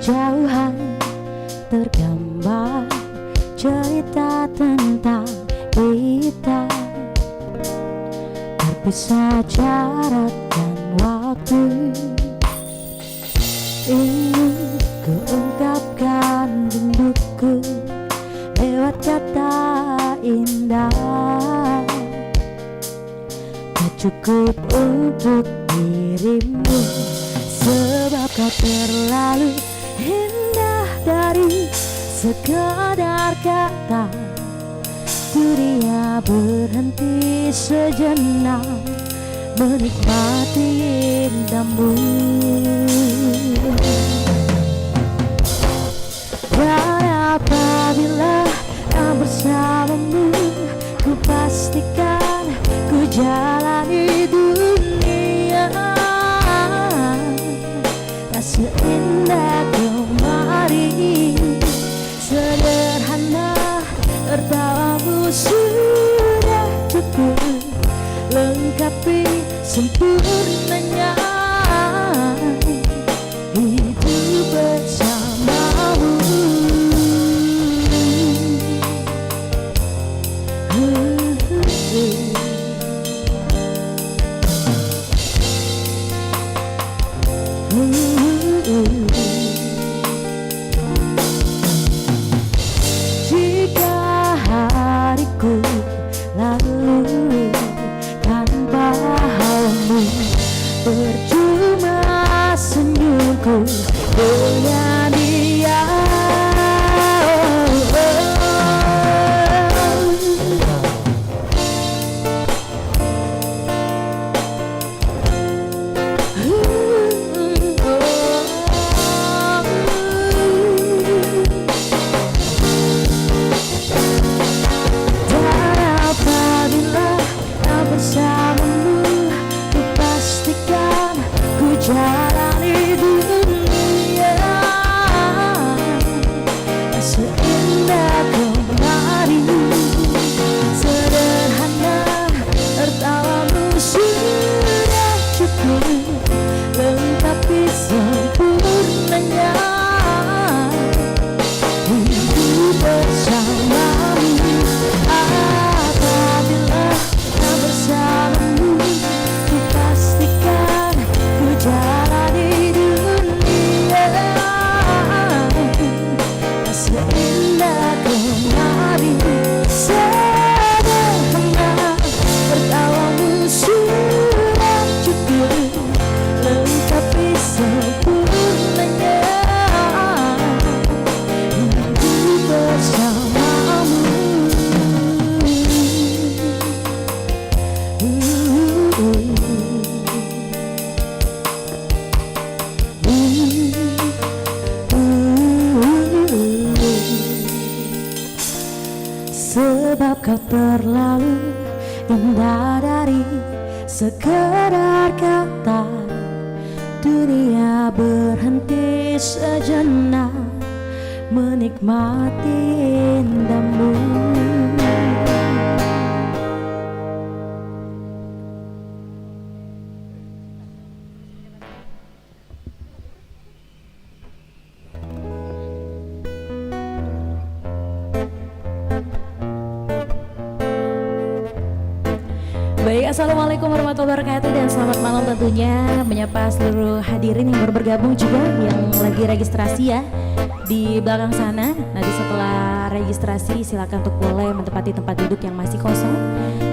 kejauhan tergambar cerita tentang kita, terpisah jarak dan waktu. Ingin kuungkapkan rinduku lewat kata indah, tak cukup untuk dirimu, sebab kau terlalu indah dari sekadar kata. Dunia berhenti sejenak menikmati indahmu. Dan apabila kau bersamamu, ku pastikan ku jalani dunia. Tak seindah kemarin, sederhana tertawamu sudah cukup lengkapi sempurnanya hidup bersamamu. Jika hariku lalu tanpa hawamu, percuma senyumku dengan dia. Bersamamu, ku pastikan ku jalani dunia. Tak seindah kemarin, sederhana tertawamu sudah cukup lengkapi sempurnanya hidup bersamamu. Apabila bersamamu, ku pastikan ku jalani dunia. Tak seindah kemarin, sederhana tertawamu sudah cukup lengkapi sempurnanya hidup bersamamu. Sebab kau terlalu indah dari sekedar kata. Dunia berhenti sejenak menikmati indahmu. Baik, assalamualaikum warahmatullahi wabarakatuh dan selamat malam tentunya menyapa seluruh hadirin yang baru bergabung juga yang lagi registrasi ya di belakang sana. Nanti setelah registrasi silakan untuk boleh menempati tempat duduk yang masih kosong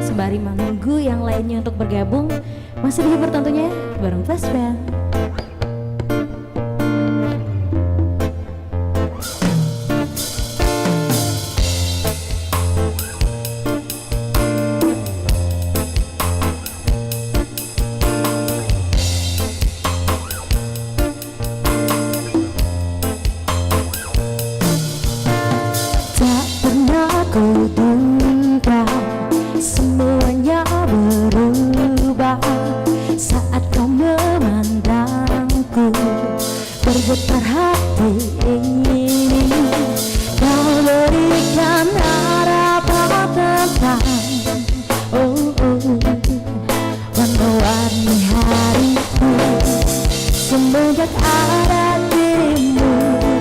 sembari menunggu yang lainnya untuk bergabung. Masih dihibur tentunya bareng Flash Band. Kuduga semuanya berubah saat kau memandangku, bergetar hati ini. Kau berikan harapan tentang warna-warni hariku semenjak ada dirimu.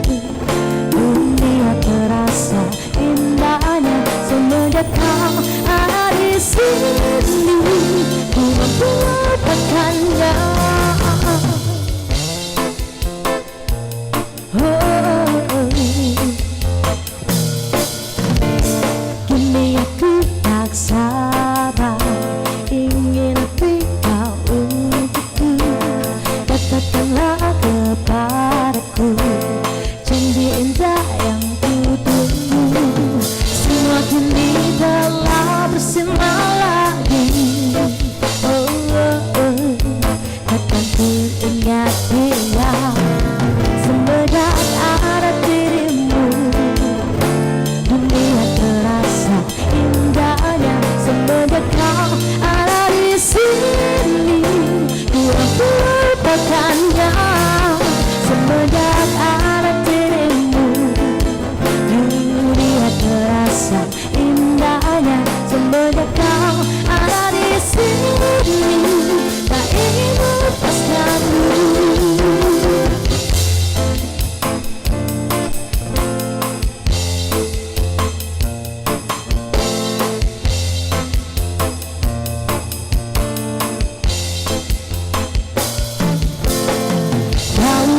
melupakannya semenjak ada dirimu. Dunia terasa indahnya semenjak kau ada di sini. Tak ingin melepaskanmu.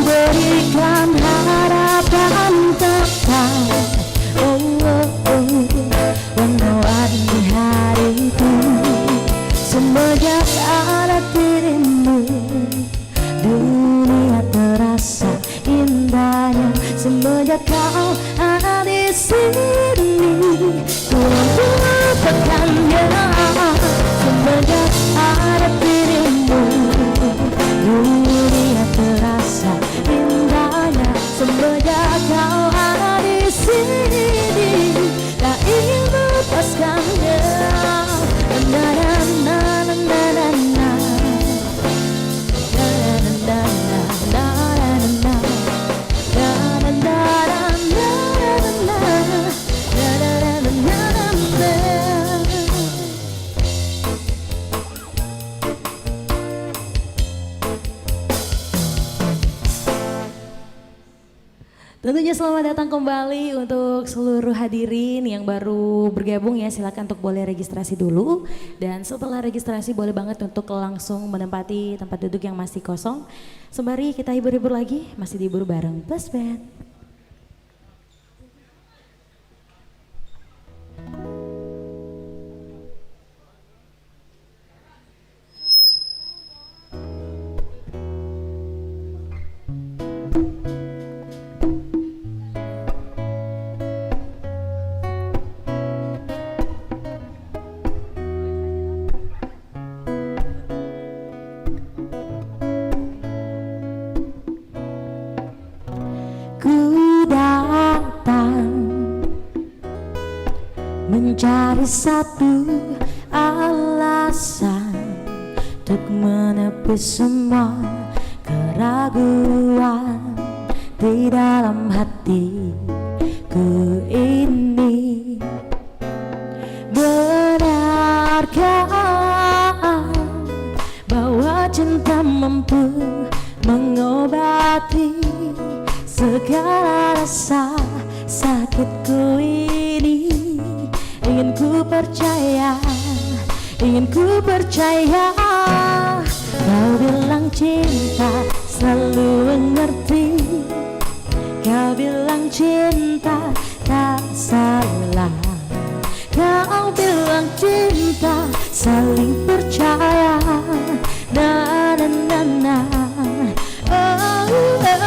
Berikan harapan tetap, oh, oh, oh, warna-warni hariku semenjak ada dirimu. Dunia terasa indahnya semenjak kau ada di sini. Ku melupakannya semenjak ada dirimu. Dunia terasa indahnya semenjak kau ada di sini. Tak ingin melepaskannya. Na na na na na na na. Na na na na na na na. Na na na na na na. Na na na na na na. Tentunya selamat datang kembali untuk seluruh hadirin yang baru bergabung ya, silakan untuk boleh registrasi dulu, dan setelah registrasi boleh banget untuk langsung menempati tempat duduk yang masih kosong. Sembari kita hibur-hibur lagi, masih dihibur bareng Plus Band. Mencari satu alasan untuk menepis semua keraguan di dalam hatiku ini. Benarkah bahwa cinta mampu mengobati segala rasa sakitku ini? Ingin ku percaya, ingin ku percaya. Kau bilang cinta selalu mengerti. Kau bilang cinta tak salah. Kau bilang cinta saling percaya. Na na na na. Oh, oh, oh.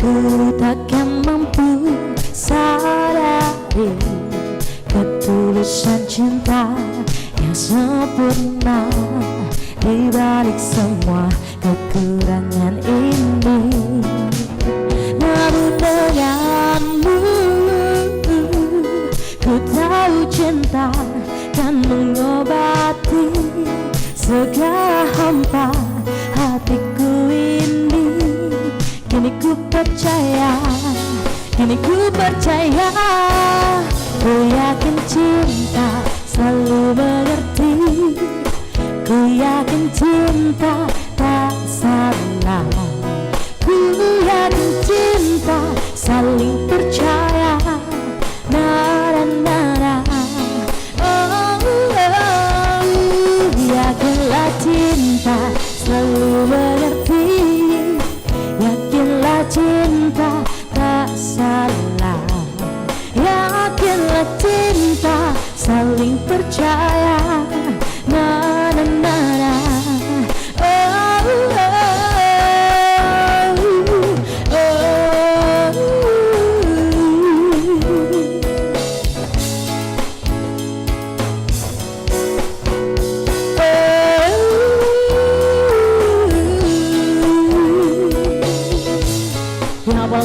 Ku takkan mampu sadari ketulusan cinta yang sempurna di balik semua kekurangan ini. Namun denganmu ku tahu cinta kan mengobati segala hampa hatiku ini. Kini ku percaya, kini ku percaya. Ku yakin cinta selalu mengerti. Ku yakin cinta tak salah. Ku yakin cinta saling percaya. Na na na na. Oh, oh, oh. Yakinlah cinta selalu mengerti. Yakinlah cinta tak salah. Yakinlah cinta saling percaya. Na na na na. Oh,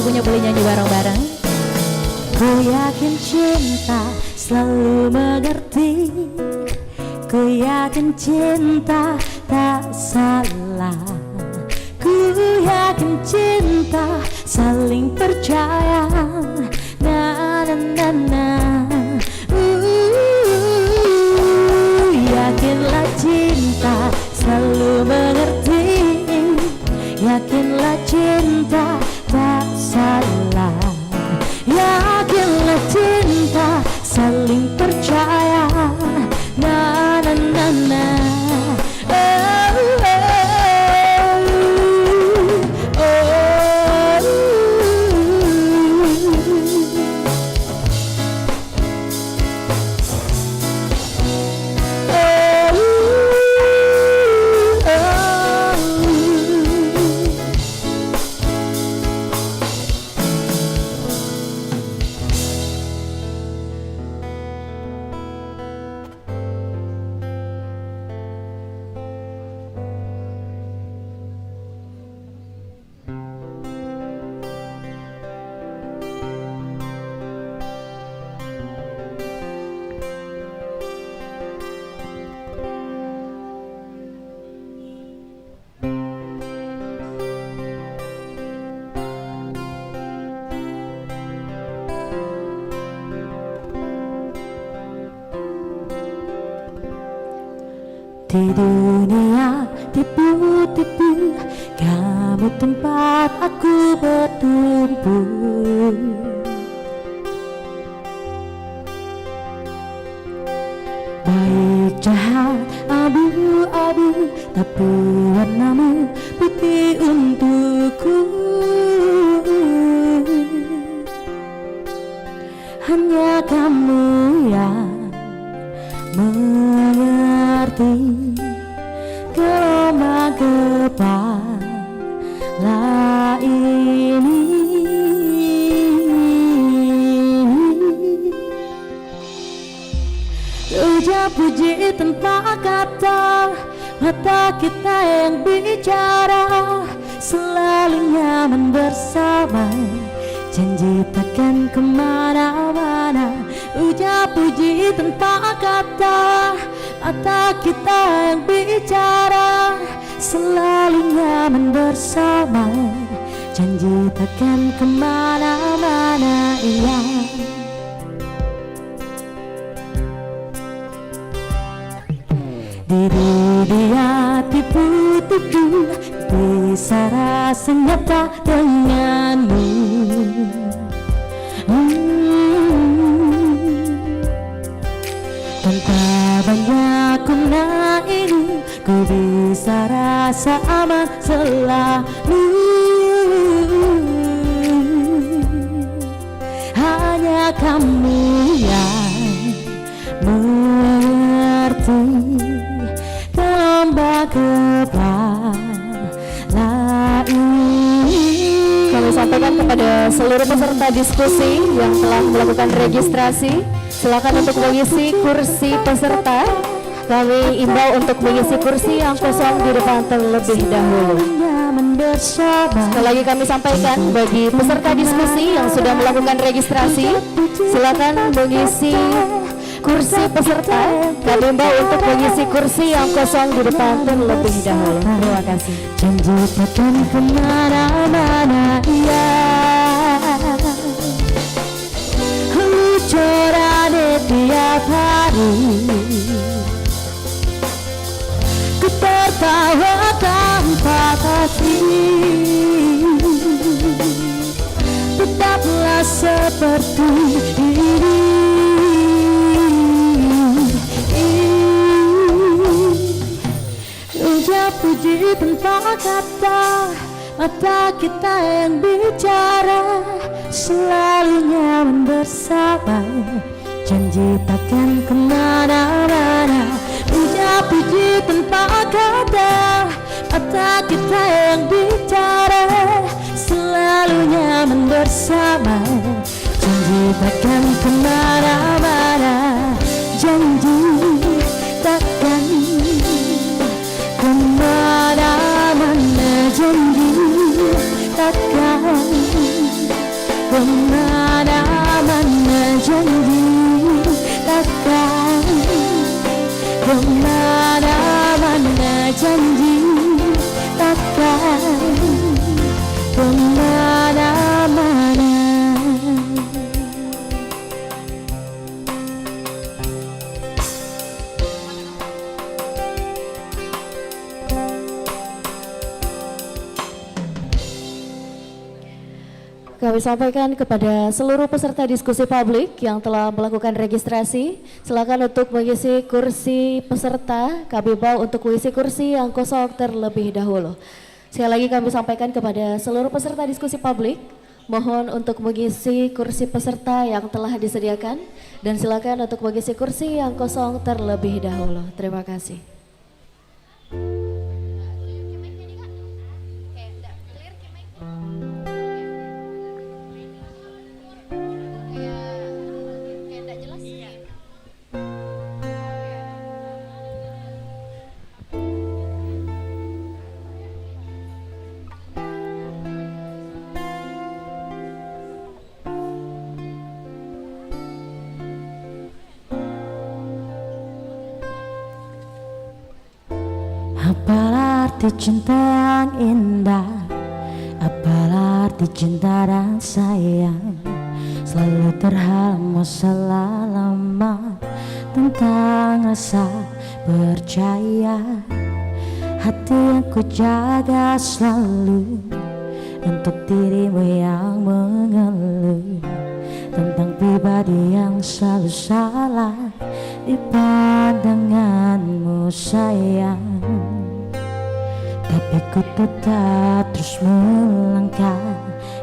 lagunya boleh nyanyi bareng-bareng. Ku yakin cinta selalu mengerti, ku yakin cinta tak salah, ku yakin cinta saling percaya. Na na na na. Yakinlah cinta selalu mengerti, yakinlah cinta tak salah, yakinlah cinta saling percaya. Na na na na. Di dunia tipu-tipu, kamu tempat aku bertumpu. Baik jahat abu-abu, tapi warnamu putih untukku. Hanya kamu yang mengerti gelombang kepala ini. Ucap puji tanpa kata, mata kita yang bicara, selalu nyaman bersama, janji takkan kemana-mana. Ucap puji tanpa kata, mata kita yang bicara, selalu nyaman bersama, janji takkan kemana-mana. Iya. Diri dia tipu-tipu, bisa rasa nyata denganmu. Tanpa banyak guna ini, ku bisa rasa aman selalu. Hanya kamu yang mengerti gelombang kepala ini. Kami sampaikan kepada seluruh peserta diskusi yang telah melakukan registrasi, silakan untuk mengisi kursi peserta. Kami imbau untuk mengisi kursi yang kosong di depan terlebih dahulu. Sekali lagi kami sampaikan bagi peserta diskusi yang sudah melakukan registrasi, silakan mengisi kursi peserta. Kami imbau untuk mengisi kursi yang kosong di depan terlebih dahulu. Terima kasih. Janji takkan kemana-mana, iya. Hujan di tiap hari, ku tertawa tanpa pasti. Tetaplah seperti ini. Ucap puji tanpa kata, mata kita yang bicara, selalu nyaman bersama, janji takkan kemana-mana. Ucap puji tanpa kata, mata kita yang bicara, selalu nyaman bersama, janji takkan kemana-mana. Janji takkan kemana-mana, janji takkan Kami sampaikan kepada seluruh peserta diskusi publik yang telah melakukan registrasi, silakan untuk mengisi kursi peserta, kami bawa untuk mengisi kursi yang kosong terlebih dahulu. Sekali lagi kami sampaikan kepada seluruh peserta diskusi publik, mohon untuk mengisi kursi peserta yang telah disediakan dan silakan untuk mengisi kursi yang kosong terlebih dahulu. Terima kasih. Apalah arti cinta yang indah, apalah arti cinta dan sayang, selalu terhalang masalah lama tentang rasa percaya. Hati yang ku jaga selalu untuk dirimu yang mengeluh tentang pribadi yang selalu salah di pandanganmu sayang. Tapi ku tetap terus melangkah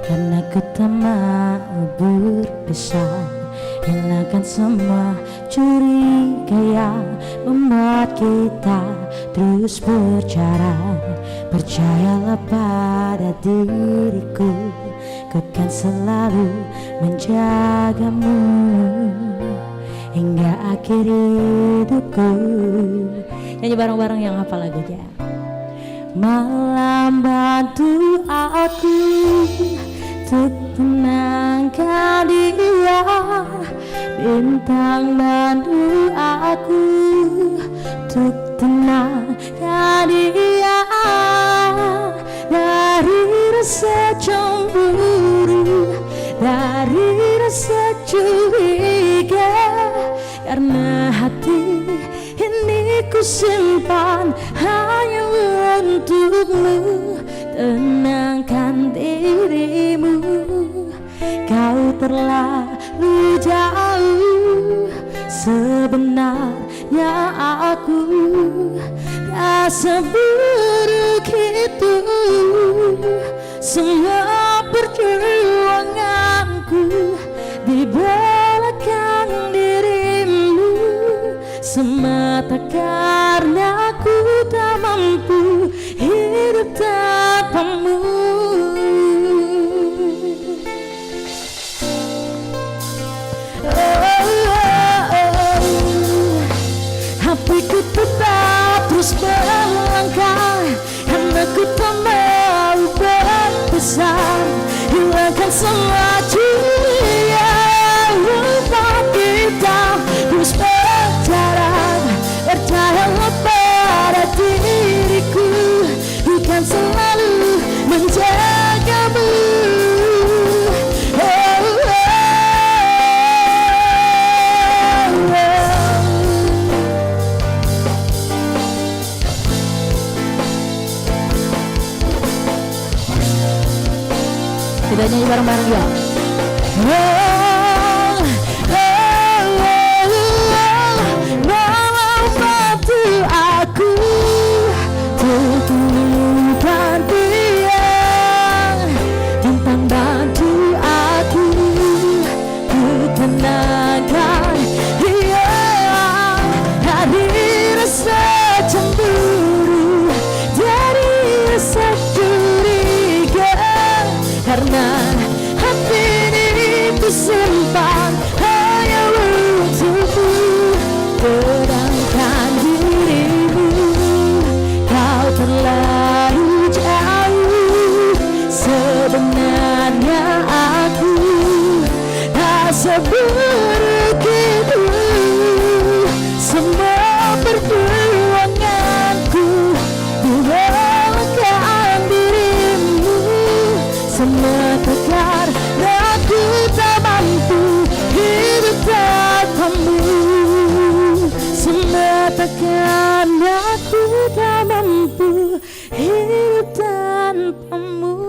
karena ku tak mau berpisah. Hilangkan semua curiga yang membuat kita terus berjarak. Percayalah pada diriku, ku kan selalu menjagamu hingga akhir hidupku. Nyanyi bareng-bareng yang hafal lagunya. Malam bantu aku untuk tenangkan dia, bintang bantu aku untuk tenangkan dia dari rasa cemburu, dari rasa curiga, karena hati ini ku simpan hanya untukmu. Tenangkan dirimu, kau terlalu jauh. Sebenarnya aku tak seburuk itu. Semua perjuanganku di belakang dirimu, semata karena aku tak mampu hidup tanpamu. Hatiku tetap terus melangkah karena ku tak mau berpisah. Hilangkan semua curiga membuat kita terus berjarak. Percayalah pada diriku, bukan selalu menjagamu. Kita nyanyi bareng-bareng ya. Malam bantu aku tentukan dia, bintang bantu aku tenangkan dia dari rasa cemburu, dari rasa curiga, karena hati ini ku simpan hanya untukmu. Tenangkan dirimu, kau terlalu jauh. Sebenarnya aku tak seburuk itu. Semua perjuanganku di belakang dirimu, semata karena aku tak mampu hidup tanpamu. Semata karena aku tak mampu hidup tanpamu.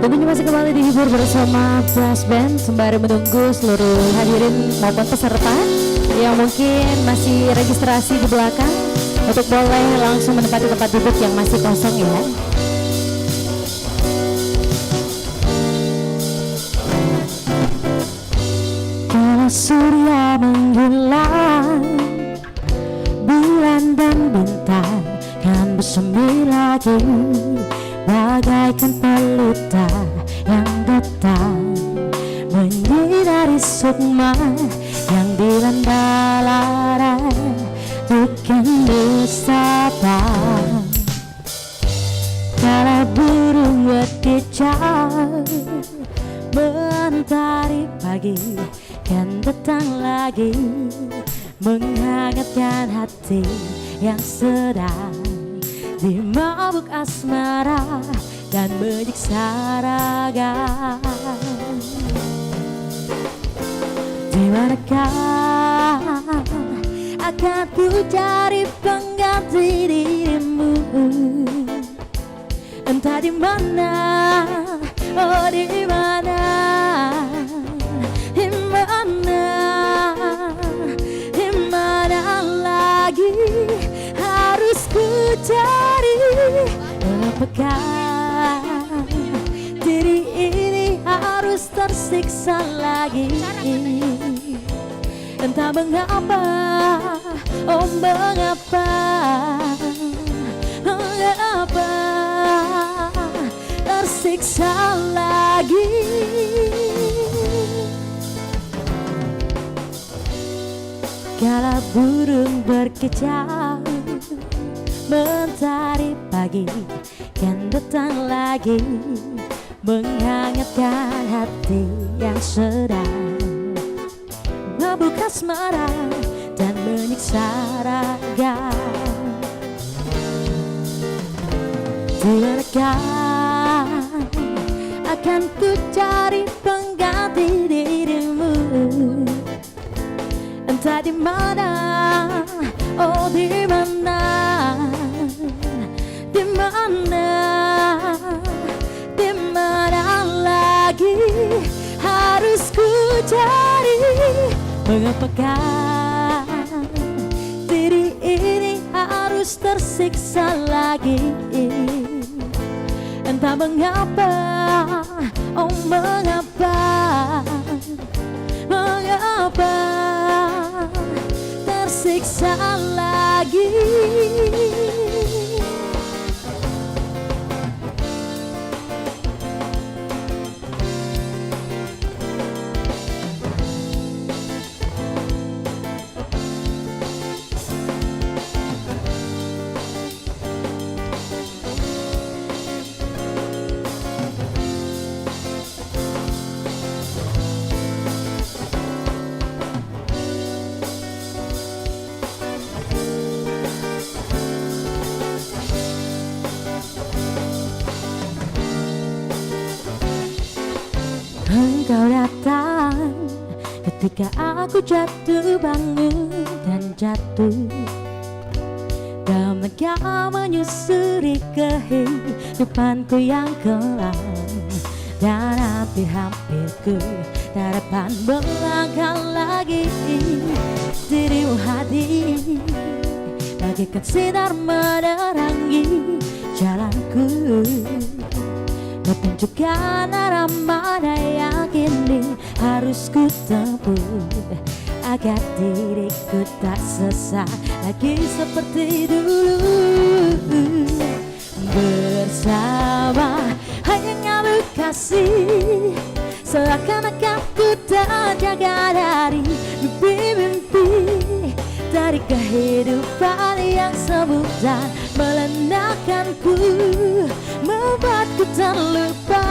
Tentunya masih kembali dihibur bersama Brass Band sembari menunggu seluruh hadirin maupun peserta yang mungkin masih registrasi di belakang untuk boleh langsung menempati tempat duduk yang masih kosong ya. Kalau surya menghilang, bulan dan bintang kan bersemi lagi, bagaikan pelita yang datang menyinari sukma yang dilanda lara bukan nestapa. Kala burung berkicau mentari pagi kan datang lagi, menghangatkan hati yang sedang dimabuk asmara dan menyiksa raga. Di manakah akan ku cari pengganti dirimu? Entah di mana, oh di mana, di mana, di mana lagi harus ku cari? Apakah diri ini harus tersiksa lagi? Entah mengapa, oh mengapa, mengapa tersiksa lagi? Kala burung berkicau mentari pagi kan datang lagi, menghangatkan hati yang sedang mabuk asmara dan menyiksa raga. Di manakah akan ku cari pengganti dirimu? Entah di mana, oh di mana, di mana, di mana lagi harus ku cari? Mengapakah diri ini harus tersiksa lagi? Entah mengapa, oh mengapa, mengapa tersiksa lagi? Engkau datang ketika aku jatuh bangun dan jatuh, dan engkau menyusuri kehidupanku yang kelam, dan hampir-hampir ku tak dapat melangkah lagi. Dirimu hadir bagaikan sinar menerangi jalanku, menunjukkan arah mana yang kini harus ku tempuh, agar diriku tak sesat lagi seperti dulu. Bersama hanya ngalu kasih, seakan-akan ku tak jaga dari mimpi-mimpi, dari kehidupan yang semu dan melenakanku, membuatku terlupa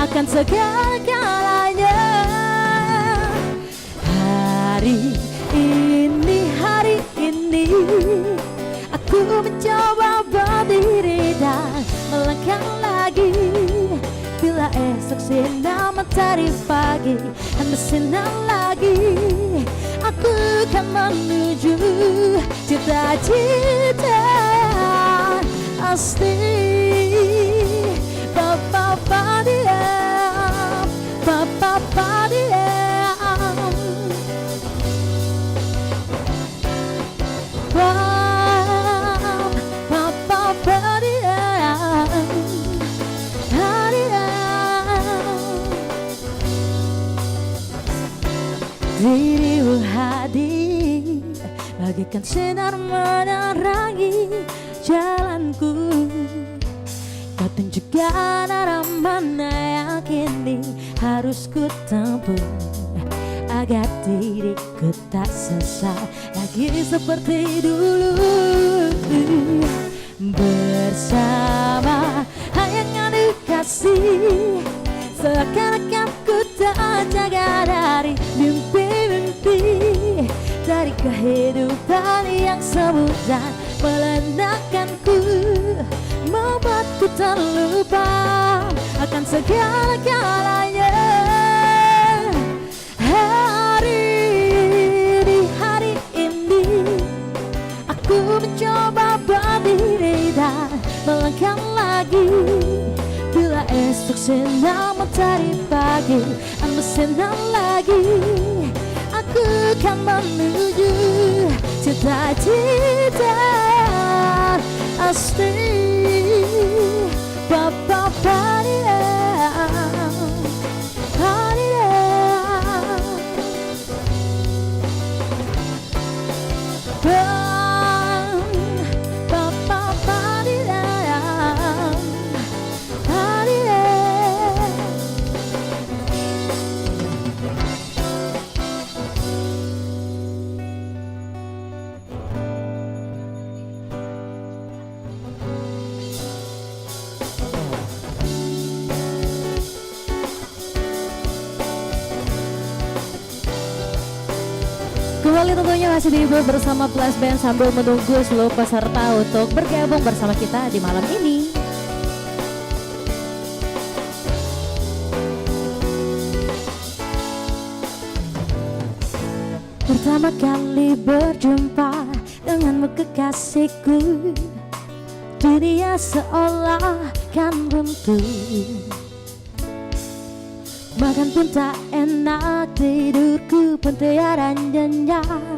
akan segala-galanya. Hari ini aku mencoba berdiri dan melangkah lagi. Bila esok sinar matahari pagi dan bersinar lagi, aku kan menuju cita-cita asli. Bapak Dirimu hadir bagaikan sinar menerangi jalanku. Kau tunjukkan arah mana yang kini harus ku tempuh, agar diriku tak sesat lagi seperti dulu. Bersama yang dikasih, seakan-akan ku tak jaga dari mimpi-mimpi, dari kehidupan yang semu dan melelahkanku, membuatku terlupa akan segala-galanya. Di hari ini aku mencoba berdiri dan melangkah lagi. Bila esok sinar matahari pagi bersinar lagi, aku kan menuju cita-cita asli. Papa kembali tentunya masih dihibur bersama Plus Band sambil menunggu seluruh peserta untuk bergabung bersama kita di malam ini. Pertama kali berjumpa denganmu kekasihku, dunia seolah kan runtuh. Makan pun tak enak, tidurku pun tiada nyenyak.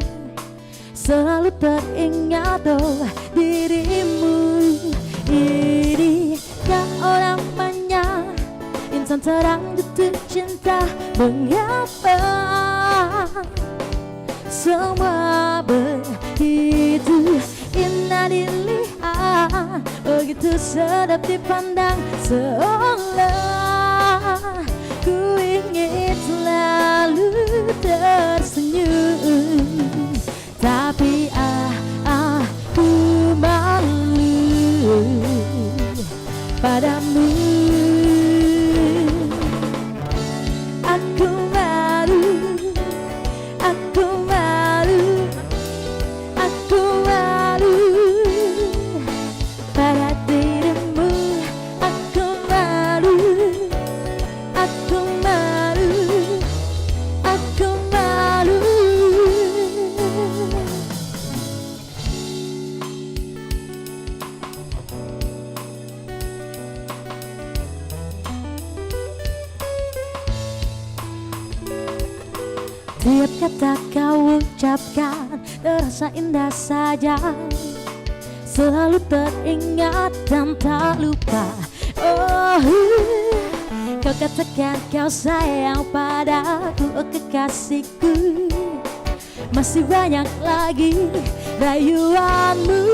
Selalu teringat dirimu. Ini kau orang banyak, insan terang jatuh cinta. Mengapa semua begitu indah dilihat, begitu sedap dipandang, seolah ku ingin selalu tersenyum, tapi aku malu padamu. Aku malu, aku malu, aku malu pada dirimu. Aku malu, aku malu, aku malu. Tiap kata kau ucapkan terasa indah saja, selalu teringat dan tak lupa. Oh, kau katakan kau sayang padaku, oh kekasihku. Masih banyak lagi rayuanmu.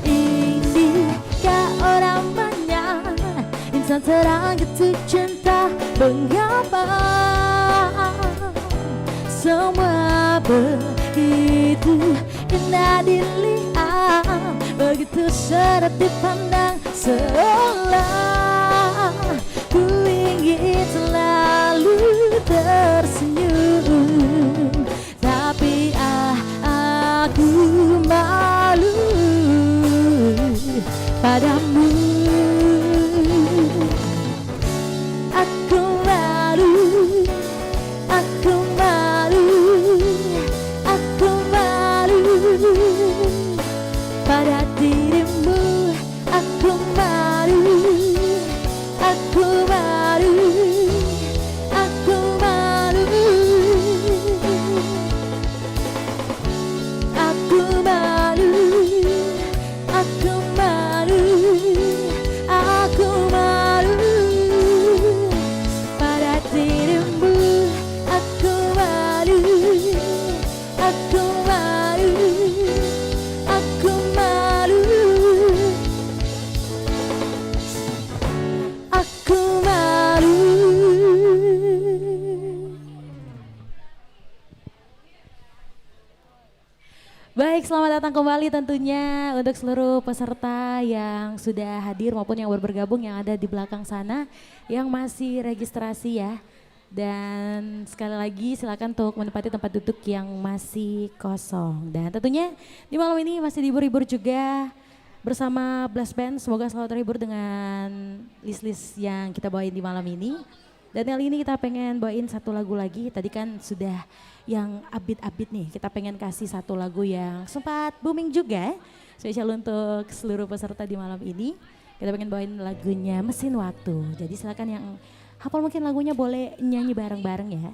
Ini kau orang banyak, insan terang jatuh cinta. Mengapa semua begitu indah dilihat, begitu sedap dipandang, seolah ku ingin selalu tersenyum, tapi aku malu padamu. Aku malu, aku malu, aku malu pada dirimu. Aku malu, aku Baik, selamat datang kembali tentunya untuk seluruh peserta yang sudah hadir maupun yang baru bergabung yang ada di belakang sana yang masih registrasi ya. Dan sekali lagi silakan untuk menempati tempat duduk yang masih kosong. Dan tentunya di malam ini masih dihibur-hibur juga bersama Blast Band. Semoga selalu terhibur dengan list-list yang kita bawain di malam ini. Dan kali ini kita pengen bawain satu lagu lagi. Tadi kan sudah yang upbeat-upbeat nih. Kita pengen kasih satu lagu yang sempat booming juga. Spesial untuk seluruh peserta di malam ini. Kita pengen bawain lagunya Mesin Waktu. Jadi silakan yang hafal mungkin lagunya boleh nyanyi bareng-bareng ya.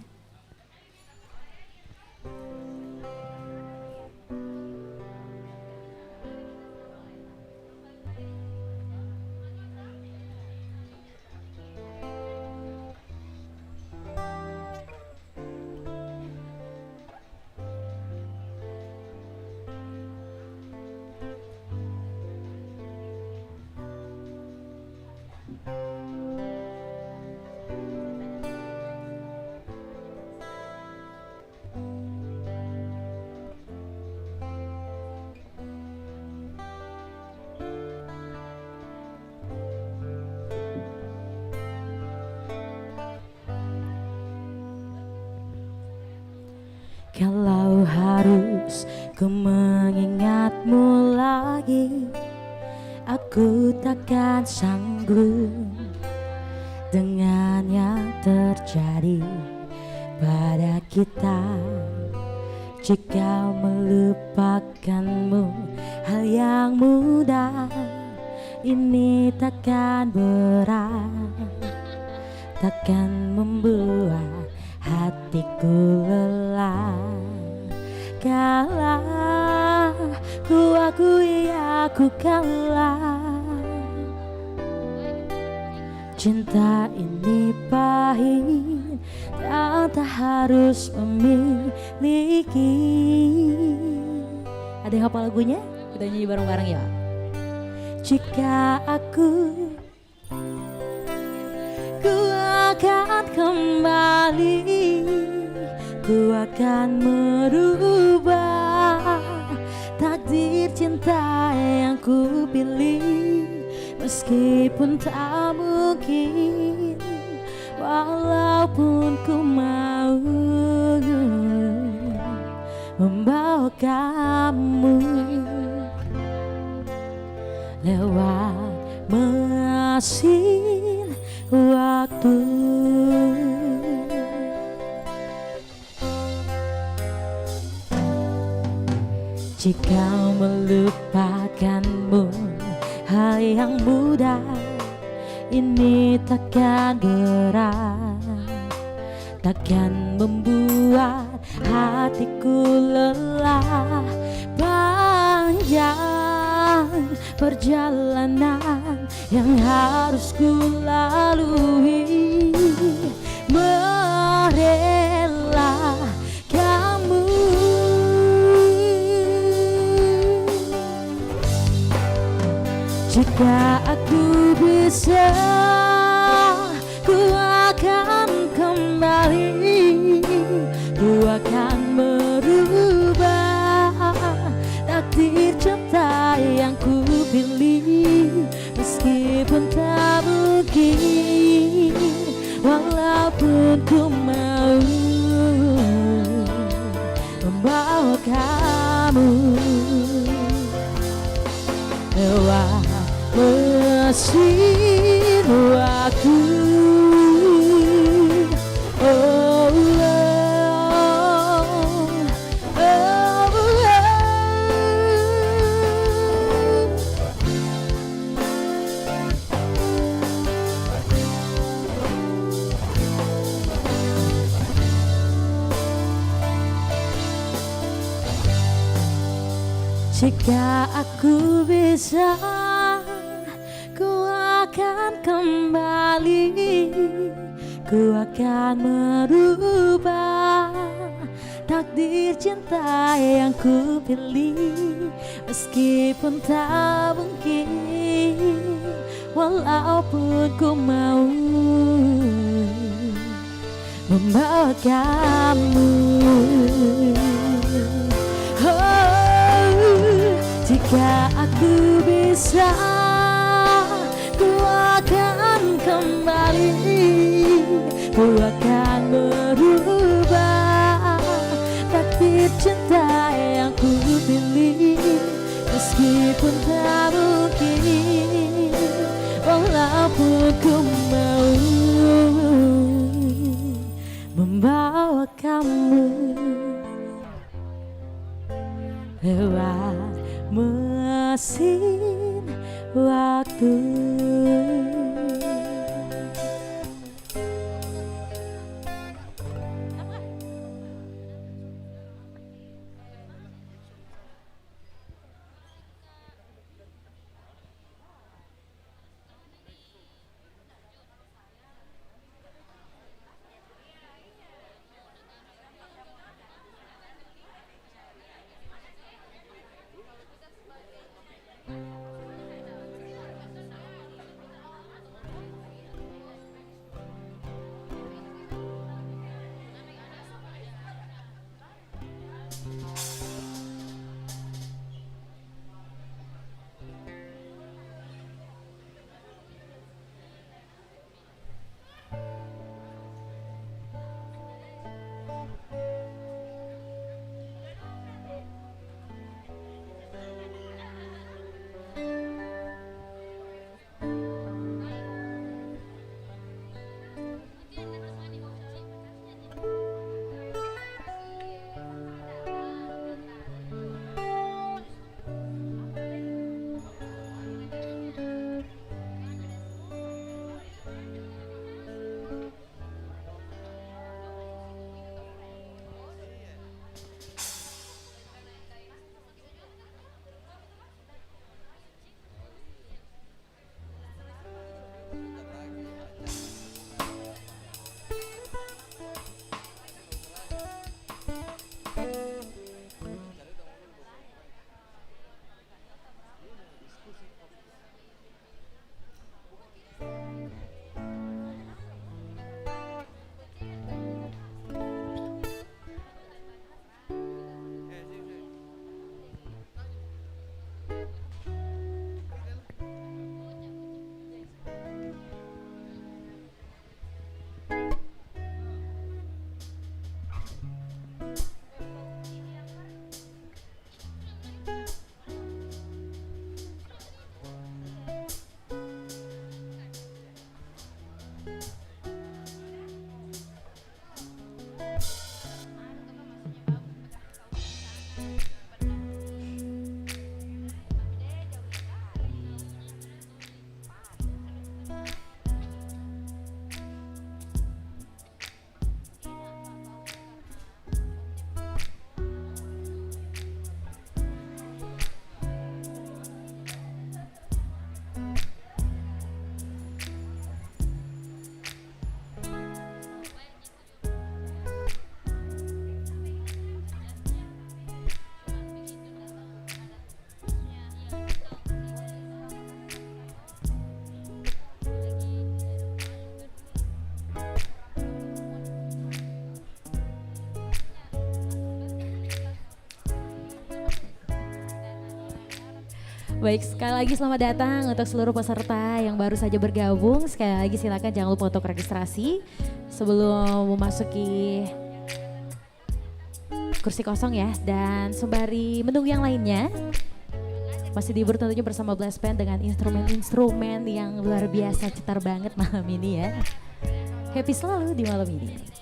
Kalau harus ku mengingatmu lagi, aku takkan sanggup dengan yang terjadi pada kita. Jika melupakanmu hal yang mudah, ini takkan berat, takkan membuat hatiku lelah. Kalah, ku akui aku kalah. Cinta ini pahit dan tak harus memiliki. Ada yang hafal lagunya? Kita nyanyi bareng-bareng ya. Jika aku akan kembali, ku akan merubah takdir cinta yang ku pilih. Meskipun tak mungkin, walaupun ku mau membawa kamu lewat mesin waktu. Jika melupakanmu hal yang mudah, ini takkan berat, takkan membuat hatiku lelah. Panjang perjalanan yang harus ku lalui, merela kamu. Jika aku bisa, ku akan kembali, ku akan merubah takdir cinta yang ku pilih. Meskipun tak mungkin, walaupun ku mau membawa kamu lewat mesin waktu. Oh, oh, oh, oh. Jika aku bisa, ku akan kembali, ku akan merubah takdir cinta yang ku pilih. Meskipun tak mungkin, walaupun ku mau membawa kamu. Oh, Jika aku bisa, ku akan kembali, ku akan merubah takdir cinta yang ku pilih. Meskipun tak mungkin, walaupun ku mau membawa kamu lewat mesin waktu. Baik, sekali lagi selamat datang untuk seluruh peserta yang baru saja bergabung. Sekali lagi silakan jangan lupa untuk registrasi sebelum memasuki kursi kosong ya. Dan sembari menunggu yang lainnya, masih dihibur tentunya bersama Blast Band dengan instrumen-instrumen yang luar biasa, cetar banget malam ini ya. Happy selalu di malam ini.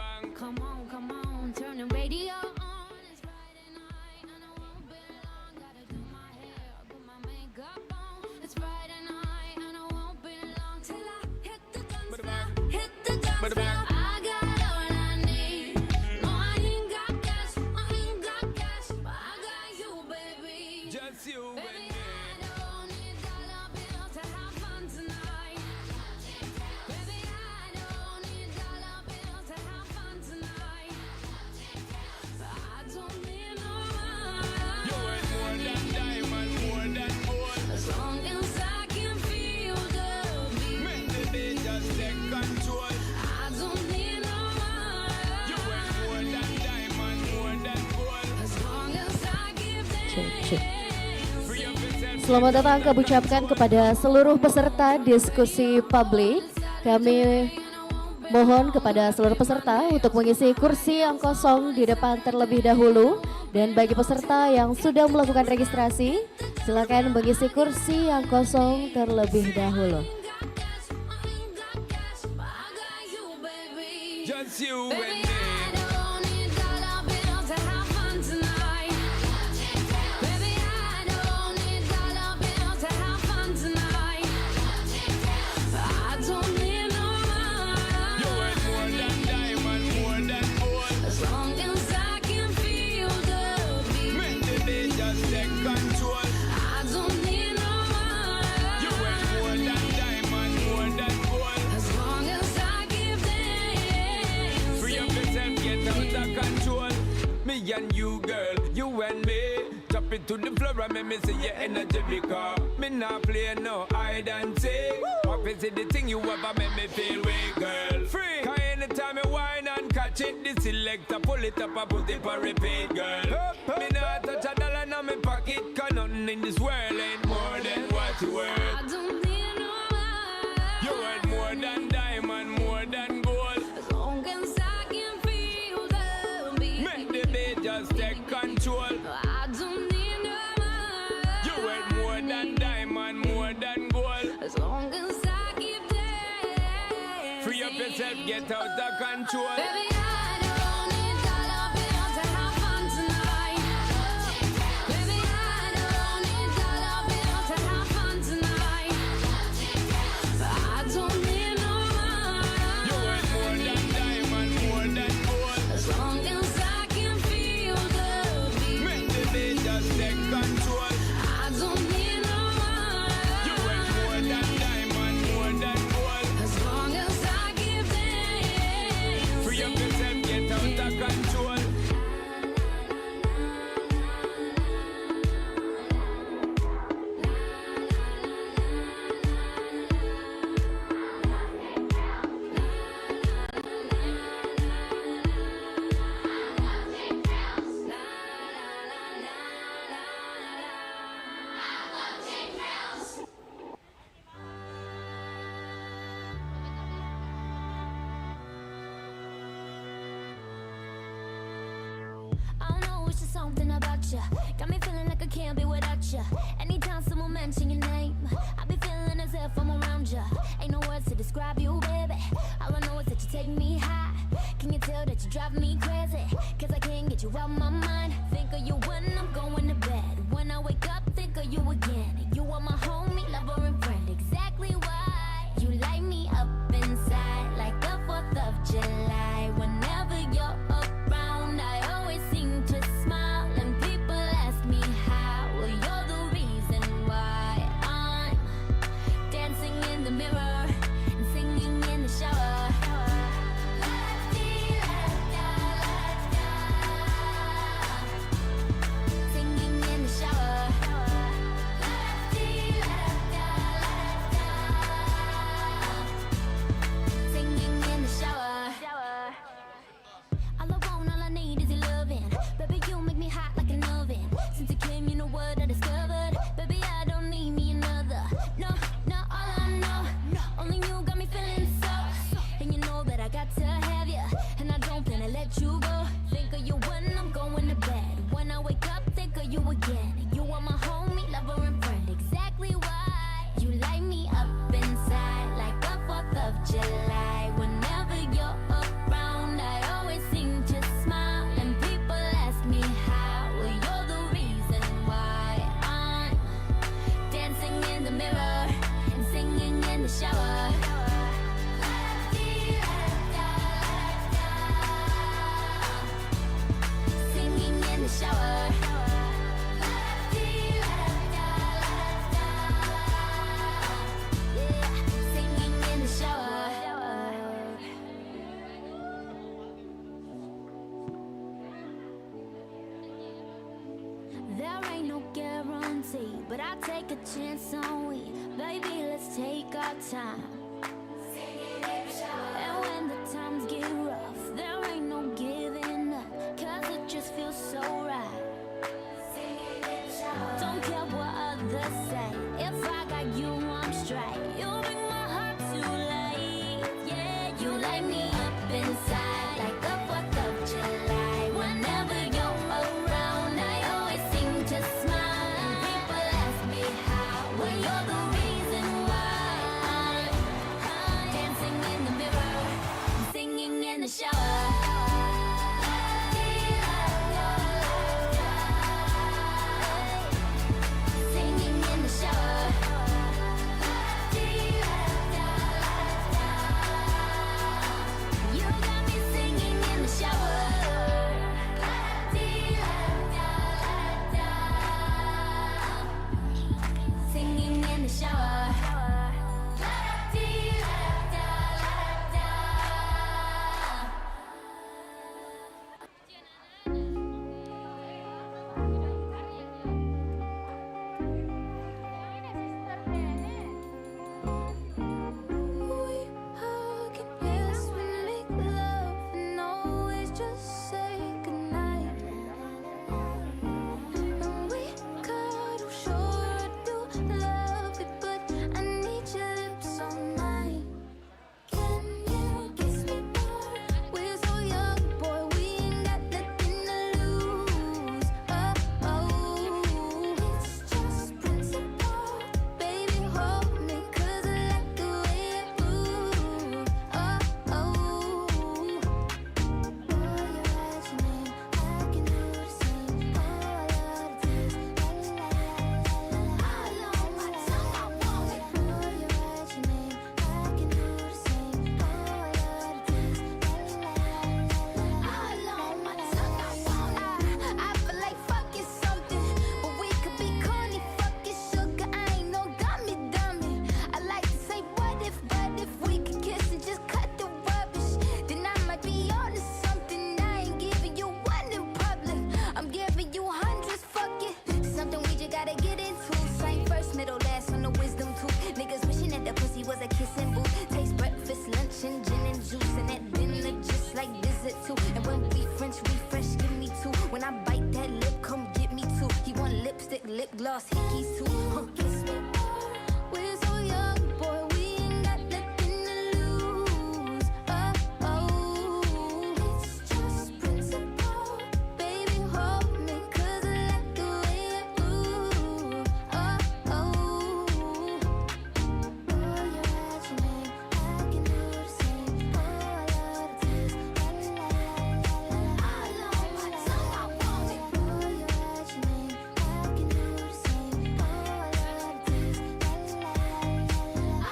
Come on, turn the radio on. It's Friday night and I won't be long. Gotta do my hair, put my makeup on. It's Friday night and I won't be long till I hit the dance floor. Hit the dance floor. I got all I need. No, I ain't got cash, but I got you, baby. Just you and Baby, me. I don't need dollar bills to have fun tonight. Baby, I don't need dollar bills to have fun tonight. I don't need no You money. ain't more than diamond, more than gold. As long as I can feel the Make beat. the beat just take control. I don't need no You ain't more money. than diamond, more than gold. As long as I give Cek. Free up yourself. Selamat datang kami ucapkan kepada seluruh peserta diskusi publik. Kami mohon kepada seluruh peserta untuk mengisi kursi yang kosong di depan terlebih dahulu. Dan bagi peserta yang sudah melakukan registrasi, silakan mengisi kursi yang kosong terlebih dahulu. Just you Baby, and me. I don't need dollar bills to have fun tonight. Baby, I don't need dollar bills to have fun tonight. I don't need no You ain't more money. than diamond, more than gold. As long as I can feel the beat. Make the beat just take control. I don't need no You ain't more money. than diamond, more than gold. As long as I give them. Free up yourself, get out of control. Me and you, girl, you and me. Drop it to the floor and make me see your energy because me not play no hide and seek. Obviously the thing you ever make me feel weak, girl. Free. Cause anytime you whine and catch it, the selector pull it up and put it for repeat, girl. Me not touch a dollar in my pocket, cause nothing in this world ain't more than what you worth. I don't need no money. You worth more than diamond, more than gold. As long as I can feel the beat. Make the beat just take control. I don't need no money. You worth more than diamond, more than gold. As long as I keep dancing. Free up yourself, get out of control. Baby, I don't need dollar bills to have fun tonight. Baby, I don't need dollar bills to have fun tonight. I don't need no You worth more money. than diamond, more than gold. As long as I can feel the Make beat. the beat just take control. I don't need no You worth more money. than diamond, more than gold. As long as I give them. Free up yourself, get out of control. I don't know, it's just something about you. Got me feeling like I can't be without you. Anytime someone mention your name, I be feeling as if I'm around you. Ain't no words to describe you, baby. All I know is that you take me high. Can you tell that you drive me crazy? Cause I can't get you out my mind. Think of you when I'm going to bed. When I wake up, think of you again. You are my homie, lover, and friend. Exactly why you light me up inside like the 4th of July. Whenever you're around, I always seem to smile. And people ask me how. Well, you're the reason why I'm dancing in the mirror and singing in the shower. Singing in the shower. Singing in the shower. All I want, all I need is your loving. Baby, you make me hot like an oven. Since you came, you know what I discovered. Baby, I don't need me another. No, no, all I know. Only you got me feeling so. And you know that I got to have you. And I don't plan to let you go. Think of you when I'm going to bed. When I wake up, think of you again. You are my homie, lover, and friend. Exactly why you light me up inside like the 4th of July. Whenever you're around, I always guarantee, but I take a chance on we. Baby, let's take our time. And when the times get rough, there ain't no giving up, 'cause it just feels so right. Don't care what others say, if I got you, I'm straight. You bring my heart to life, yeah. You light me up inside like the 4th of July. Whenever you're around, I always seem to smile. And people ask me how, well, you're the reason why. I'm dancing in the mirror, singing in the shower. Singing in the shower. You got me singing in the shower. Singing in the shower. We hug and kiss, we make love, and always just say goodnight. And we cuddle, sure I do love it, but I need your lips on mine. Can you kiss me more? We're so young, boy, we ain't got nothing to lose. Oh, it's just principle. Baby, hold me, 'cause I like the way you move. Boy, you write your name, I can do the same. Oh, I love the taste. All on my tongue, I want it. Boy, you write your name, I can do the same. Oh, I love the taste. All on my tongue, I want it. I feel like fucking something, but we could be corny, fucking sugar. I ain't no dummy. I like to say what if, but if we could kiss and just cut the rubbish, then I might be onto something. I ain't giving you one in public, I'm giving you hundreds, fuck it. Something we just gotta get into. Same first, middle, last on the wisdom tooth. Niggas wishing that the pussy was a kissing booth. Taste breakfast, lunch, and gin and juice, and that dinner just like visit too. And when we French refresh, give me two. When I bite that lip, come get me two. He want lipstick, lip gloss, hickeys too. Kiss me more. We're so young, boy, we ain't got nothing to lose. It's just principle. Baby, hold me, 'cause I like the way you move. Boy, you write your name, I can do the same. Oh, I love the taste. All on my tongue, I want it. Boy, you write your name, I can do the same. Oh, I love the taste.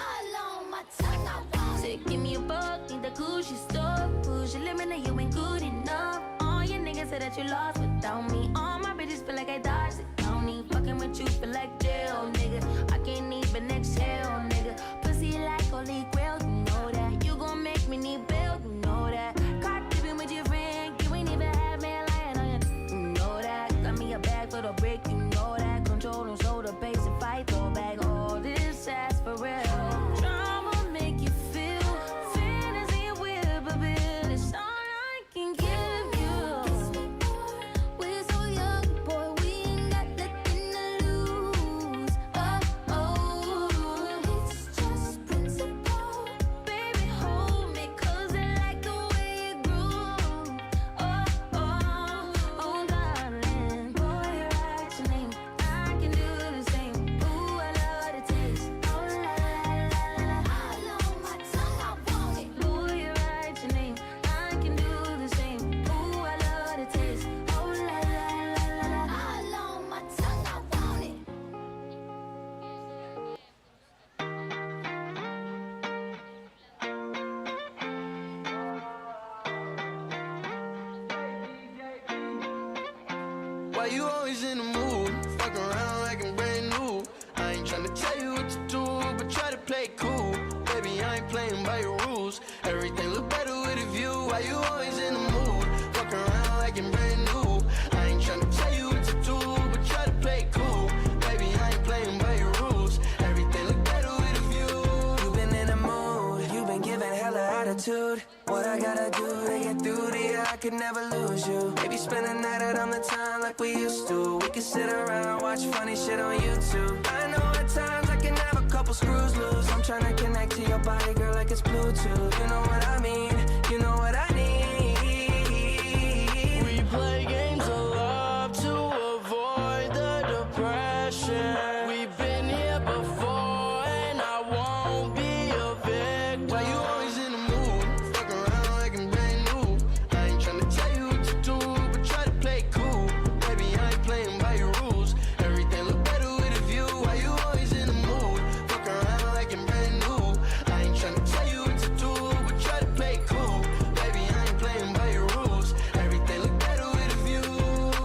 All on my tongue, I want it. Give me a buck, need the Gucci store. Push your limit, now you ain't good enough. All your niggas say that you lost without me. All my bitches feel like I dodged the county. Fucking with you feel like jail, nigga. I can't even exhale, nigga. Pussy like holy grail, you know that. You gon' make me need bail, you know that. Caught dipping with your friend, you ain't even have man lying on you. You know that. Got me a bag for the brick, you know that. Control no shoulder, base and fight, throw back all this ass for real. Drama make you feel fantasy will, but it's all I can give you. We're so young, boy, we ain't got nothing to lose. It's just principle. Baby, hold me, 'cause I like the way you groove. Oh, darling. Boy, you write your name, I can do the same. Ooh, I love the taste. Oh, la, la, la, la. All on my tongue, I want it. Boy, you write your name, I can do the same. Ooh, I love the taste. Oh, la, la, la, la, la. All on my tongue, I want it. Why you always in the mood? Fuck around like I'm brand new. I ain't tryna tell you what to do, but try to play cool. Baby, I ain't playing by your rules. Everything look better with a view. Why you always in the mood? Fuck around like I'm brand new. I ain't tryna tell you what to do, but try to play cool. Baby, could never lose you. Maybe spend a night out on the town like we used to. We could sit around, watch funny shit on YouTube. I know at times I can have a couple screws loose. I'm trying to connect to your body, girl, like it's Bluetooth. You know what I mean, you know what I need. We play games of love to avoid the depression. We've been here before and I won't be a victim. Why you always in the mood? Fuck around like I'm brand new. I ain't tryna tell you what to do, but try to play cool. Baby, I ain't playing by your rules. Everything look better with a view. Why you always in the mood? Fuck around like I'm brand new. I ain't tryna tell you what to do, but try to play cool. Baby, I ain't playing by your rules. Everything look better with a view.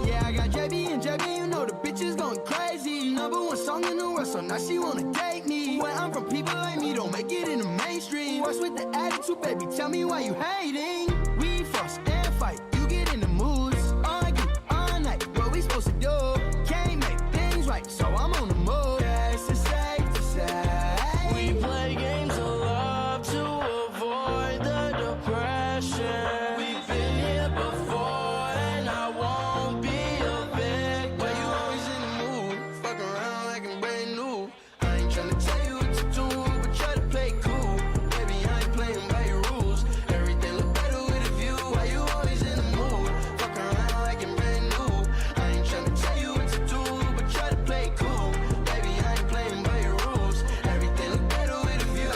Yeah, I got JB and JB, you know the bitch is going crazy. Number one song in the world, so now she wanna date me. Where I'm from, people like me don't make it in the mainstream. What's with the attitude, baby? Tell me why you hating. We fuss and fight, you get in the moods. Argue all night, what we supposed to do? Can't make things right, so I'm on the move. Yeah, it's safe to say we play games of love to avoid the depression. We've been here before and I won't be a victim. Why you always in the mood? Fuck around like I'm brand new. I ain't tryna tell you what to do, but try to play cool. Baby, I ain't playing by your rules. Everything look better with a view. Why you always in the mood? Fuck around like I'm brand new. I ain't tryna tell you what to do, but try to play cool. Baby, I ain't playing by your rules. Everything look better with a view.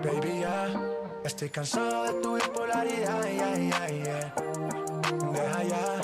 Baby, ya estoy cansado de tu bipolaridad, Deja ya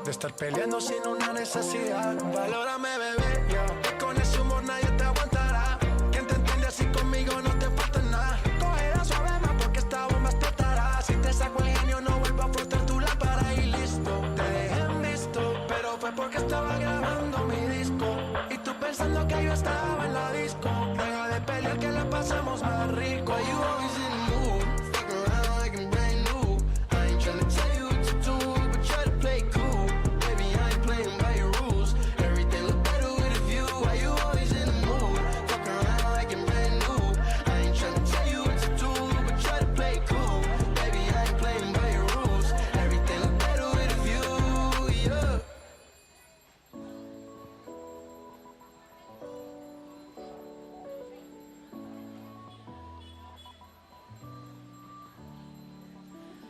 de estar peleando sin una necesidad. Valórame, bebé, ya. Con ese humor nadie te aguantará. Quien te entiende así conmigo no te falta nada. Cogerá suave más porque esta bomba explotará. Si te saco el genio no vuelvo a frotar tu lámpara y listo. Te dejé en visto, pero fue porque estaba grabando mi disco. Y tú pensando que yo estaba en la disco. Deja de pelear que la pasamos más rico. Why you always in the mood? Fuck around like I'm brand new. I ain't tryna tell you what to do, but try to play cool. Baby, I ain't playing by your rules. Everything look better with a view. Why you always in the mood? Fuck around like I'm brand new. I ain't tryna tell you what to do, but try to play cool. Baby, I ain't playing by your rules. Everything look better with a view, yeah.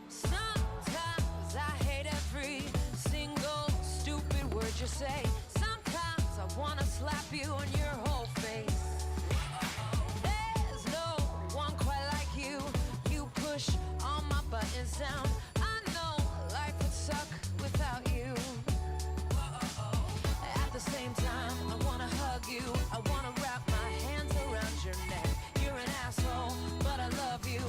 Sometimes I hate every single stupid word you say. Sometimes I wanna slap you on your whole face. There's no one quite like you. You push all my buttons down. I know life would suck without you. At the same time, I wanna hug you. I wanna wrap my hands around your neck. You're an asshole, but I love you.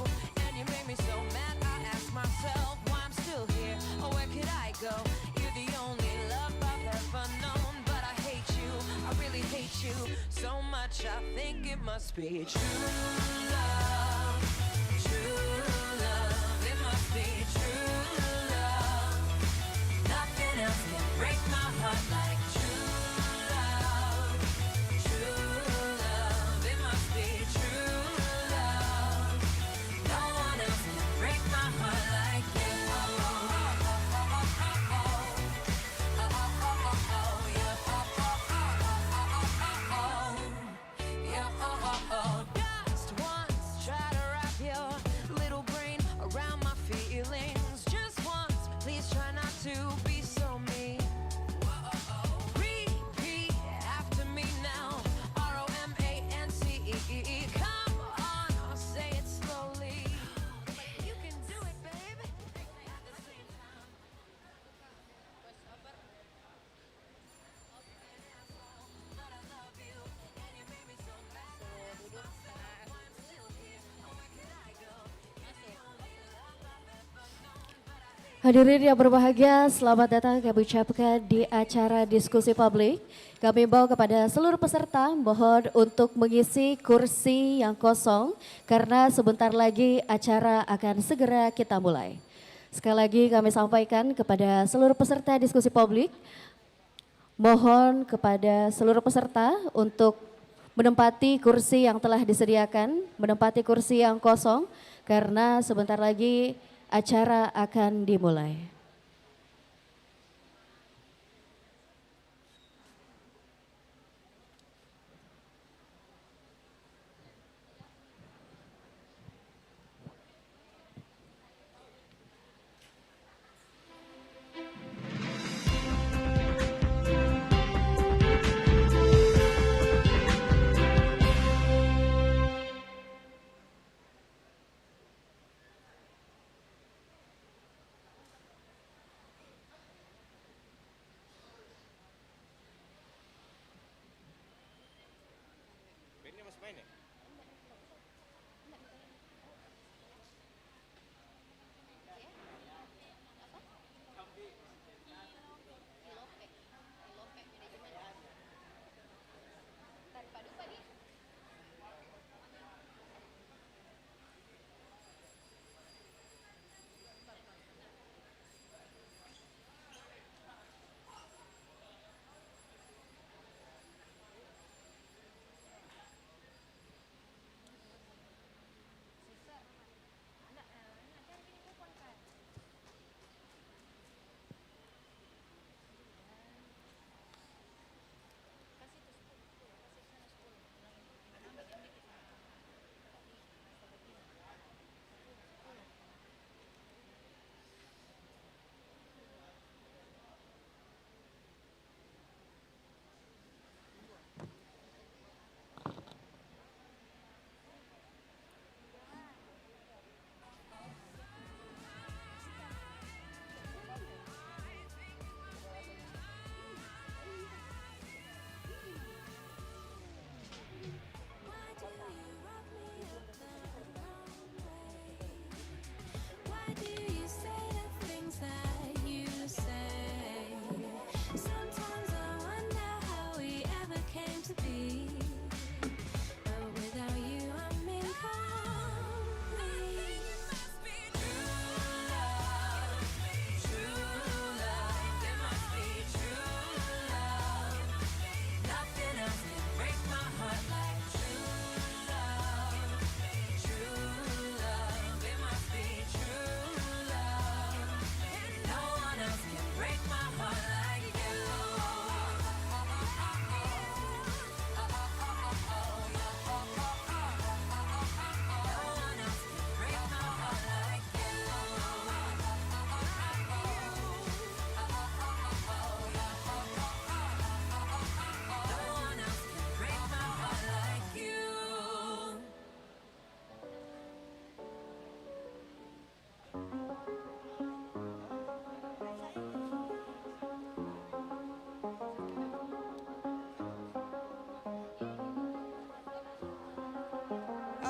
And you make me so mad, I ask myself why I'm still here. Or where could I go? You're the only love I've ever known. But I hate you, I really hate you so much. I think it must be true love. True love, it must be true love. Nothing else can break my heart like true love. True love, it must be true love. No one else can break my heart like you. Just once, try to wrap your little brain around my feelings. Just once, please try not to be so mean. Repeat after me now. ROMANCE. Come on, I'll say it slowly. You can do it, baby. At the same time. But I love you, and you made me so mad. Why I'm still here, or where could I go? You're the only love I've ever known, but I hate Hadirin yang berbahagia, selamat datang kami ucapkan di acara diskusi publik. Kami bawa kepada seluruh peserta, mohon untuk mengisi kursi yang kosong karena sebentar lagi acara akan segera kita mulai. Sekali lagi kami sampaikan kepada seluruh peserta diskusi publik, mohon kepada seluruh peserta untuk menempati kursi yang telah disediakan, menempati kursi yang kosong karena sebentar lagi acara akan dimulai.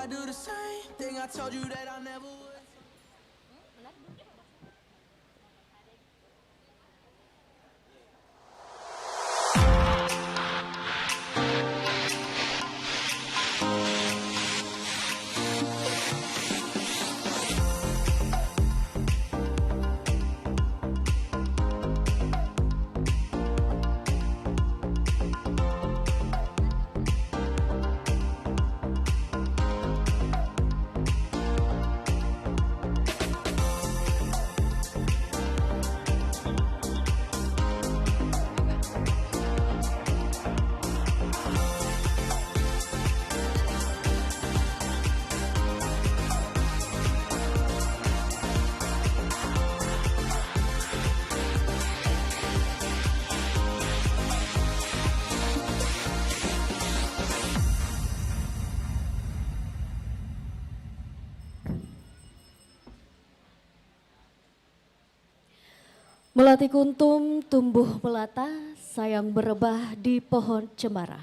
I do the same thing I told you that I never would. Melati kuntum tumbuh melata, sayang berebah di pohon cemara.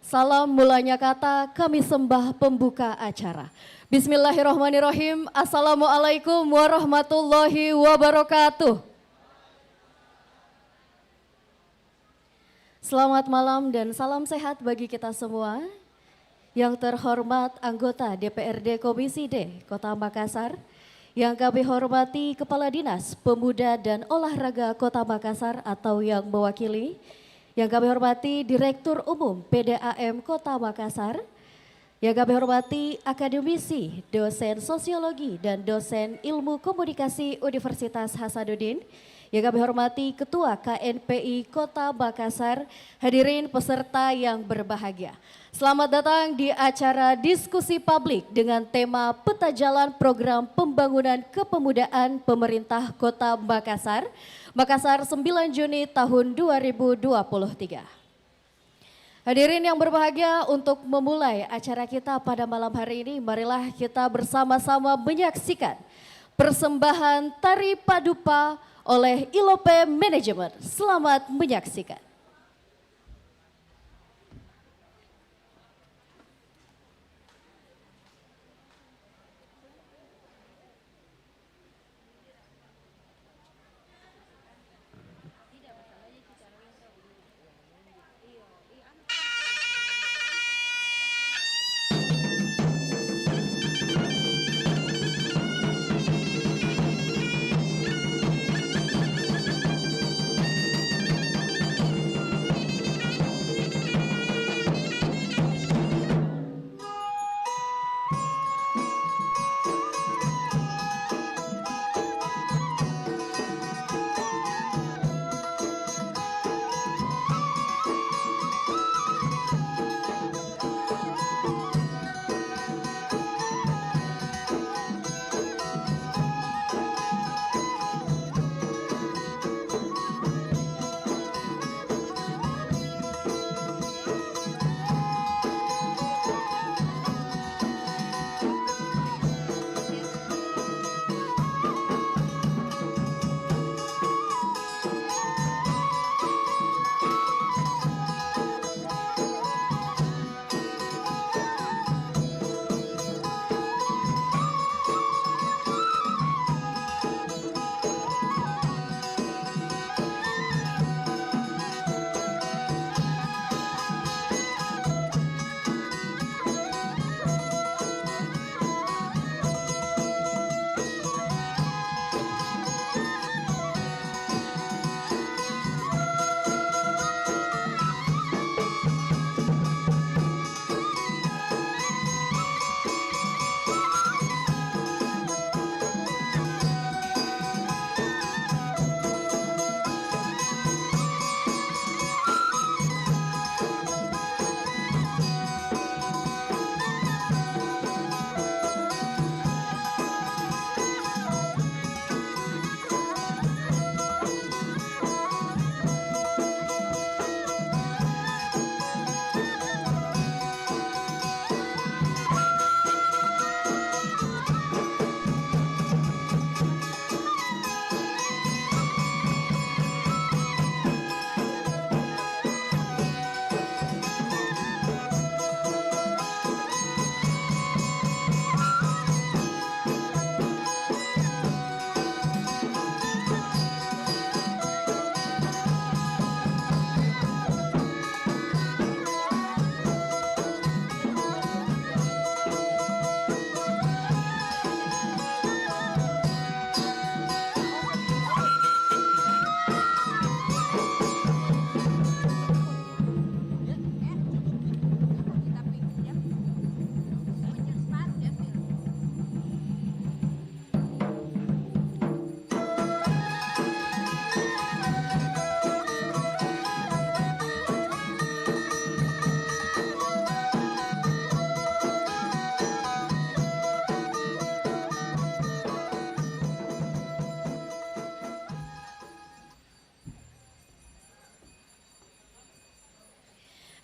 Salam mulanya kata, kami sembah pembuka acara. Bismillahirrahmanirrahim. Assalamualaikum warahmatullahi wabarakatuh. Selamat malam dan salam sehat bagi kita semua. Yang terhormat anggota DPRD Komisi D Kota Makassar, yang kami hormati Kepala Dinas Pemuda dan Olahraga Kota Makassar atau yang mewakili, yang kami hormati Direktur Umum PDAM Kota Makassar, Yang kami hormati akademisi, dosen sosiologi dan dosen ilmu komunikasi Universitas Hasanuddin. Yang kami hormati Ketua KNPI Kota Makassar, hadirin peserta yang berbahagia. Selamat datang di acara diskusi publik dengan tema Peta Jalan Program Pembangunan Kepemudaan Pemerintah Kota Makassar, Makassar 9 Juni tahun 2023. Hadirin yang berbahagia, untuk memulai acara kita pada malam hari ini, marilah kita bersama-sama menyaksikan persembahan Tari Padupa oleh Ilope Manajemen. Selamat menyaksikan.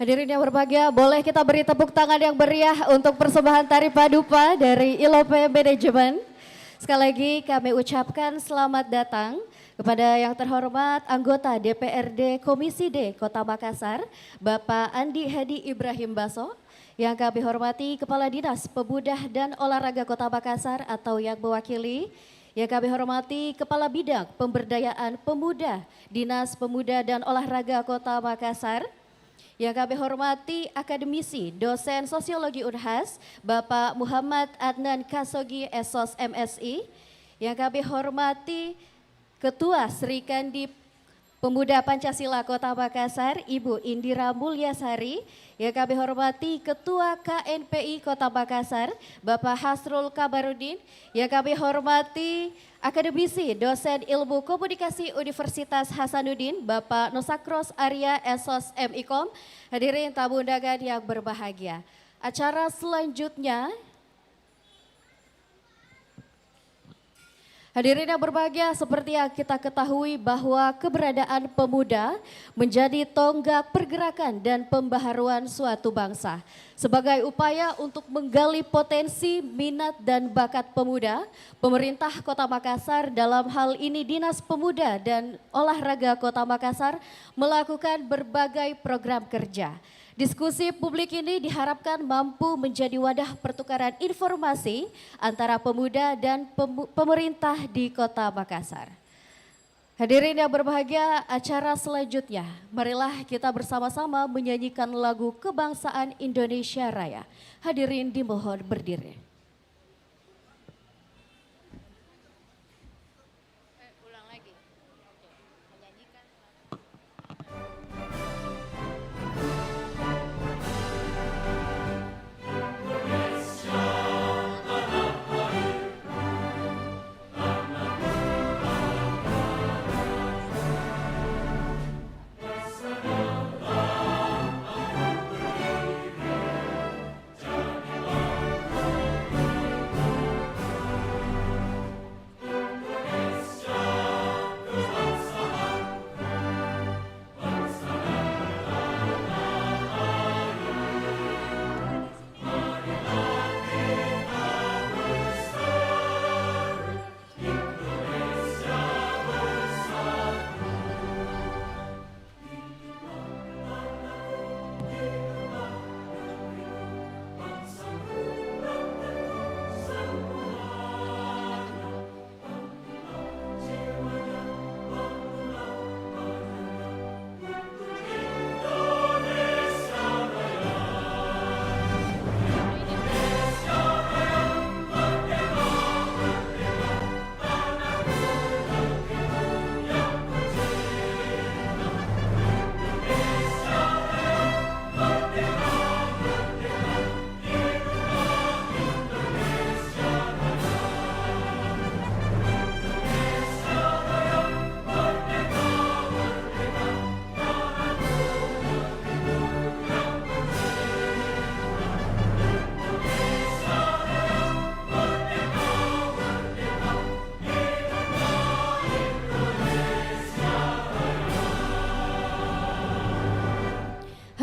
Hadirin yang berbahagia, boleh kita beri tepuk tangan yang meriah untuk persembahan Tari Padupa dari Ilope Manajemen. Sekali lagi kami ucapkan selamat datang kepada yang terhormat anggota DPRD Komisi D Kota Makassar, Bapak Andi Hadi Ibrahim Baso. Yang kami hormati Kepala Dinas Pemuda dan Olahraga Kota Makassar atau yang mewakili. Yang kami hormati Kepala Bidang Pemberdayaan Pemuda, Dinas Pemuda dan Olahraga Kota Makassar. Yang kami hormati akademisi, dosen sosiologi Unhas, Bapak Muhammad Adnan Kasogi Esos MSI. Yang kami hormati Ketua Sri Kandi Pemuda Pancasila Kota Makassar, Ibu Indira Mulyasari. Yang kami hormati Ketua KNPI Kota Makassar, Bapak Hasrul Kabarudin. Yang kami hormati Akademisi Dosen Ilmu Komunikasi Universitas Hasanuddin, Bapak Nusakros Arya Esos MIKOM. Hadirin tamu undangan yang berbahagia. Acara selanjutnya, hadirin yang berbahagia, seperti yang kita ketahui bahwa keberadaan pemuda menjadi tonggak pergerakan dan pembaharuan suatu bangsa. Sebagai upaya untuk menggali potensi, minat dan bakat pemuda, pemerintah Kota Makassar dalam hal ini Dinas Pemuda dan Olahraga Kota Makassar melakukan berbagai program kerja. Diskusi publik ini diharapkan mampu menjadi wadah pertukaran informasi antara pemuda dan pemerintah di Kota Makassar. Hadirin yang berbahagia, acara selanjutnya, marilah kita bersama-sama menyanyikan lagu kebangsaan Indonesia Raya. Hadirin dimohon berdiri.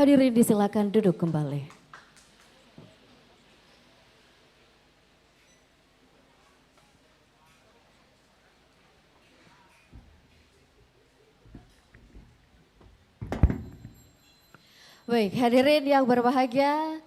Hadirin disilakan duduk kembali. Baik, hadirin yang berbahagia,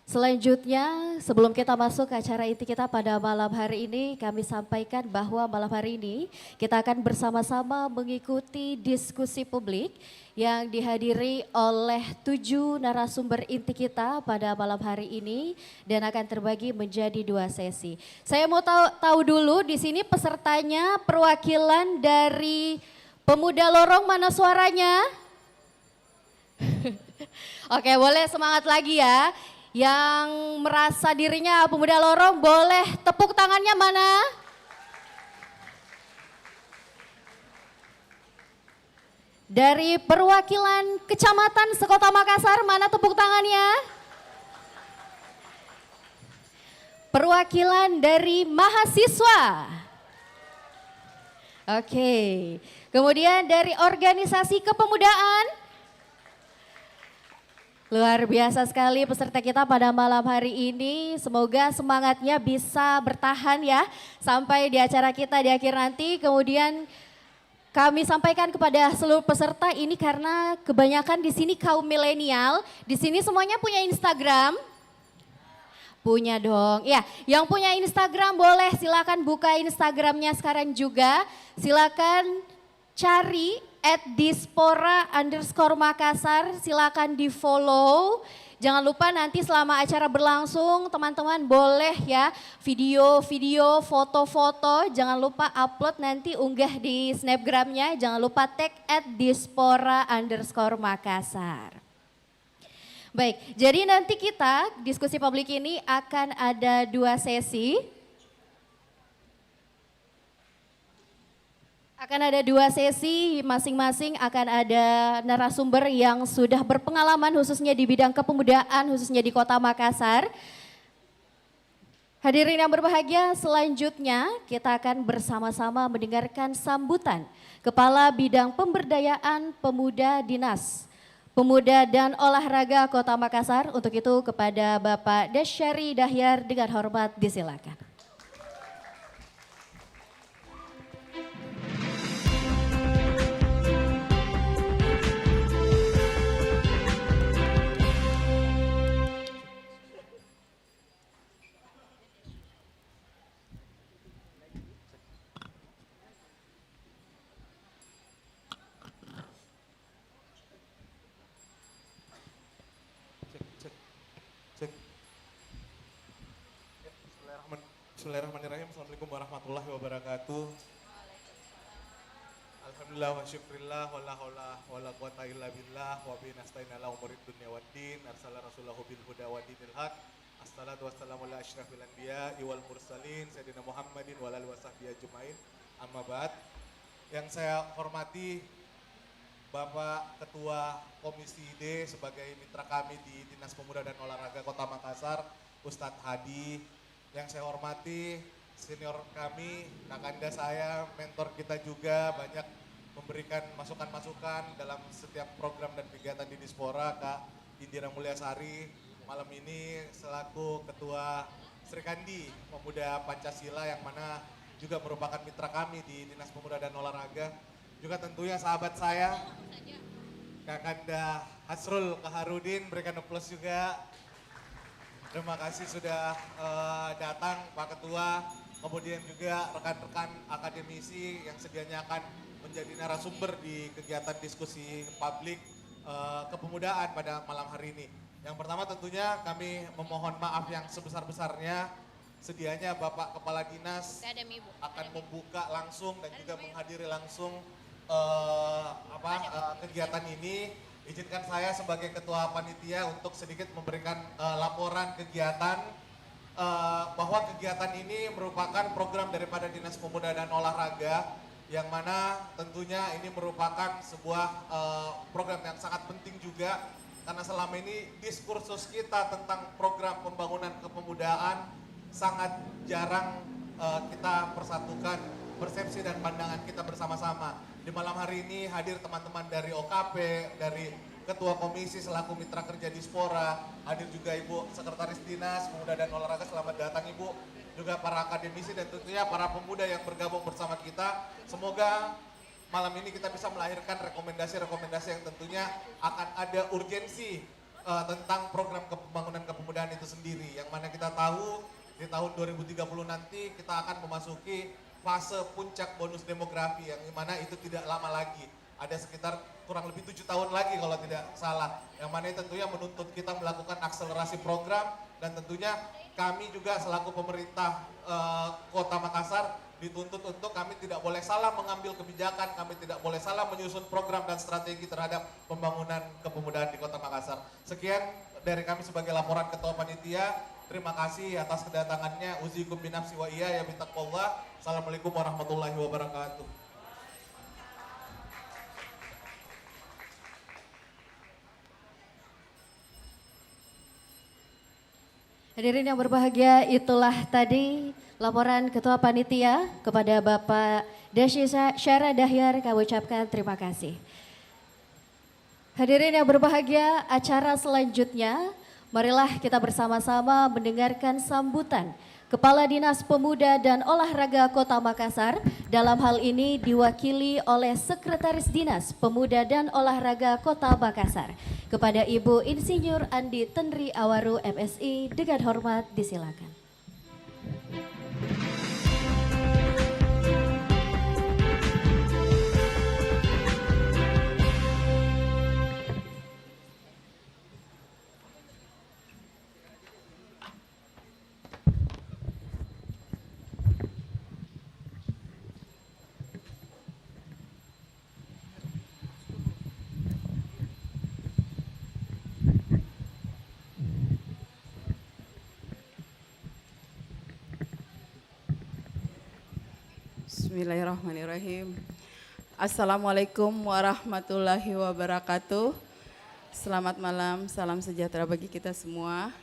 selanjutnya sebelum kita masuk ke acara inti kita pada malam hari ini, kami sampaikan bahwa malam hari ini kita akan bersama-sama mengikuti diskusi publik yang dihadiri oleh 7 narasumber inti kita pada malam hari ini dan akan terbagi menjadi 2 sesi. Saya mau tahu dulu di sini pesertanya, perwakilan dari Pemuda Lorong, mana suaranya? Oke, boleh semangat lagi ya. Yang merasa dirinya Pemuda Lorong boleh tepuk tangannya mana? Dari perwakilan Kecamatan Sekota Makassar, mana tepuk tangannya? Perwakilan dari mahasiswa. Oke, kemudian dari organisasi kepemudaan. Luar biasa sekali peserta kita pada malam hari ini. Semoga semangatnya bisa bertahan ya sampai di acara kita di akhir nanti. Kemudian kami sampaikan kepada seluruh peserta ini karena kebanyakan di sini kaum milenial. Di sini semuanya punya Instagram? Punya dong. Ya, yang punya Instagram boleh silakan buka Instagramnya sekarang juga. Silakan cari @dispora_Makassar, silakan di follow. Jangan lupa nanti selama acara berlangsung teman-teman boleh ya video-video, foto-foto. Jangan lupa upload nanti unggah di snapgramnya. Jangan lupa tag @dispora_Makassar. Baik, jadi nanti kita diskusi publik ini akan ada 2 sesi. Akan ada 2 sesi, masing-masing akan ada narasumber yang sudah berpengalaman khususnya di bidang kepemudaan, khususnya di Kota Makassar. Hadirin yang berbahagia, selanjutnya kita akan bersama-sama mendengarkan sambutan Kepala Bidang Pemberdayaan Pemuda Dinas Pemuda dan Olahraga Kota Makassar. Untuk itu kepada Bapak Dasyari Dahyar dengan hormat disilakan. Bismillahirrahmanirrahim. Assalamualaikum warahmatullahi wabarakatuh. Alhamdulillah wa syukrillah wa la haula wa la quwata illa billah wa bihi nasta'in ala umurid dunya waddin. Arsala rasulahu bil huda wa dinil haq. Assalatu wassalamu ala asyrafil anbiya wal mursalin sayyidina Muhammadin wa alihi wasahbihi ajmain. Amma ba'd. Yang saya hormati Bapak Ketua Komisi D sebagai mitra kami di Dinas Pemuda dan Olahraga Kota Makassar, Ustadz Hadi. Yang saya hormati senior kami, kakanda saya, mentor kita juga banyak memberikan masukan-masukan dalam setiap program dan kegiatan di Dispora, Kak Indira Mulyasari. Malam ini selaku Ketua Srikandi Pemuda Pancasila yang mana juga merupakan mitra kami di Dinas Pemuda dan Olahraga. Juga tentunya sahabat saya, Kakanda Hasrul Kaharudin, berikan aplaus juga. Terima kasih sudah datang Pak Ketua, kemudian juga rekan-rekan akademisi yang sedianya akan menjadi narasumber di kegiatan diskusi publik kepemudaan pada malam hari ini. Yang pertama tentunya kami memohon maaf yang sebesar-besarnya, sedianya Bapak Kepala Dinas akan membuka langsung dan juga menghadiri langsung kegiatan ini. Izinkan saya sebagai Ketua Panitia untuk sedikit memberikan laporan kegiatan bahwa kegiatan ini merupakan program daripada Dinas Pemuda dan Olahraga yang mana tentunya ini merupakan sebuah program yang sangat penting juga karena selama ini diskursus kita tentang program pembangunan kepemudaan sangat jarang kita persatukan persepsi dan pandangan kita bersama-sama. Di malam hari ini hadir teman-teman dari OKP, dari Ketua Komisi selaku mitra kerja Dispora, hadir juga Ibu Sekretaris Dinas Pemuda dan Olahraga, selamat datang Ibu, juga para akademisi dan tentunya para pemuda yang bergabung bersama kita. Semoga malam ini kita bisa melahirkan rekomendasi-rekomendasi yang tentunya akan ada urgensi tentang program pembangunan kepemudaan itu sendiri. Yang mana kita tahu di tahun 2030 nanti kita akan memasuki fase puncak bonus demografi yang mana itu tidak lama lagi. Ada sekitar kurang lebih 7 tahun lagi kalau tidak salah. Yang mana tentunya menuntut kita melakukan akselerasi program dan tentunya kami juga selaku pemerintah Kota Makassar dituntut untuk kami tidak boleh salah mengambil kebijakan, kami tidak boleh salah menyusun program dan strategi terhadap pembangunan kepemudaan di Kota Makassar. Sekian dari kami sebagai laporan Ketua Panitia. Terima kasih atas kedatangannya. Uzikum binafsi wa iya ya bitaqwallah. Assalamualaikum warahmatullahi wabarakatuh. Hadirin yang berbahagia, itulah tadi laporan Ketua Panitia kepada Bapak Dasyara Dahyar, kami ucapkan terima kasih. Hadirin yang berbahagia, acara selanjutnya marilah kita bersama-sama mendengarkan sambutan Kepala Dinas Pemuda dan Olahraga Kota Makassar, dalam hal ini diwakili oleh Sekretaris Dinas Pemuda dan Olahraga Kota Makassar, kepada Ibu Insinyur Andi Tenri Awaru MSI, dengan hormat disilakan. Bismillahirrahmanirrahim. Assalamualaikum warahmatullahi wabarakatuh. Selamat malam, salam sejahtera bagi kita semua.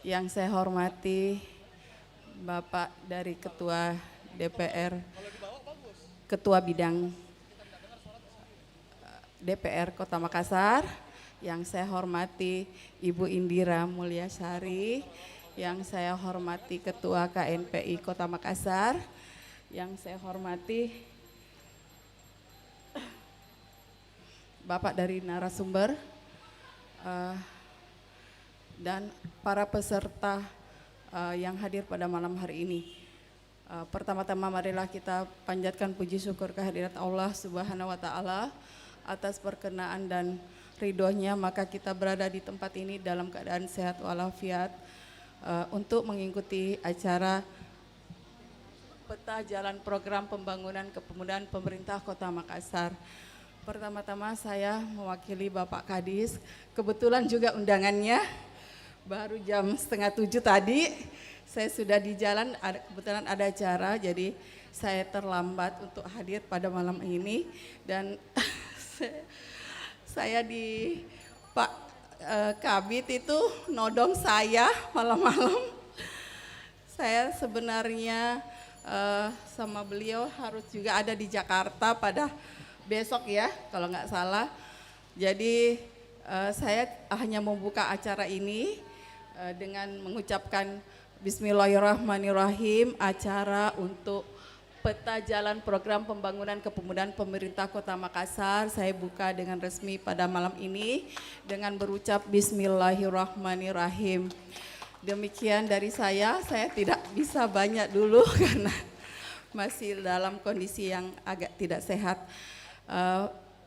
Yang saya hormati Bapak dari Ketua DPR, Ketua Bidang DPR Kota Makassar. Yang saya hormati Ibu Indira Mulyasari, yang saya hormati Ketua KNPI Kota Makassar, yang saya hormati Bapak dari narasumber, dan para peserta yang hadir pada malam hari ini. Pertama-tama marilah kita panjatkan puji syukur kehadirat Allah Subhanahu wa Ta'ala atas perkenaan dan ridhonya, maka kita berada di tempat ini dalam keadaan sehat walafiat untuk mengikuti acara peta jalan program pembangunan kepemudaan pemerintah Kota Makassar. Pertama-tama saya mewakili Bapak Kadis, kebetulan juga undangannya baru jam 6:30 tadi, saya sudah di jalan, kebetulan ada acara, jadi saya terlambat untuk hadir pada malam ini. Dan saya di Pak Kabit itu nodong saya malam-malam. Saya sebenarnya sama beliau harus juga ada di Jakarta pada besok ya, kalau nggak salah. Jadi saya hanya membuka acara ini dengan mengucapkan Bismillahirrahmanirrahim, acara untuk peta jalan program pembangunan kepemudaan pemerintah Kota Makassar. Saya buka dengan resmi pada malam ini dengan berucap Bismillahirrahmanirrahim. Demikian dari saya tidak bisa banyak dulu karena masih dalam kondisi yang agak tidak sehat.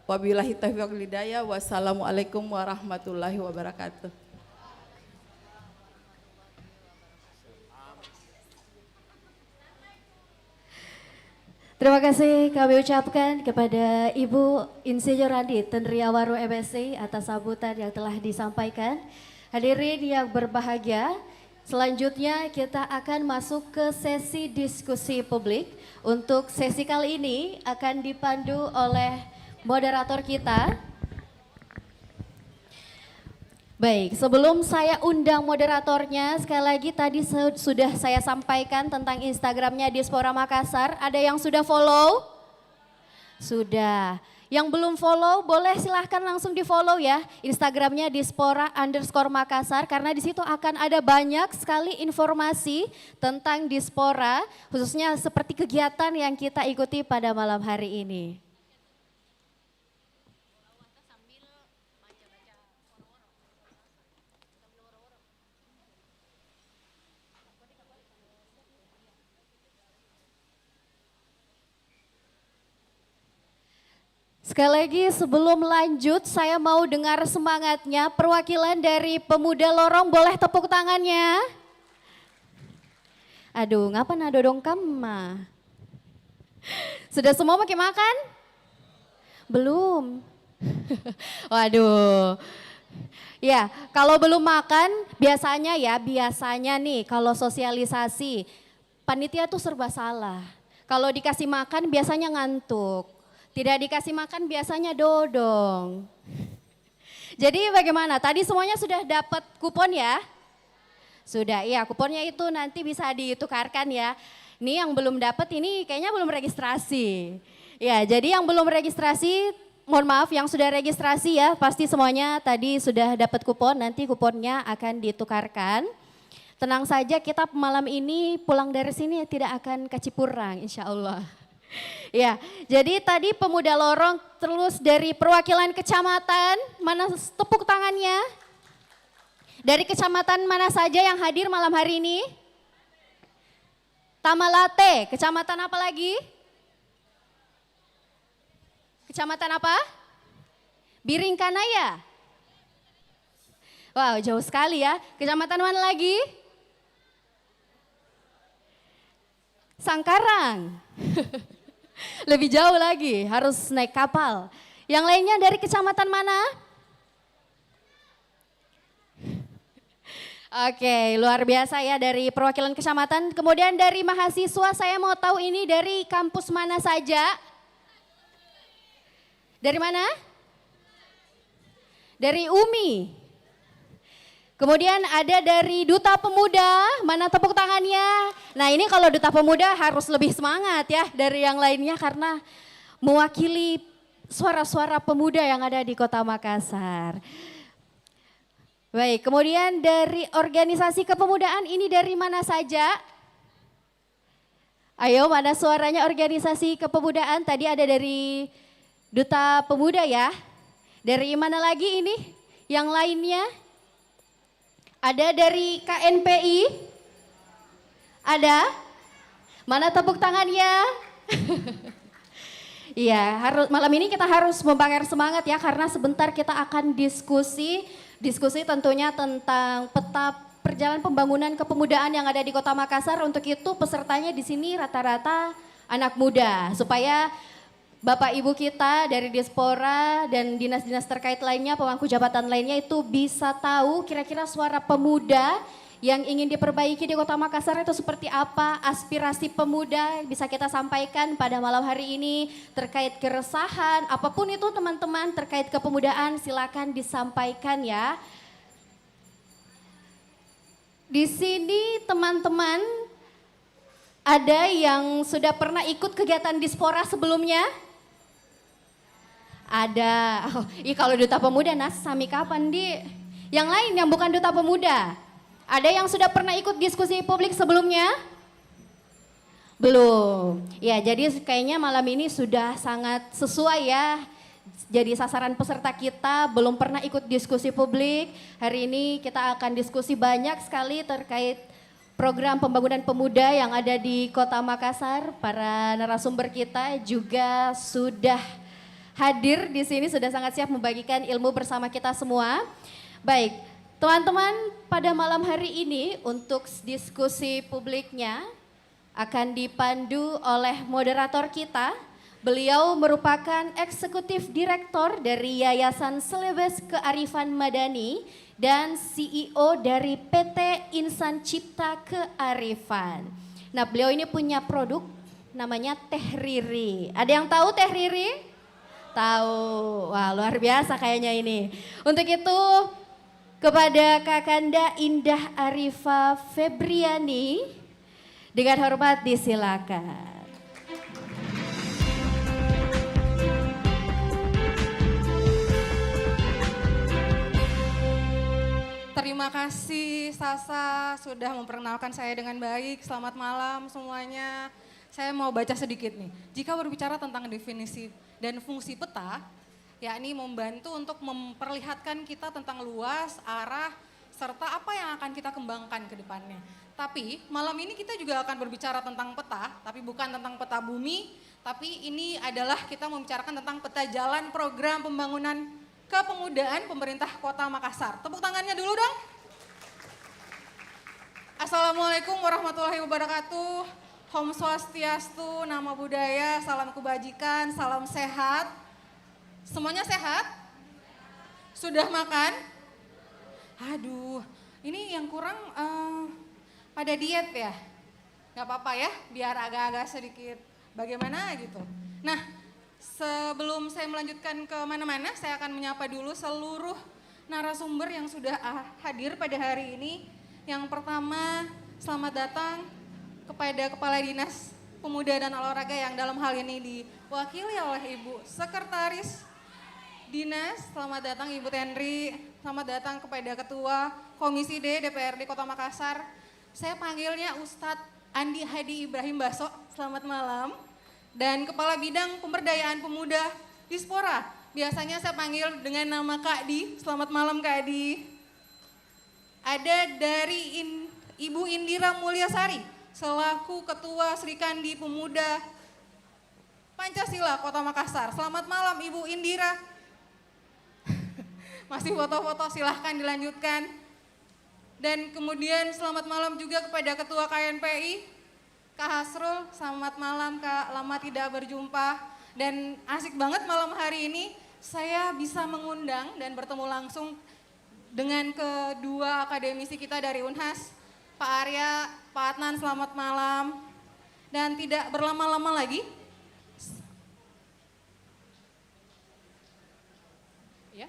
Wabillahi taufiq wal hidayah. Wassalamualaikum warahmatullahi wabarakatuh. Terima kasih kami ucapkan kepada Ibu Insinyur Andi Tendriawaru MSc atas sambutan yang telah disampaikan. Hadirin yang berbahagia, selanjutnya kita akan masuk ke sesi diskusi publik. Untuk sesi kali ini akan dipandu oleh moderator kita. Baik, sebelum saya undang moderatornya, sekali lagi tadi sudah saya sampaikan tentang Instagramnya Diaspora Makassar. Ada yang sudah follow? Sudah. Yang belum follow boleh silahkan langsung di follow ya Instagramnya Diaspora_Makassar, karena di situ akan ada banyak sekali informasi tentang Diaspora, khususnya seperti kegiatan yang kita ikuti pada malam hari ini. Sekali lagi sebelum lanjut saya mau dengar semangatnya, perwakilan dari Pemuda Lorong boleh tepuk tangannya. Aduh, ngapa nadodong kamma? Sudah semua pakai makan? Belum. Waduh. Ya, kalau belum makan biasanya nih kalau sosialisasi panitia tuh serba salah. Kalau dikasih makan biasanya ngantuk. Tidak dikasih makan biasanya dodong. Jadi bagaimana? Tadi semuanya sudah dapat kupon ya? Sudah, iya kuponnya itu nanti bisa ditukarkan ya. Ini yang belum dapat ini kayaknya belum registrasi. Ya, jadi yang belum registrasi, mohon maaf, yang sudah registrasi ya pasti semuanya tadi sudah dapat kupon, nanti kuponnya akan ditukarkan. Tenang saja, kita malam ini pulang dari sini tidak akan kacipurang insya Allah. Ya, jadi tadi Pemuda Lorong terus dari perwakilan kecamatan, mana tepuk tangannya? Dari kecamatan mana saja yang hadir malam hari ini? Tamalate, kecamatan apa lagi? Kecamatan apa? Biringkanaya. Wow, jauh sekali ya. Kecamatan mana lagi? Sangkarang. Lebih jauh lagi, harus naik kapal. Yang lainnya dari kecamatan mana? Oke, luar biasa ya dari perwakilan kecamatan. Kemudian dari mahasiswa, saya mau tahu ini dari kampus mana saja? Dari mana? Dari UMI. Kemudian ada dari Duta Pemuda, mana tepuk tangannya? Nah ini kalau Duta Pemuda harus lebih semangat ya dari yang lainnya karena mewakili suara-suara pemuda yang ada di Kota Makassar. Baik, kemudian dari organisasi kepemudaan ini dari mana saja? Ayo, mana suaranya organisasi kepemudaan? Tadi ada dari Duta Pemuda ya. Dari mana lagi ini? Yang lainnya? Ada dari KNPI? Ada? Mana tepuk tangannya? Iya, malam ini kita harus membakar semangat ya karena sebentar kita akan diskusi tentunya tentang peta perjalanan pembangunan kepemudaan yang ada di Kota Makassar. Untuk itu pesertanya di sini rata-rata anak muda supaya Bapak Ibu kita dari Diaspora dan dinas-dinas terkait lainnya, pemangku jabatan lainnya itu bisa tahu kira-kira suara pemuda yang ingin diperbaiki di Kota Makassar itu seperti apa, aspirasi pemuda bisa kita sampaikan pada malam hari ini terkait keresahan, apapun itu teman-teman terkait kepemudaan silakan disampaikan ya. Di sini teman-teman ada yang sudah pernah ikut kegiatan Diaspora sebelumnya? Ada, kalau Duta Pemuda Nas sami kapan di? Yang lain yang bukan Duta Pemuda? Ada yang sudah pernah ikut diskusi publik sebelumnya? Belum. Ya, jadi kayaknya malam ini sudah sangat sesuai ya. Jadi sasaran peserta kita belum pernah ikut diskusi publik. Hari ini kita akan diskusi banyak sekali terkait program pembangunan pemuda yang ada di Kota Makassar. Para narasumber kita juga sudah hadir di sini, sudah sangat siap membagikan ilmu bersama kita semua. Baik, teman-teman, pada malam hari ini untuk diskusi publiknya akan dipandu oleh moderator kita. Beliau merupakan eksekutif direktur dari Yayasan Selebes Kearifan Madani dan CEO dari PT Insan Cipta Kearifan. Nah, beliau ini punya produk namanya Teh Riri. Ada yang tahu Teh Riri? Tahu. Wah, luar biasa kayaknya ini. Untuk itu kepada Kakanda Indah Arifa Febriani dengan hormat disilakan. Terima kasih Sasa sudah memperkenalkan saya dengan baik. Selamat malam semuanya. Saya mau baca sedikit nih. Jika berbicara tentang definisi dan fungsi peta, yakni membantu untuk memperlihatkan kita tentang luas, arah, serta apa yang akan kita kembangkan ke depannya. Tapi malam ini kita juga akan berbicara tentang peta, tapi bukan tentang peta bumi, tapi ini adalah kita membicarakan tentang peta jalan program pembangunan kepemudaan pemerintah Kota Makassar. Tepuk tangannya dulu dong. Assalamualaikum warahmatullahi wabarakatuh. Om Swastiastu, Namo Buddhaya, salam kebajikan, salam sehat. Semuanya sehat? Sudah makan? Aduh, ini yang kurang pada diet ya? Gak apa-apa ya, biar agak-agak sedikit bagaimana gitu. Nah, sebelum saya melanjutkan ke mana-mana, saya akan menyapa dulu seluruh narasumber yang sudah hadir pada hari ini. Yang pertama, selamat datang kepada Kepala Dinas Pemuda dan Olahraga yang dalam hal ini diwakili oleh Ibu Sekretaris Dinas. Selamat datang Ibu Tenri, selamat datang kepada Ketua Komisi D DPRD Kota Makassar. Saya panggilnya Ustadz Andi Hadi Ibrahim Baso, selamat malam. Dan Kepala Bidang Pemberdayaan Pemuda Diaspora, biasanya saya panggil dengan nama Kak Di, selamat malam Kak Di. Ada dari Ibu Indira Mulyasari, selaku Ketua Serikandi Pemuda Pancasila Kota Makassar. Selamat malam Ibu Indira. Masih foto-foto, silahkan dilanjutkan. Dan kemudian selamat malam juga kepada Ketua KNPI, Kak Hasrul. Selamat malam Kak, lama tidak berjumpa. Dan asik banget malam hari ini saya bisa mengundang dan bertemu langsung dengan kedua akademisi kita dari Unhas, Pak Arya, Pak Adnan, selamat malam. Dan tidak berlama-lama lagi, ya.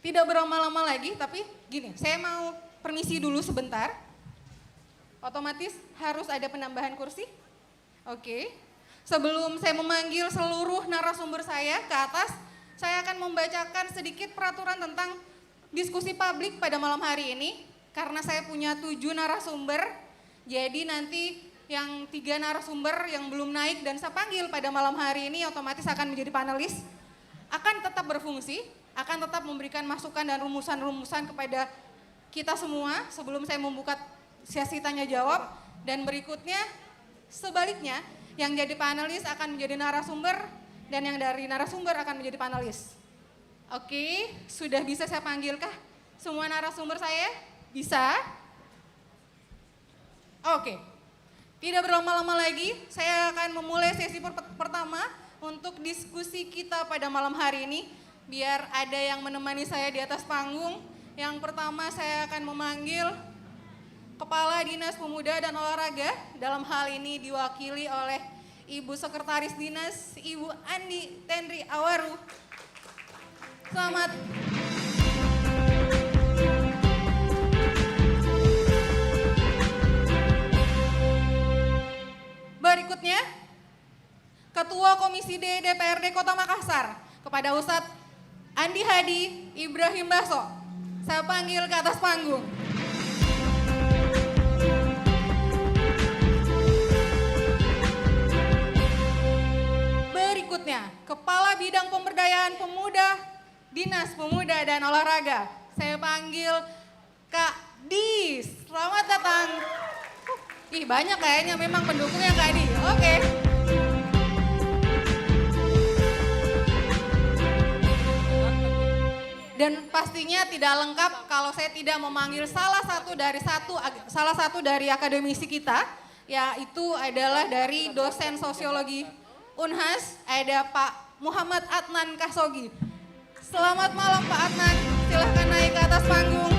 Tidak berlama-lama lagi, tapi gini, saya mau permisi dulu sebentar. Otomatis harus ada penambahan kursi. Oke. Sebelum saya memanggil seluruh narasumber saya ke atas, saya akan membacakan sedikit peraturan tentang diskusi publik pada malam hari ini. Karena saya punya 7 narasumber, jadi nanti yang 3 narasumber yang belum naik dan saya panggil pada malam hari ini otomatis akan menjadi panelis, akan tetap berfungsi, akan tetap memberikan masukan dan rumusan-rumusan kepada kita semua sebelum saya membuka sesi tanya jawab. Dan berikutnya sebaliknya, yang jadi panelis akan menjadi narasumber dan yang dari narasumber akan menjadi panelis. Oke, sudah bisa saya panggilkah semua narasumber saya? Bisa? Oke, tidak berlama-lama lagi, saya akan memulai sesi pertama untuk diskusi kita pada malam hari ini. Biar ada yang menemani saya di atas panggung. Yang pertama saya akan memanggil Kepala Dinas Pemuda dan Olahraga, dalam hal ini diwakili oleh Ibu Sekretaris Dinas, Ibu Andi Tenri Awaru. Selamat. Berikutnya, Ketua Komisi D DPRD Kota Makassar, kepada Ustadz Andi Hadi Ibrahim Baso. Saya panggil ke atas panggung. Berikutnya, Kepala Bidang Pemberdayaan Pemuda Dinas Pemuda dan Olahraga. Saya panggil Kak Dis. Selamat datang. Ih, banyak kayaknya memang pendukungnya Kak Adi. Oke. Dan pastinya tidak lengkap kalau saya tidak memanggil salah satu dari akademisi kita, yaitu adalah dari dosen sosiologi Unhas, ada Pak Muhammad Adnan Kasogi. Selamat malam Pak Adnan, silahkan naik ke atas panggung.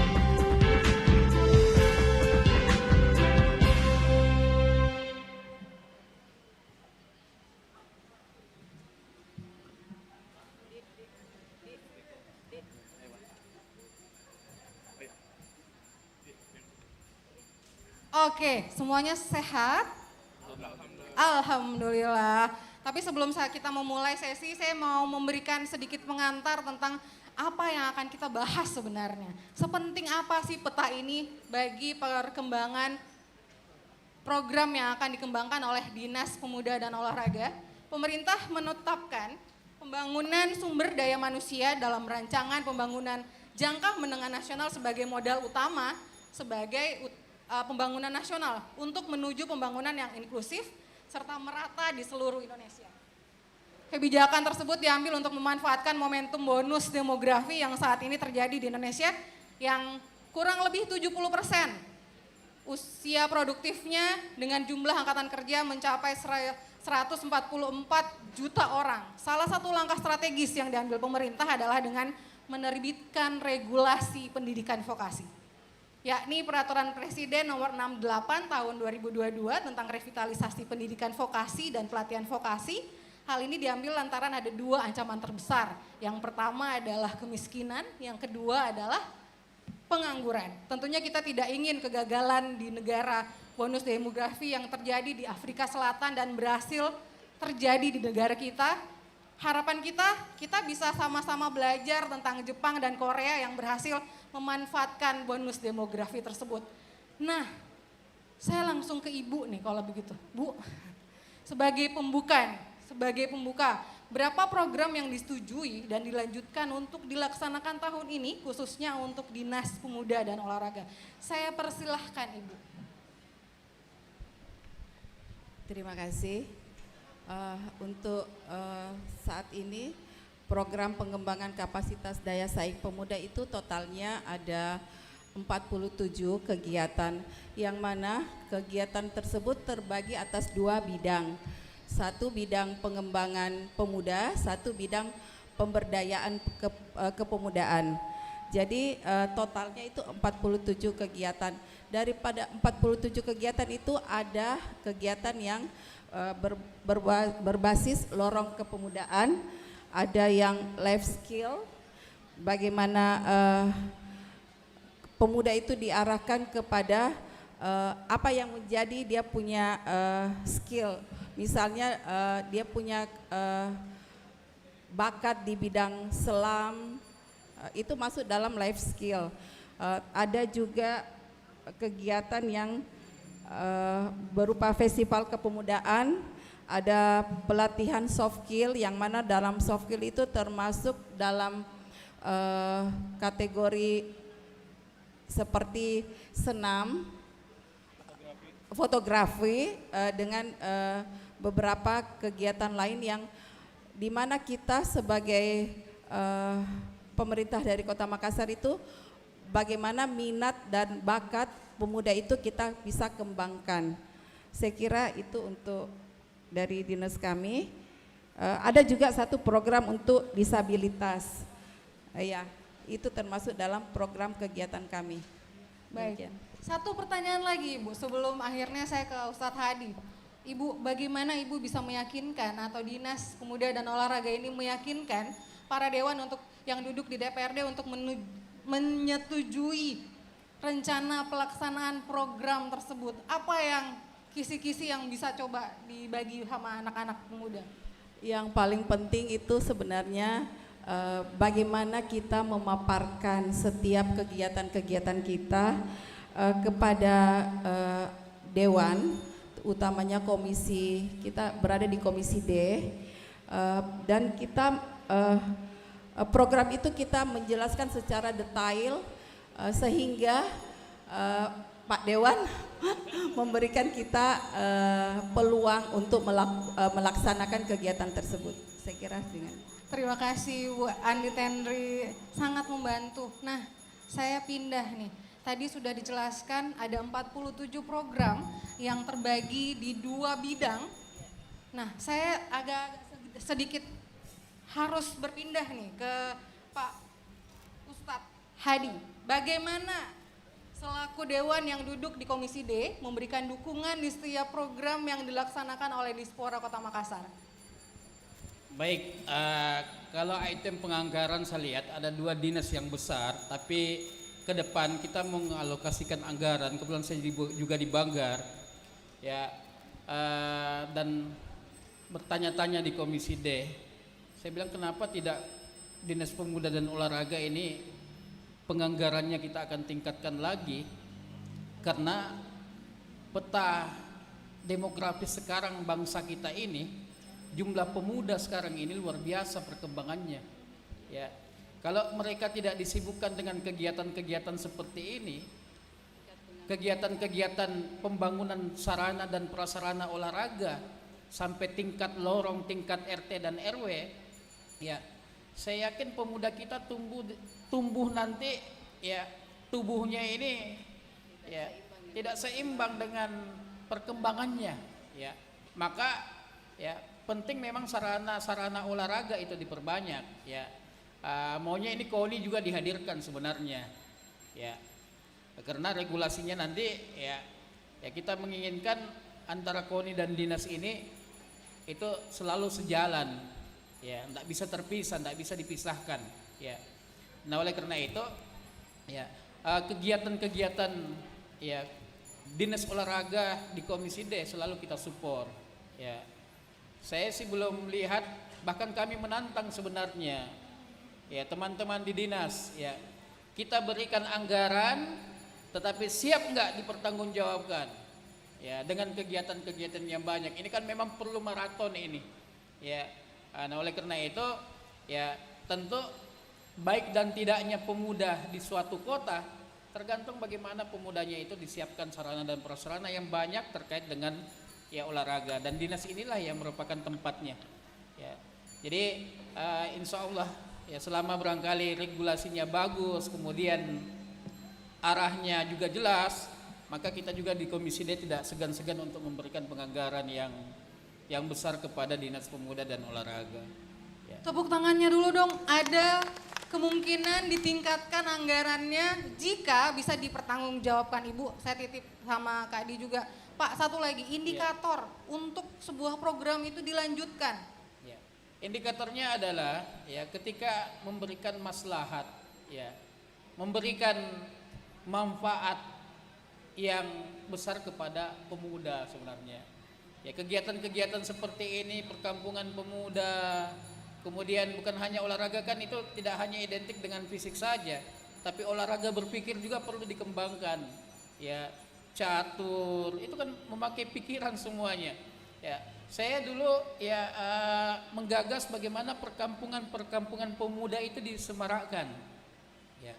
Oke, semuanya sehat? Alhamdulillah. Tapi sebelum kita memulai sesi, saya mau memberikan sedikit pengantar tentang apa yang akan kita bahas sebenarnya. Sepenting apa sih peta ini bagi perkembangan program yang akan dikembangkan oleh Dinas Pemuda dan Olahraga. Pemerintah menetapkan pembangunan sumber daya manusia dalam rancangan pembangunan jangka menengah nasional sebagai modal utama sebagai pembangunan nasional untuk menuju pembangunan yang inklusif serta merata di seluruh Indonesia. Kebijakan tersebut diambil untuk memanfaatkan momentum bonus demografi yang saat ini terjadi di Indonesia yang kurang lebih 70% usia produktifnya dengan jumlah angkatan kerja mencapai 144 juta orang. Salah satu langkah strategis yang diambil pemerintah adalah dengan menerbitkan regulasi pendidikan vokasi, yakni Peraturan Presiden Nomor 68 Tahun 2022 tentang revitalisasi pendidikan vokasi dan pelatihan vokasi. Hal ini diambil lantaran ada 2 ancaman terbesar. Yang pertama adalah kemiskinan, yang kedua adalah pengangguran. Tentunya kita tidak ingin kegagalan di negara bonus demografi yang terjadi di Afrika Selatan dan berhasil terjadi di negara kita. Harapan kita bisa sama-sama belajar tentang Jepang dan Korea yang berhasil memanfaatkan bonus demografi tersebut. Nah, saya langsung ke Ibu nih kalau begitu. Bu, sebagai pembuka, berapa program yang disetujui dan dilanjutkan untuk dilaksanakan tahun ini khususnya untuk Dinas Pemuda dan Olahraga? Saya persilahkan Ibu. Terima kasih. Untuk saat ini program pengembangan kapasitas daya saing pemuda itu totalnya ada 47 kegiatan, yang mana kegiatan tersebut terbagi atas 2 bidang. 1 bidang pengembangan pemuda, 1 bidang pemberdayaan kepemudaan. Jadi totalnya itu 47 kegiatan. Daripada 47 kegiatan itu ada kegiatan yang berbasis lorong kepemudaan, ada yang life skill, bagaimana pemuda itu diarahkan kepada apa yang menjadi dia punya skill. Misalnya dia punya bakat di bidang selam, itu masuk dalam life skill. Ada juga kegiatan yang berupa festival kepemudaan, ada pelatihan soft skill yang mana dalam soft skill itu termasuk dalam kategori seperti senam, fotografi, dengan beberapa kegiatan lain yang dimana kita sebagai pemerintah dari Kota Makassar itu bagaimana minat dan bakat pemuda itu kita bisa kembangkan. Saya kira itu untuk dari dinas kami. Ada juga satu program untuk disabilitas. Ya, itu termasuk dalam program kegiatan kami. Baik. Demikian. Satu pertanyaan lagi Ibu, sebelum akhirnya saya ke Ustadz Hadi. Ibu, bagaimana Ibu bisa meyakinkan atau Dinas Pemuda dan Olahraga ini meyakinkan para dewan untuk yang duduk di DPRD untuk menyetujui rencana pelaksanaan program tersebut? Apa yang kisi-kisi yang bisa coba dibagi sama anak-anak pemuda? Yang paling penting itu sebenarnya bagaimana kita memaparkan setiap kegiatan-kegiatan kita kepada dewan, utamanya komisi, kita berada di komisi D, dan kita program itu kita menjelaskan secara detail sehingga Pak Dewan memberikan kita peluang untuk melaksanakan kegiatan tersebut. Saya kira dengan Terima kasih Bu Andi Tendri, sangat membantu. Nah, saya pindah nih. Tadi sudah dijelaskan ada 47 program yang terbagi di 2 bidang. Nah, saya agak sedikit harus berpindah nih ke Pak Ustadz Hadi. Bagaimana selaku dewan yang duduk di Komisi D memberikan dukungan di setiap program yang dilaksanakan oleh Dispora Kota Makassar? Baik, kalau item penganggaran saya lihat ada 2 dinas yang besar, tapi ke depan kita mengalokasikan anggaran. Kebetulan saya juga di Banggar, ya, dan bertanya-tanya di Komisi D. Saya bilang kenapa tidak Dinas Pemuda dan Olahraga ini penganggarannya kita akan tingkatkan lagi, karena peta demografis sekarang bangsa kita ini, jumlah pemuda sekarang ini luar biasa perkembangannya. Ya, kalau mereka tidak disibukkan dengan kegiatan-kegiatan seperti ini, kegiatan-kegiatan pembangunan sarana dan prasarana olahraga sampai tingkat lorong, tingkat RT dan RW, ya, saya yakin pemuda kita tumbuh nanti, ya, tubuhnya ini, ya, tidak seimbang dengan perkembangannya, ya. Maka, ya, penting memang sarana olahraga itu diperbanyak, ya. Maunya ini KONI juga dihadirkan sebenarnya, ya, karena regulasinya nanti, ya kita menginginkan antara KONI dan dinas ini itu selalu sejalan, ya, tidak bisa terpisah, tidak bisa dipisahkan, ya. Nah, oleh karena itu, ya, kegiatan-kegiatan, ya, dinas olahraga di Komisi D selalu kita support, ya. Saya sih belum lihat, bahkan kami menantang sebenarnya, ya, teman-teman di dinas, ya, kita berikan anggaran, tetapi siap nggak dipertanggungjawabkan, ya, dengan kegiatan-kegiatan yang banyak. Ini kan memang perlu maraton ini, ya. Nah, oleh karena itu, ya, tentu baik dan tidaknya pemuda di suatu kota tergantung bagaimana pemudanya itu disiapkan sarana dan prasarana yang banyak terkait dengan, ya, olahraga, dan dinas inilah yang merupakan tempatnya, ya. Jadi insya Allah, ya, selama barangkali regulasinya bagus, kemudian arahnya juga jelas, maka kita juga di Komisi D tidak segan-segan untuk memberikan penganggaran yang besar kepada Dinas Pemuda dan Olahraga. Tepuk tangannya dulu dong. Ada kemungkinan ditingkatkan anggarannya jika bisa dipertanggungjawabkan Ibu. Saya titip sama Kak Di juga. Pak, satu lagi indikator untuk sebuah program itu dilanjutkan. Ya. Indikatornya adalah ya ketika memberikan maslahat, ya, memberikan manfaat yang besar kepada pemuda sebenarnya. Ya, kegiatan-kegiatan seperti ini, perkampungan pemuda, kemudian bukan hanya olahraga, kan itu tidak hanya identik dengan fisik saja, tapi olahraga berpikir juga perlu dikembangkan. Ya, catur itu kan memakai pikiran semuanya. Ya, saya dulu ya menggagas bagaimana perkampungan pemuda itu disemarakkan. Ya.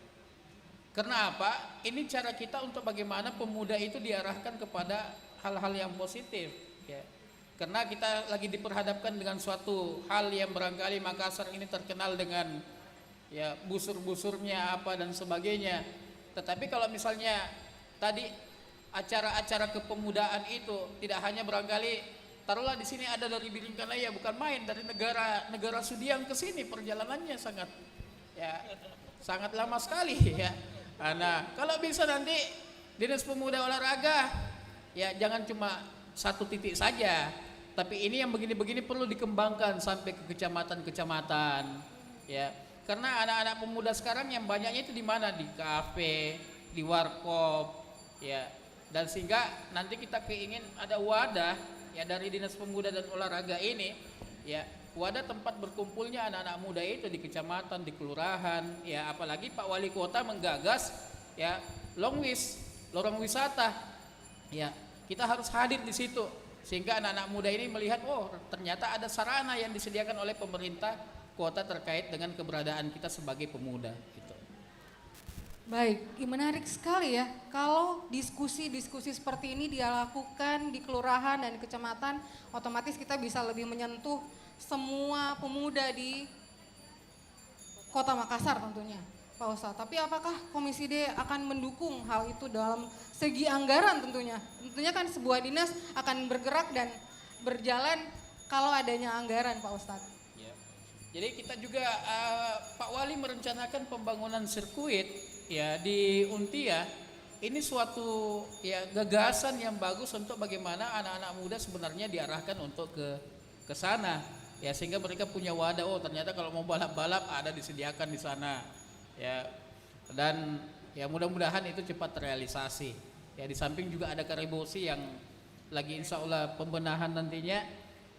Karena apa? Ini cara kita untuk bagaimana pemuda itu diarahkan kepada hal-hal yang positif. Ya. Karena kita lagi diperhadapkan dengan suatu hal yang barangkali Makassar ini terkenal dengan ya busur-busurnya apa dan sebagainya. Tetapi kalau misalnya tadi acara-acara kepemudaan itu tidak hanya barangkali taruhlah di sini ada dari Biringkanaya, bukan main, dari negara Sudiang ke sini perjalanannya sangat lama sekali ya. Nah, kalau bisa nanti Dinas Pemuda Olahraga ya jangan cuma satu titik saja, tapi ini yang begini-begini perlu dikembangkan sampai ke kecamatan-kecamatan ya. Karena anak-anak pemuda sekarang yang banyaknya itu di mana? Di kafe, di warkop ya. Dan sehingga nanti kita keingin ada wadah ya dari Dinas Pemuda dan Olahraga ini ya, wadah tempat berkumpulnya anak-anak muda itu di kecamatan, di kelurahan ya, apalagi Pak Wali Kota menggagas ya lorong wisata ya, kita harus hadir di situ sehingga anak-anak muda ini melihat oh ternyata ada sarana yang disediakan oleh pemerintah kota terkait dengan keberadaan kita sebagai pemuda gitu. Baik, menarik sekali ya kalau diskusi-diskusi seperti ini dia lakukan di kelurahan dan di kecamatan, otomatis kita bisa lebih menyentuh semua pemuda di Kota Makassar tentunya, Pak Ustadz. Tapi apakah Komisi D akan mendukung hal itu dalam segi anggaran tentunya? Tentunya kan sebuah dinas akan bergerak dan berjalan kalau adanya anggaran, Pak Ustadz. Ya. Jadi kita juga Pak Wali merencanakan pembangunan sirkuit ya di Untia. Ini suatu ya gagasan yang bagus untuk bagaimana anak-anak muda sebenarnya diarahkan untuk ke sana ya, sehingga mereka punya wadah, oh ternyata kalau mau balap-balap ada disediakan di sana ya. Dan ya mudah-mudahan itu cepat terrealisasi ya. Di samping juga ada Karibosi yang lagi insya Allah pembenahan nantinya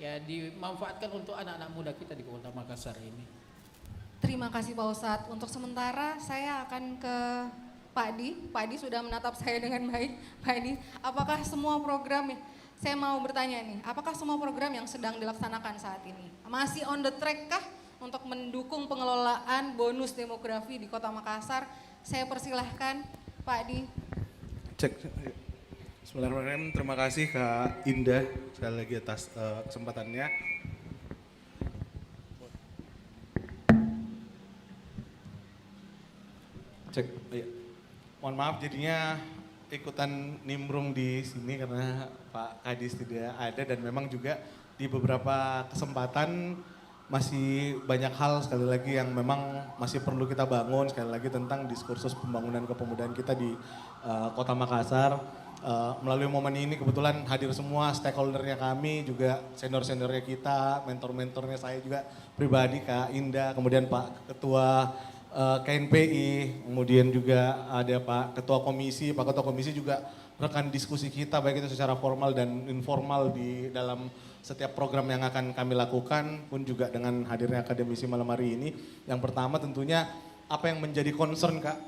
ya, dimanfaatkan untuk anak-anak muda kita di Kota Makassar ini. Terima kasih Pak Ustadz. Untuk sementara saya akan ke Pak Di. Pak Di sudah menatap saya dengan baik. Pak Di, apakah semua program, saya mau bertanya nih, apakah semua program yang sedang dilaksanakan saat ini masih on the track kah untuk mendukung pengelolaan bonus demografi di Kota Makassar? Saya persilahkan Pak Di. Cek. Bismillahirrahmanirrahim. Terima kasih Kak Indah sekali lagi atas kesempatannya. Cek, ya. Mohon maaf jadinya ikutan nimbrung di sini karena Pak Kadis tidak ada, dan memang juga di beberapa kesempatan masih banyak hal sekali lagi yang memang masih perlu kita bangun sekali lagi tentang diskursus pembangunan kepemudaan kita di Kota Makassar. Melalui momen ini kebetulan hadir semua stakeholdernya kami, juga senior-seniornya kita, mentor-mentornya saya juga pribadi Kak Indah, kemudian Pak Ketua KNPI, kemudian juga ada Pak Ketua Komisi, Pak Ketua Komisi juga rekan diskusi kita baik itu secara formal dan informal di dalam setiap program yang akan kami lakukan, pun juga dengan hadirnya akademisi malam hari ini. Yang pertama tentunya apa yang menjadi concern Kak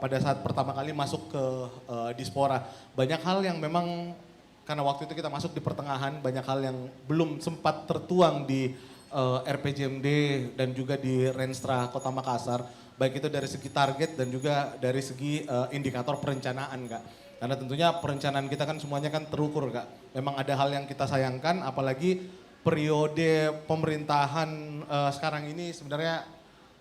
pada saat pertama kali masuk ke Dispora. Banyak hal yang memang karena waktu itu kita masuk di pertengahan, banyak hal yang belum sempat tertuang di RPJMD dan juga di Renstra Kota Makassar, baik itu dari segi target dan juga dari segi indikator perencanaan Kak. Karena tentunya perencanaan kita kan semuanya kan terukur Kak. Memang ada hal yang kita sayangkan, apalagi periode pemerintahan sekarang ini sebenarnya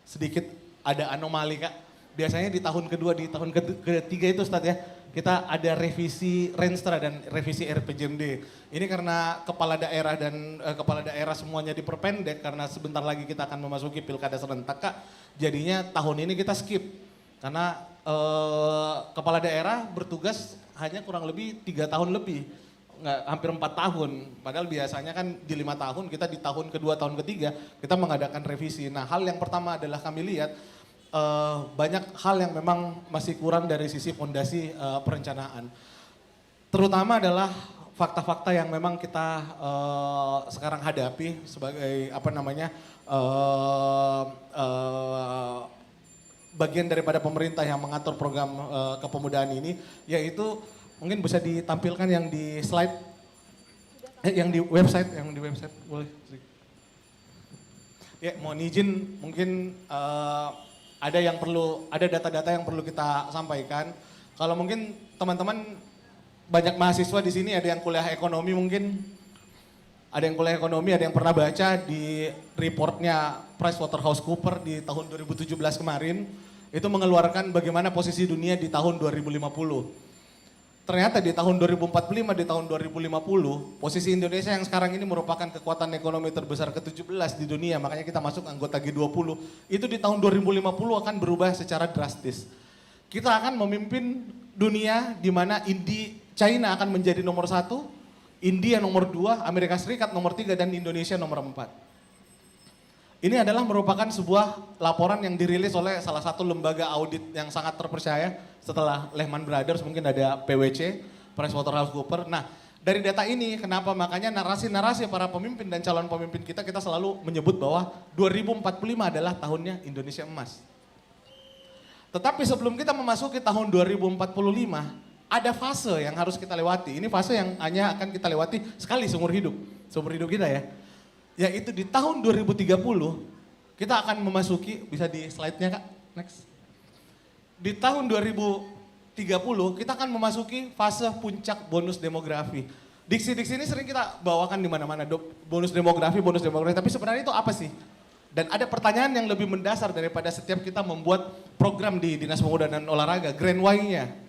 sedikit ada anomali Kak. Biasanya di tahun kedua, di tahun ketiga itu Ustadz ya, kita ada revisi Renstra dan revisi RPJMD. Ini karena kepala daerah dan kepala daerah semuanya diperpendek karena sebentar lagi kita akan memasuki pilkada serentak, Kak. Jadinya tahun ini kita skip karena kepala daerah bertugas hanya kurang lebih 3 tahun lebih, nggak hampir 4 tahun. Padahal biasanya kan di 5 tahun, kita di tahun kedua, tahun ketiga kita mengadakan revisi. Nah, hal yang pertama adalah kami lihat banyak hal yang memang masih kurang dari sisi fondasi perencanaan. Terutama adalah fakta-fakta yang memang kita sekarang hadapi sebagai bagian daripada pemerintah yang mengatur program kepemudaan ini, yaitu mungkin bisa ditampilkan yang di slide, yang di website boleh. Ya, mohon izin mungkin ada data-data yang perlu kita sampaikan. Kalau mungkin teman-teman banyak mahasiswa di sini, ada yang kuliah ekonomi mungkin, ada yang pernah baca di reportnya PricewaterhouseCoopers di tahun 2017 kemarin, itu mengeluarkan bagaimana posisi dunia di tahun 2050. Ternyata di tahun 2045, di tahun 2050, posisi Indonesia yang sekarang ini merupakan kekuatan ekonomi terbesar ke-17 di dunia, makanya kita masuk anggota G20, itu di tahun 2050 akan berubah secara drastis. Kita akan memimpin dunia di mana China akan menjadi nomor 1, India nomor 2, Amerika Serikat nomor 3, dan Indonesia nomor 4. Ini adalah merupakan sebuah laporan yang dirilis oleh salah satu lembaga audit yang sangat terpercaya setelah Lehman Brothers, mungkin ada PwC, PricewaterhouseCoopers. Nah, dari data ini kenapa makanya narasi-narasi para pemimpin dan calon pemimpin kita selalu menyebut bahwa 2045 adalah tahunnya Indonesia emas. Tetapi sebelum kita memasuki tahun 2045, ada fase yang harus kita lewati. Ini fase yang hanya akan kita lewati sekali seumur hidup kita ya. Yaitu di tahun 2030 kita akan memasuki, bisa di slide-nya Kak, next. Di tahun 2030 kita akan memasuki fase puncak bonus demografi. Diksi-diksi ini sering kita bawakan di mana-mana, bonus demografi, tapi sebenarnya itu apa sih? Dan ada pertanyaan yang lebih mendasar daripada setiap kita membuat program di Dinas Pemuda dan Olahraga, Grand Why-nya.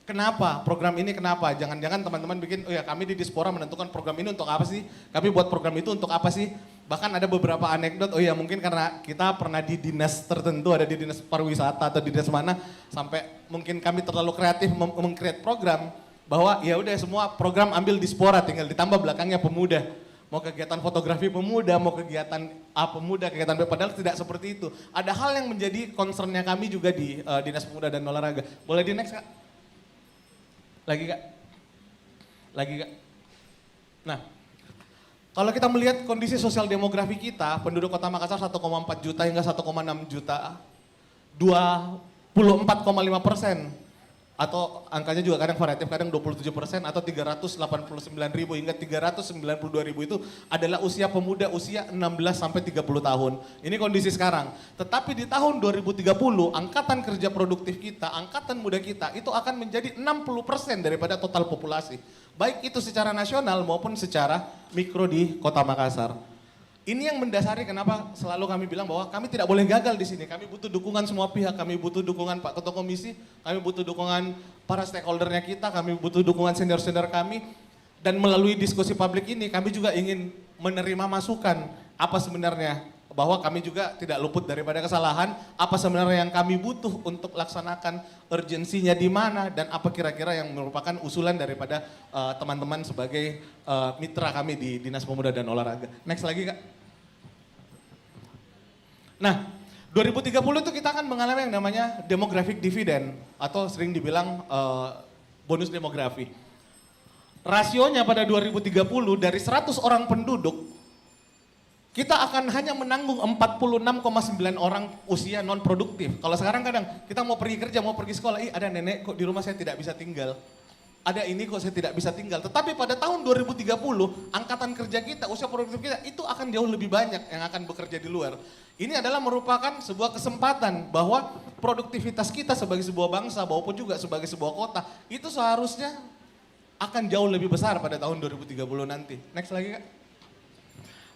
Kenapa? Program ini kenapa? Jangan-jangan teman-teman bikin, oh ya kami di Dispora menentukan program ini untuk apa sih? Kami buat program itu untuk apa sih? Bahkan ada beberapa anekdot, oh ya mungkin karena kita pernah di dinas tertentu, ada di dinas pariwisata atau di dinas mana, sampai mungkin kami terlalu kreatif meng-create program, bahwa ya udah semua program ambil Dispora, tinggal ditambah belakangnya pemuda. Mau kegiatan fotografi pemuda, mau kegiatan A pemuda, kegiatan B, padahal tidak seperti itu. Ada hal yang menjadi concernnya kami juga di Dinas Pemuda dan Olahraga. Boleh di next Kak? Lagi Kak? Nah, kalau kita melihat kondisi sosial demografi kita, penduduk Kota Makassar 1,4 juta hingga 1,6 juta, 24,5%. Atau angkanya juga kadang variatif, kadang 27% atau 389.000 hingga 392.000 itu adalah usia pemuda usia 16 sampai 30 tahun. Ini kondisi sekarang. Tetapi di tahun 2030 angkatan kerja produktif kita, angkatan muda kita itu akan menjadi 60% daripada total populasi. Baik itu secara nasional maupun secara mikro di Kota Makassar. Ini yang mendasari kenapa selalu kami bilang bahwa kami tidak boleh gagal di sini. Kami butuh dukungan semua pihak, kami butuh dukungan Pak Ketua Komisi, kami butuh dukungan para stakeholdernya kita, kami butuh dukungan senior-senior kami. Dan melalui diskusi publik ini kami juga ingin menerima masukan apa sebenarnya, bahwa kami juga tidak luput daripada kesalahan, apa sebenarnya yang kami butuh untuk laksanakan, urgensinya di mana, dan apa kira-kira yang merupakan usulan daripada teman-teman sebagai mitra kami di Dinas Pemuda dan Olahraga. Next lagi Kak. Nah, 2030 itu kita akan mengalami yang namanya demographic dividend atau sering dibilang bonus demografi. Rasionya pada 2030 dari 100 orang penduduk, kita akan hanya menanggung 46,9 orang usia non produktif. Kalau sekarang kadang kita mau pergi kerja, mau pergi sekolah, ada nenek kok di rumah saya tidak bisa tinggal. Ada ini kok saya tidak bisa tinggal. Tetapi pada tahun 2030, angkatan kerja kita, usia produktif kita itu akan jauh lebih banyak yang akan bekerja di luar. Ini adalah merupakan sebuah kesempatan bahwa produktivitas kita sebagai sebuah bangsa maupun juga sebagai sebuah kota itu seharusnya akan jauh lebih besar pada tahun 2030 nanti. Next lagi Kak.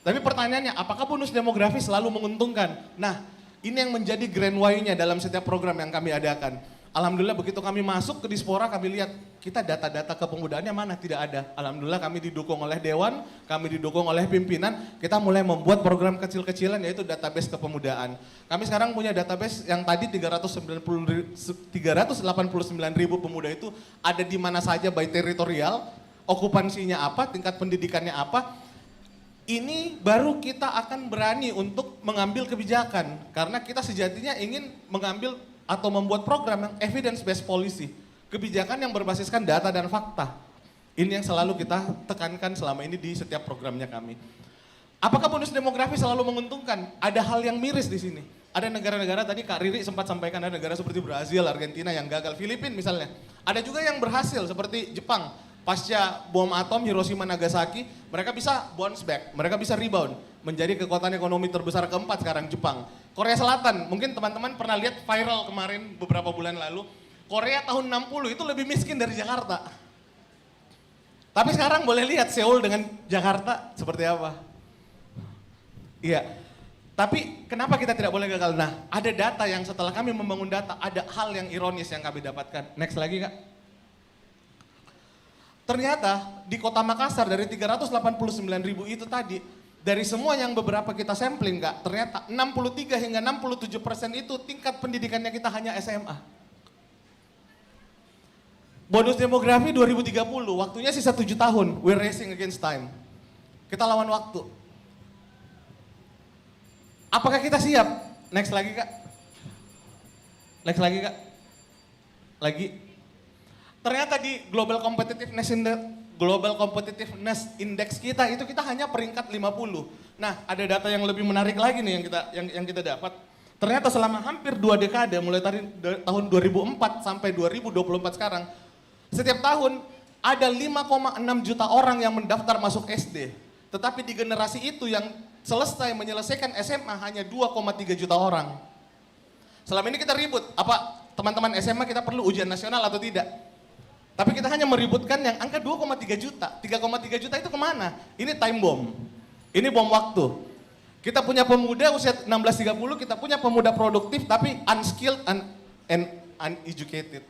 Tapi pertanyaannya, apakah bonus demografi selalu menguntungkan? Nah, ini yang menjadi grand why-nya dalam setiap program yang kami adakan. Alhamdulillah begitu kami masuk ke Dispora, kami lihat kita data-data kepemudaannya mana, tidak ada. Alhamdulillah kami didukung oleh Dewan, kami didukung oleh pimpinan, kita mulai membuat program kecil-kecilan yaitu database kepemudaan. Kami sekarang punya database yang tadi 389.000 pemuda itu ada di mana saja by teritorial, okupansinya apa, tingkat pendidikannya apa. Ini baru kita akan berani untuk mengambil kebijakan karena kita sejatinya ingin mengambil atau membuat program yang evidence based policy, kebijakan yang berbasiskan data dan fakta. Ini yang selalu kita tekankan selama ini di setiap programnya kami. Apakah bonus demografi selalu menguntungkan? Ada hal yang miris di sini. Ada negara-negara tadi Kak Riri sempat sampaikan, ada negara seperti Brazil, Argentina yang gagal, Filipina misalnya. Ada juga yang berhasil seperti Jepang. Pasca bom atom Hiroshima Nagasaki, mereka bisa bounce back, mereka bisa rebound. Menjadi kekuatan ekonomi terbesar keempat sekarang Jepang. Korea Selatan, mungkin teman-teman pernah lihat viral kemarin beberapa bulan lalu. Korea tahun 60 itu lebih miskin dari Jakarta. Tapi sekarang boleh lihat Seoul dengan Jakarta seperti apa. Iya, tapi kenapa kita tidak boleh gagal? Nah, ada data yang setelah kami membangun data, ada hal yang ironis yang kami dapatkan. Next lagi Kak. Ternyata di kota Makassar dari 389.000 itu tadi, dari semua yang beberapa kita sampling Kak, ternyata 63 hingga 67% itu tingkat pendidikannya kita hanya SMA. Bonus demografi 2030, waktunya sisa 7 tahun, we're racing against time. Kita lawan waktu. Apakah kita siap? Next lagi Kak. Next lagi Kak. Lagi. Ternyata di Global Competitiveness Index kita itu kita hanya peringkat 50. Nah, ada data yang lebih menarik lagi nih yang kita dapat. Ternyata selama hampir 2 dekade mulai dari tahun 2004 sampai 2024 sekarang, setiap tahun ada 5,6 juta orang yang mendaftar masuk SD. Tetapi di generasi itu yang selesai menyelesaikan SMA hanya 2,3 juta orang. Selama ini kita ribut, apa teman-teman SMA kita perlu ujian nasional atau tidak? Tapi kita hanya meributkan yang angka 2,3 juta. 3,3 juta itu kemana? Ini time bomb. Ini bom waktu. Kita punya pemuda usia 16-30, kita punya pemuda produktif tapi unskilled and uneducated.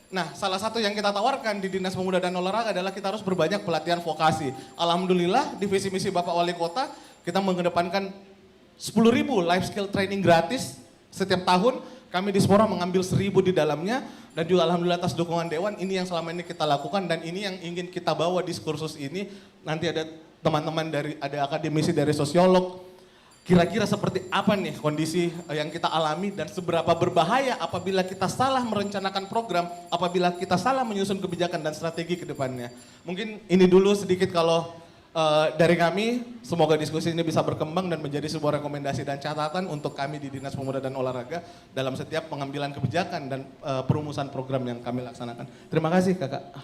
Nah, salah satu yang kita tawarkan di Dinas Pemuda dan Olahraga adalah kita harus berbanyak pelatihan vokasi. Alhamdulillah di visi misi Bapak Wali Kota, kita mengedepankan 10.000 life skill training gratis setiap tahun. Kami di Dispora mengambil 1.000 di dalamnya dan juga alhamdulillah atas dukungan Dewan ini yang selama ini kita lakukan dan ini yang ingin kita bawa diskursus ini. Nanti ada teman-teman ada akademisi dari sosiolog. Kira-kira seperti apa nih kondisi yang kita alami dan seberapa berbahaya apabila kita salah merencanakan program, apabila kita salah menyusun kebijakan dan strategi ke depannya. Mungkin ini dulu sedikit kalau dari kami, semoga diskusi ini bisa berkembang dan menjadi sebuah rekomendasi dan catatan untuk kami di Dinas Pemuda dan Olahraga dalam setiap pengambilan kebijakan dan perumusan program yang kami laksanakan. Terima kasih Kakak.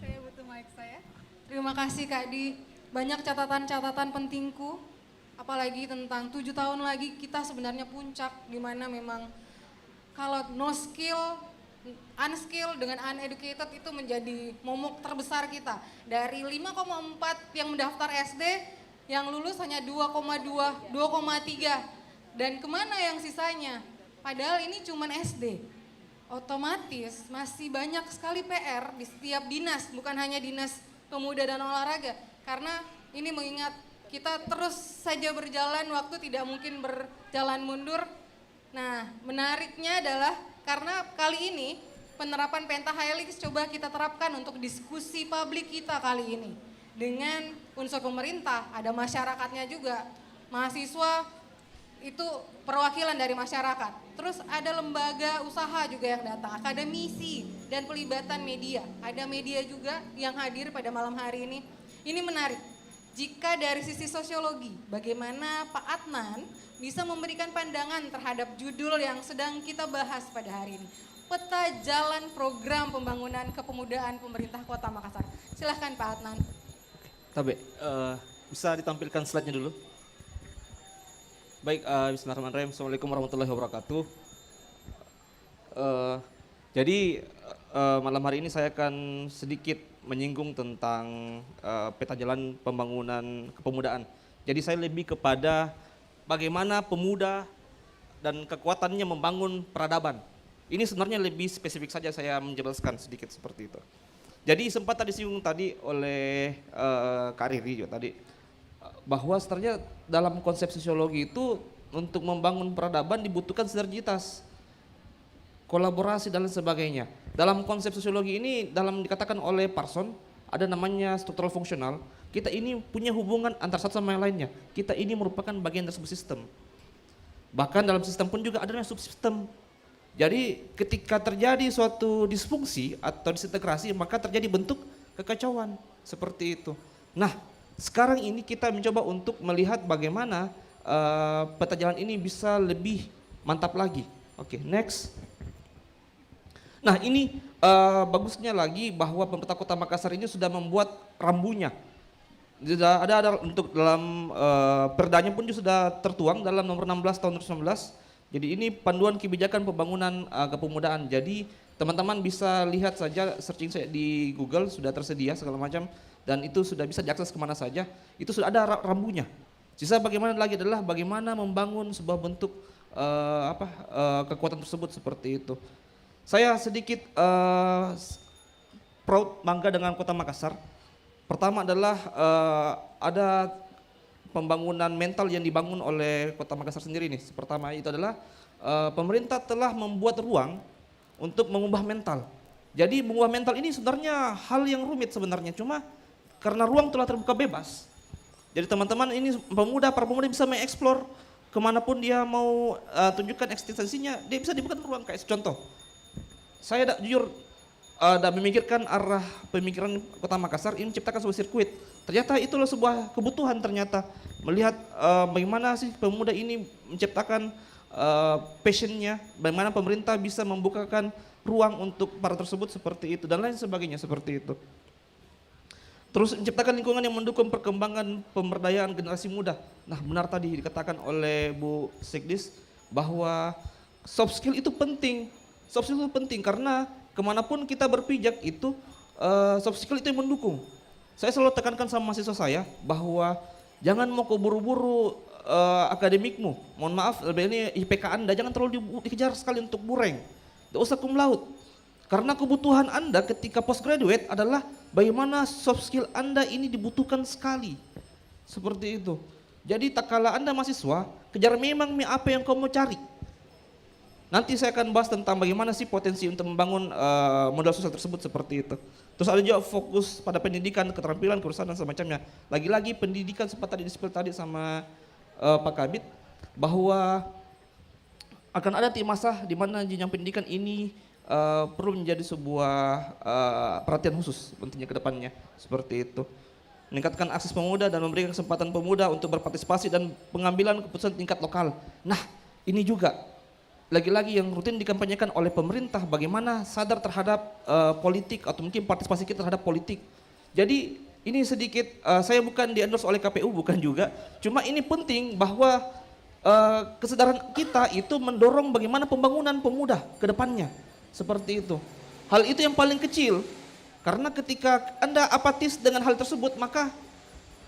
Saya butuh mic saya. Terima kasih Kak Di. Banyak catatan-catatan pentingku, apalagi tentang 7 tahun lagi kita sebenarnya puncak di mana memang kalau no skill, unskilled dengan uneducated itu menjadi momok terbesar kita. Dari 5,4 yang mendaftar SD, yang lulus hanya 2,2, 2,3. Dan kemana yang sisanya? Padahal ini cuma SD. Otomatis masih banyak sekali PR di setiap dinas, bukan hanya Dinas Pemuda dan Olahraga. Karena ini mengingat kita terus saja berjalan, waktu tidak mungkin berjalan mundur. Nah, menariknya adalah karena kali ini penerapan pentahelix coba kita terapkan untuk diskusi publik kita kali ini. Dengan unsur pemerintah, ada masyarakatnya juga. Mahasiswa itu perwakilan dari masyarakat. Terus ada lembaga usaha juga yang datang, akademisi dan pelibatan media. Ada media juga yang hadir pada malam hari ini. Ini menarik. Jika dari sisi sosiologi, bagaimana Pak Adnan bisa memberikan pandangan terhadap judul yang sedang kita bahas pada hari ini. Peta jalan program pembangunan kepemudaan pemerintah Kota Makassar. Silahkan Pak Adnan. Tabe, bisa ditampilkan slide-nya dulu. Baik, bismillahirrahmanirrahim. Assalamualaikum warahmatullahi wabarakatuh. Jadi malam hari ini saya akan sedikit menyinggung tentang peta jalan pembangunan kepemudaan. Jadi saya lebih kepada bagaimana pemuda dan kekuatannya membangun peradaban. Ini sebenarnya lebih spesifik saja saya menjelaskan sedikit seperti itu. Jadi sempat tadi disinggung tadi oleh Kak Riri juga tadi, bahwa sebenarnya dalam konsep sosiologi itu untuk membangun peradaban dibutuhkan sinergitas, kolaborasi dan lain sebagainya. Dalam konsep sosiologi ini dikatakan oleh Parson ada namanya struktural fungsional. Kita ini punya hubungan antara satu sama yang lainnya. Kita ini merupakan bagian dari sebuah sistem. Bahkan dalam sistem pun juga ada namanya subsistem. Jadi ketika terjadi suatu disfungsi atau disintegrasi maka terjadi bentuk kekacauan seperti itu. Nah, sekarang ini kita mencoba untuk melihat bagaimana peta jalan ini bisa lebih mantap lagi. Oke, next. Nah, ini bagusnya lagi bahwa pemerintah Kota Makassar ini sudah membuat rambunya. Sudah ada untuk dalam perdanya pun sudah tertuang dalam nomor 16 tahun 2019. Jadi ini panduan kebijakan pembangunan kepemudaan. Jadi teman-teman bisa lihat saja, searching saya di Google sudah tersedia segala macam dan itu sudah bisa diakses kemana saja. Itu sudah ada rambunya. Sisa bagaimana lagi adalah bagaimana membangun sebuah bentuk kekuatan tersebut seperti itu. Saya sedikit proud, bangga dengan Kota Makassar. Pertama adalah ada pembangunan mental yang dibangun oleh Kota Makassar sendiri nih. Pertama itu adalah pemerintah telah membuat ruang untuk mengubah mental. Jadi mengubah mental ini sebenarnya hal yang rumit sebenarnya, cuma karena ruang telah terbuka bebas. Jadi teman-teman ini para pemuda bisa mengeksplor kemanapun dia mau tunjukkan eksistensinya, dia bisa dibuka ruang. Kayak contoh, saya jujur memikirkan arah pemikiran Kota Makassar ini menciptakan sebuah sirkuit. Ternyata itulah sebuah kebutuhan ternyata. Melihat bagaimana sih pemuda ini menciptakan passionnya, bagaimana pemerintah bisa membukakan ruang untuk para tersebut seperti itu dan lain sebagainya seperti itu. Terus menciptakan lingkungan yang mendukung perkembangan pemberdayaan generasi muda. Nah, benar tadi dikatakan oleh Bu Sekdis bahwa soft skill itu penting. Soft skill itu penting karena kemanapun kita berpijak itu soft skill itu yang mendukung. Saya selalu tekankan sama mahasiswa saya bahwa jangan mau keburu-buru akademikmu. Mohon maaf, ini IPK Anda jangan terlalu dikejar sekali untuk bureng. Tidak usah cum laude. Karena kebutuhan Anda ketika postgraduate adalah bagaimana soft skill Anda ini dibutuhkan sekali. Seperti itu. Jadi tak kala Anda mahasiswa, kejar memang apa yang kamu cari. Nanti saya akan bahas tentang bagaimana sih potensi untuk membangun modal sosial tersebut seperti itu. Terus ada juga fokus pada pendidikan, keterampilan, keurusan dan semacamnya. Lagi-lagi pendidikan sempat tadi disebut tadi sama Pak Kabit bahwa akan ada masa di mana jenjang pendidikan ini perlu menjadi sebuah perhatian khusus tentunya ke depannya seperti itu. Meningkatkan akses pemuda dan memberikan kesempatan pemuda untuk berpartisipasi dan pengambilan keputusan tingkat lokal. Nah, ini juga lagi-lagi yang rutin dikampanyekan oleh pemerintah bagaimana sadar terhadap politik atau mungkin partisipasi kita terhadap politik. Jadi ini sedikit saya bukan di-endorse oleh KPU, bukan juga. Cuma ini penting bahwa kesadaran kita itu mendorong bagaimana pembangunan pemuda ke depannya. Seperti itu. Hal itu yang paling kecil. Karena ketika Anda apatis dengan hal tersebut, maka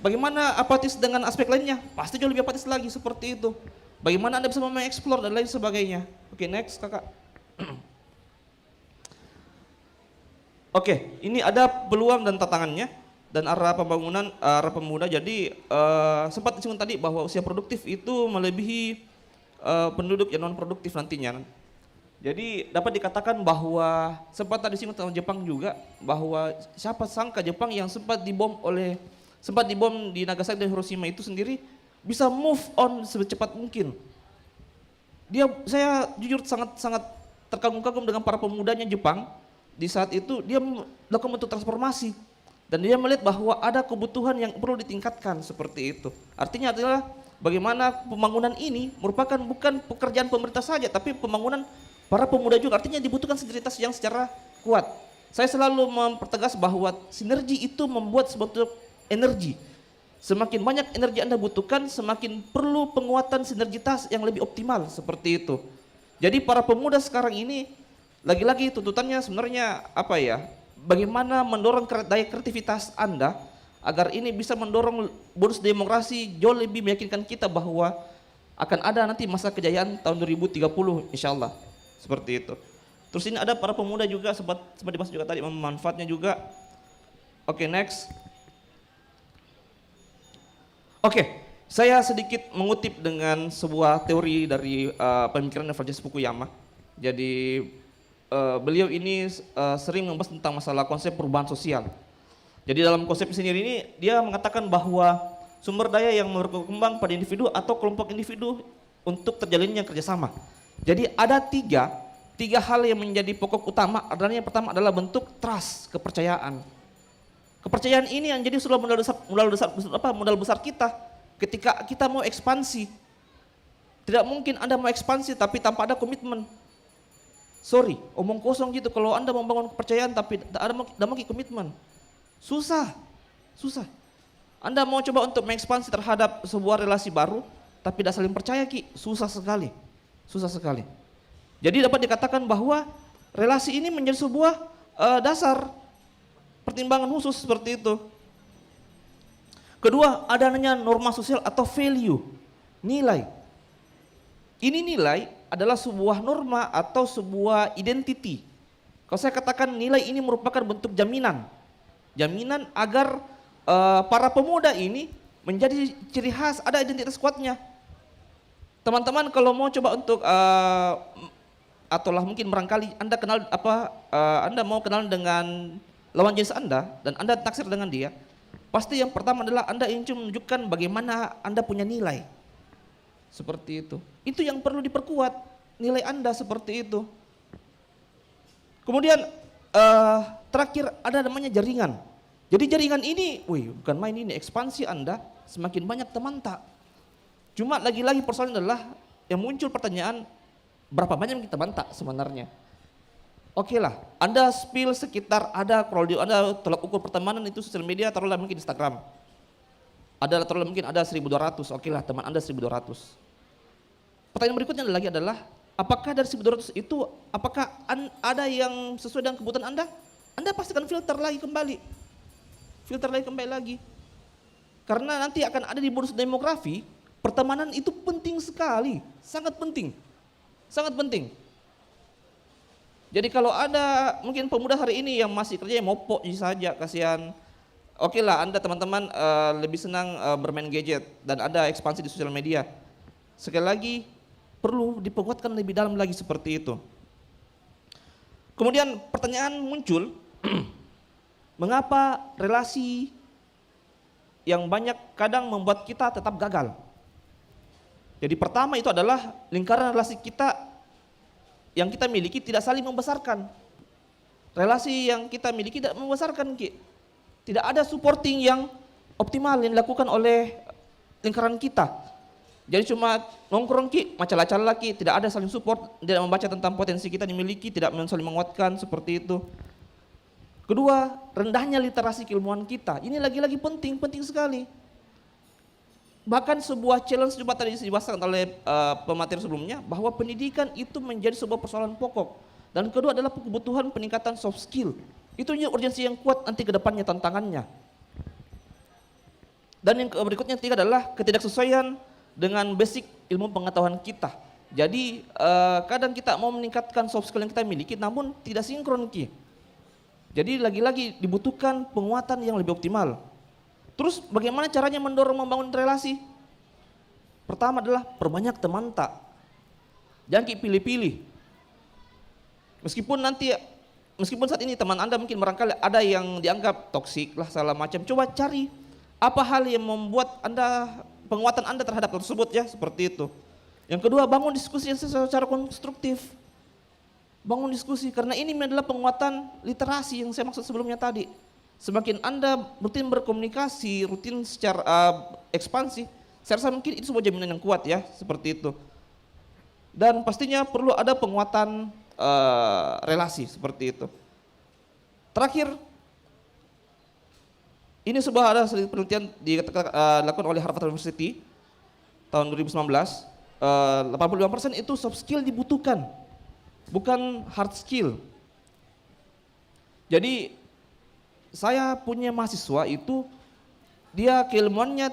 bagaimana apatis dengan aspek lainnya? Pasti jauh lebih apatis lagi seperti itu. Bagaimana Anda bisa mengeksplor dan lain sebagainya. Oke, next kakak. Oke, ini ada peluang dan tantangannya dan arah pembangunan arah pemuda. Jadi sempat disinggung tadi bahwa usia produktif itu melebihi penduduk yang non produktif nantinya. Jadi dapat dikatakan bahwa sempat tadi disinggung tentang Jepang juga bahwa siapa sangka Jepang yang sempat dibom di Nagasaki dan Hiroshima itu sendiri bisa move on secepat mungkin. Saya jujur sangat terkagum-kagum dengan para pemudanya Jepang. Di saat itu dia melakukan bentuk transformasi dan dia melihat bahwa ada kebutuhan yang perlu ditingkatkan seperti itu. Artinya adalah bagaimana pembangunan ini merupakan bukan pekerjaan pemerintah saja tapi pembangunan para pemuda juga. Artinya dibutuhkan sinergitas yang secara kuat. Saya selalu mempertegas bahwa sinergi itu membuat sebuah energi. Semakin banyak energi Anda butuhkan, semakin perlu penguatan sinergitas yang lebih optimal seperti itu. Jadi para pemuda sekarang ini lagi-lagi tuntutannya sebenarnya apa ya? Bagaimana mendorong daya kreativitas Anda agar ini bisa mendorong bonus demokrasi jauh lebih meyakinkan kita bahwa akan ada nanti masa kejayaan tahun 2030 insya Allah. Seperti itu. Terus ini ada para pemuda juga, sempat dibahas juga tadi, manfaatnya juga. Oke, next. Oke, saya sedikit mengutip dengan sebuah teori dari pemikiran Francis Fukuyama. Jadi beliau ini sering membahas tentang masalah konsep perubahan sosial. Jadi dalam konsep sendiri ini dia mengatakan bahwa sumber daya yang berkembang pada individu atau kelompok individu untuk terjalinnya kerjasama. Jadi ada tiga hal yang menjadi pokok utama. Adalah yang pertama adalah bentuk trust, kepercayaan. Kepercayaan ini yang jadi sudah modal besar kita ketika kita mau ekspansi. Tidak mungkin Anda mau ekspansi tapi tanpa ada komitmen. Sorry, omong kosong gitu kalau Anda membangun kepercayaan tapi tidak mau komitmen. Susah. Anda mau coba untuk mengekspansi terhadap sebuah relasi baru tapi tidak saling percaya susah sekali. Jadi dapat dikatakan bahwa relasi ini menjadi sebuah dasar pertimbangan khusus seperti itu. Kedua, adanya norma sosial atau value, nilai. Ini nilai adalah sebuah norma atau sebuah identity. Kalau saya katakan nilai ini merupakan bentuk jaminan agar para pemuda ini menjadi ciri khas, ada identitas kuatnya. Teman-teman kalau mau coba untuk ataulah mungkin barangkali Anda kenal Anda mau kenal dengan lawan jenis Anda dan Anda taksir dengan dia, pasti yang pertama adalah Anda ingin menunjukkan bagaimana Anda punya nilai. Seperti itu. Itu yang perlu diperkuat, nilai Anda seperti itu. Kemudian terakhir ada namanya jaringan. Jadi jaringan ini, bukan main ini, ekspansi Anda semakin banyak teman tak. Cuma lagi-lagi persoalan adalah yang muncul pertanyaan, berapa banyak teman tak sebenarnya? Oke lah, Anda spill sekitar kalau Anda tolak ukur pertemanan itu sosial media, taruhlah mungkin Instagram. Taruhlah mungkin ada 1.200, oke lah teman Anda 1.200. Pertanyaan berikutnya lagi adalah, apakah dari 1.200 itu, apakah ada yang sesuai dengan kebutuhan Anda? Anda pastikan filter lagi kembali lagi. Karena nanti akan ada di bonus demografi, pertemanan itu penting sekali, sangat penting. Jadi kalau ada mungkin pemuda hari ini yang masih kerja mopok saja, kasihan. Oke lah, Anda teman-teman lebih senang bermain gadget dan ada ekspansi di sosial media. Sekali lagi perlu diperkuatkan lebih dalam lagi seperti itu. Kemudian pertanyaan muncul, mengapa relasi yang banyak kadang membuat kita tetap gagal? Jadi pertama itu adalah lingkaran relasi kita yang kita miliki tidak saling membesarkan. Relasi yang kita miliki tidak membesarkan, tidak ada supporting yang optimal yang dilakukan oleh lingkaran kita. Jadi cuma nongkrong macam-macam tidak ada saling support, tidak membaca tentang potensi kita dimiliki, tidak saling menguatkan seperti itu. Kedua, rendahnya literasi keilmuan kita. Ini lagi-lagi penting sekali. Bahkan sebuah challenge juga tadi dibahas oleh pemateri sebelumnya, bahwa pendidikan itu menjadi sebuah persoalan pokok. Dan kedua adalah kebutuhan peningkatan soft skill. Itu urgensi yang kuat nanti ke depannya tantangannya. Dan yang berikutnya tiga adalah ketidaksesuaian dengan basic ilmu pengetahuan kita. Jadi kadang kita mau meningkatkan soft skill yang kita miliki namun tidak sinkron Jadi lagi-lagi dibutuhkan penguatan yang lebih optimal. Terus bagaimana caranya mendorong membangun relasi? Pertama adalah perbanyak teman tak. Jangan pilih-pilih. Meskipun saat ini teman Anda mungkin barangkali ada yang dianggap toksik lah segala macam. Coba cari apa hal yang membuat penguatan Anda terhadap tersebut ya, seperti itu. Yang kedua, bangun diskusi yang secara konstruktif. Bangun diskusi, karena ini adalah penguatan literasi yang saya maksud sebelumnya tadi. Semakin Anda rutin berkomunikasi, rutin secara ekspansi, saya rasa mungkin itu sebuah jaminan yang kuat ya, seperti itu. Dan pastinya perlu ada penguatan relasi, seperti itu. Terakhir, ini ada penelitian dilakukan oleh Harvard University tahun 2019, 85% itu soft skill dibutuhkan, bukan hard skill. Jadi saya punya mahasiswa itu dia keilmuannya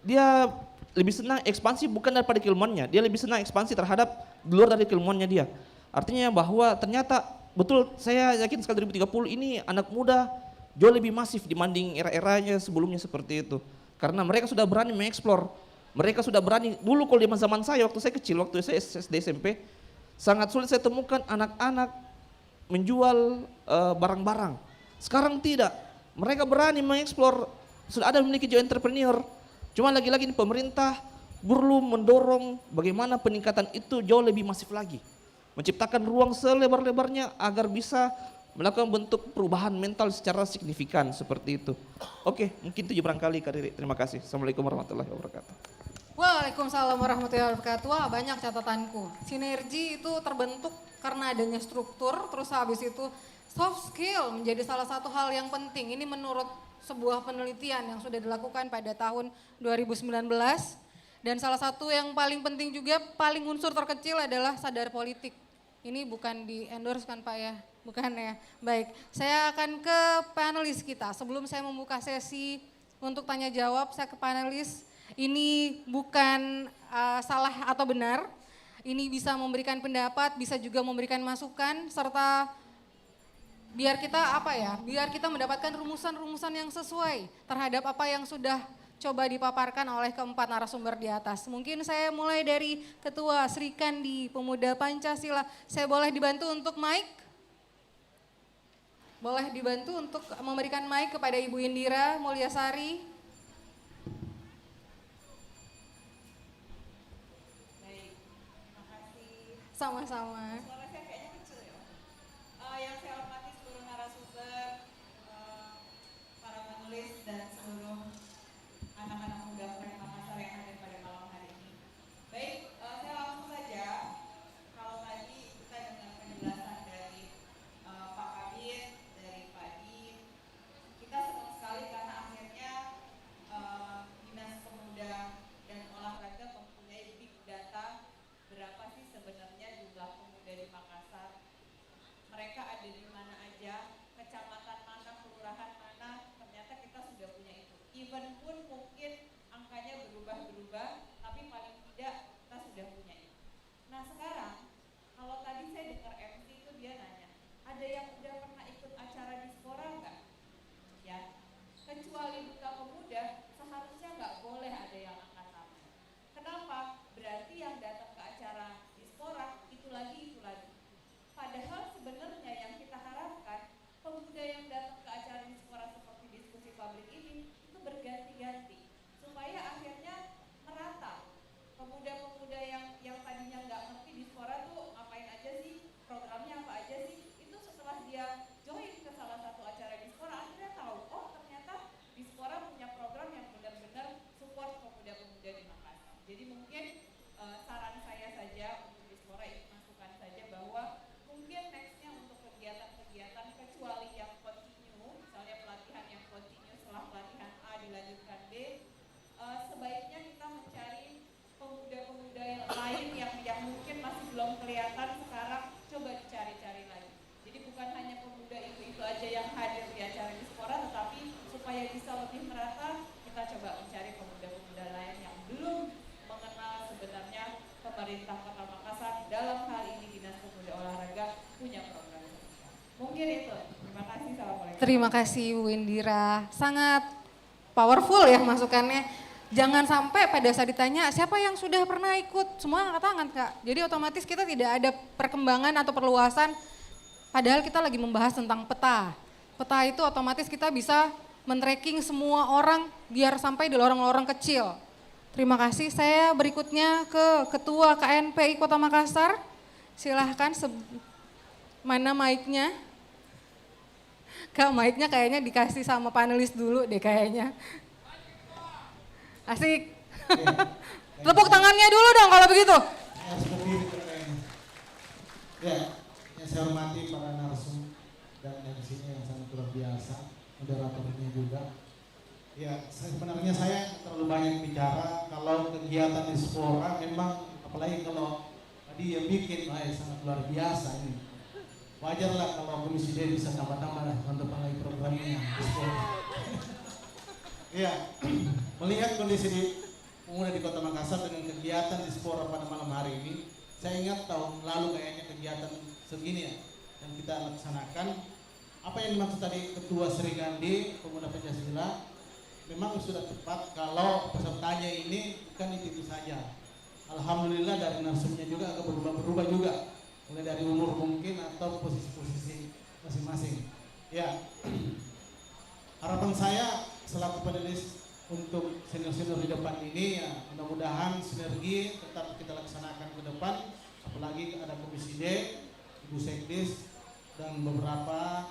dia lebih senang ekspansi bukan daripada keilmuannya, dia lebih senang ekspansi terhadap di luar dari keilmuannya dia. Artinya bahwa ternyata betul, saya yakin sekali 2030 ini anak muda jauh lebih masif dibanding era-eranya sebelumnya seperti itu. Karena mereka sudah berani mengeksplor, mereka sudah berani. Dulu kalau di zaman saya, waktu saya kecil, waktu saya SD SMP, sangat sulit saya temukan anak-anak menjual barang-barang. Sekarang tidak, mereka berani mengeksplor, sudah ada memiliki jiwa entrepreneur. Cuma lagi-lagi pemerintah perlu mendorong bagaimana peningkatan itu jauh lebih masif lagi. Menciptakan ruang selebar-lebarnya agar bisa melakukan bentuk perubahan mental secara signifikan seperti itu. Oke, mungkin itu barangkali Kak Riri. Terima kasih. Assalamualaikum warahmatullahi wabarakatuh. Waalaikumsalam warahmatullahi wabarakatuh. Wah, banyak catatanku. Sinergi itu terbentuk karena adanya struktur, terus habis itu soft skill menjadi salah satu hal yang penting. Ini menurut sebuah penelitian yang sudah dilakukan pada tahun 2019. Dan salah satu yang paling penting juga, paling unsur terkecil adalah sadar politik. Ini bukan di endorse kan Pak ya? Bukan ya? Baik, saya akan ke panelis kita. Sebelum saya membuka sesi untuk tanya jawab, saya ke panelis. Ini bukan salah atau benar, ini bisa memberikan pendapat, bisa juga memberikan masukan, serta biar kita mendapatkan rumusan-rumusan yang sesuai terhadap apa yang sudah coba dipaparkan oleh keempat narasumber di atas. Mungkin saya mulai dari Ketua Sri Kandi Pemuda Pancasila. Saya boleh dibantu untuk mic? Boleh dibantu untuk memberikan mic kepada Ibu Indira Mulyasari. Baik, terima kasih. Sama-sama. Yang saya hormati seluruh narasumber, para penulis dan seluruh anak-anak muda Polres Makassar yang hadir pada malam hari ini. Baik, saya langsung saja. Kalau tadi kita dengar penjelasan dari Pak Kabir, dari Pak Din, kita senang sekali karena akhirnya Dinas Pemuda dan Olahraga mempunyai big data berapa sih sebenarnya jumlah pemuda di Makassar. Mereka ada di mana aja, kecamatan mana, kelurahan mana, ternyata kita sudah punya itu. Even pun mungkin angkanya berubah-berubah, tapi paling tidak kita sudah punya itu. Nah sekarang, kalau tadi saya dengar MC itu dia nanya, ada yang udah pernah ikut acara Dispora nggak? Ya, kecuali Duta Pemuda, seharusnya nggak boleh ada yang angkat tangan. Kenapa? Berarti yang datang ke acara Dispora itu lagi. Padahal sebenarnya yang kita harapkan pemuda yang datang ke acara Dispora seperti diskusi publik ini itu berganti-ganti supaya akhirnya merata. Pemuda-pemuda yang tadinya nggak ngerti Dispora tuh ngapain aja sih, programnya apa aja sih, itu setelah dia join ke salah satu acara Dispora akhirnya tahu, oh ternyata Dispora punya program yang benar-benar support pemuda-pemuda di Makassar. Jadi mungkin saran saya saja untuk Dispora ini masukan saja bahwa mungkin nextnya untuk kegiatan-kegiatan kecuali yang continue, misalnya pelatihan yang continue setelah pelatihan A dilanjutkan B, sebaiknya kita mencari pemuda-pemuda yang lain yang mungkin masih belum kelihatan sekarang, coba dicari-cari lagi. Jadi bukan hanya pemuda itu aja yang hadir di acara Dispora, tetapi supaya bisa lebih merata, kita coba mencari pemuda-pemuda lain yang belum mengenal sebenarnya pemerintah Kota Makassar dalam hal ini Dinas Pemuda Olahraga punya program. Mungkin itu. Terima kasih. Assalamualaikum. Terima kasih Bu Indira. Sangat powerful ya masukannya. Jangan sampai pada saat ditanya siapa yang sudah pernah ikut, semua angkat tangan Kak. Jadi otomatis kita tidak ada perkembangan atau perluasan. Padahal kita lagi membahas tentang peta. Peta itu otomatis kita bisa men-tracking semua orang biar sampai di lorong-lorong kecil. Terima kasih. Saya berikutnya ke Ketua KNPI Kota Makassar. Silahkan, mana mic-nya? Kak, mic-nya kayaknya dikasih sama panelis dulu deh kayaknya. Asik. Tepuk tangannya dulu dong kalau begitu. Ya, seperti itu kayaknya. Ya, yang saya hormati para narsum dan yang di sini yang sangat luar biasa, moderatornya juga. Ya, sebenarnya saya terlalu banyak bicara. Kalau kegiatan Dispora memang, apalagi kalau tadi yang bikin, sangat luar biasa ini. Wajarlah kalau Komisi D bisa tambah-tambah lah untuk lagi programnya Dispora. Iya, melihat kondisi di pemuda di Kota Makassar dengan kegiatan Dispora pada malam hari ini. Saya ingat tahun lalu kayaknya kegiatan segini ya yang kita laksanakan. Apa yang dimaksud tadi Ketua Sri Kandi Pemuda Pancasila, memang sudah tepat kalau pesertanya ini bukan itu saja. Alhamdulillah dari narsumnya juga agak berubah juga, mulai dari umur mungkin atau posisi-posisi masing-masing. Ya, harapan saya selaku panelis untuk senior-senior di depan ini ya, mudah-mudahan sinergi tetap kita laksanakan ke depan, apalagi ada Komisi D, Ibu Sekdis dan beberapa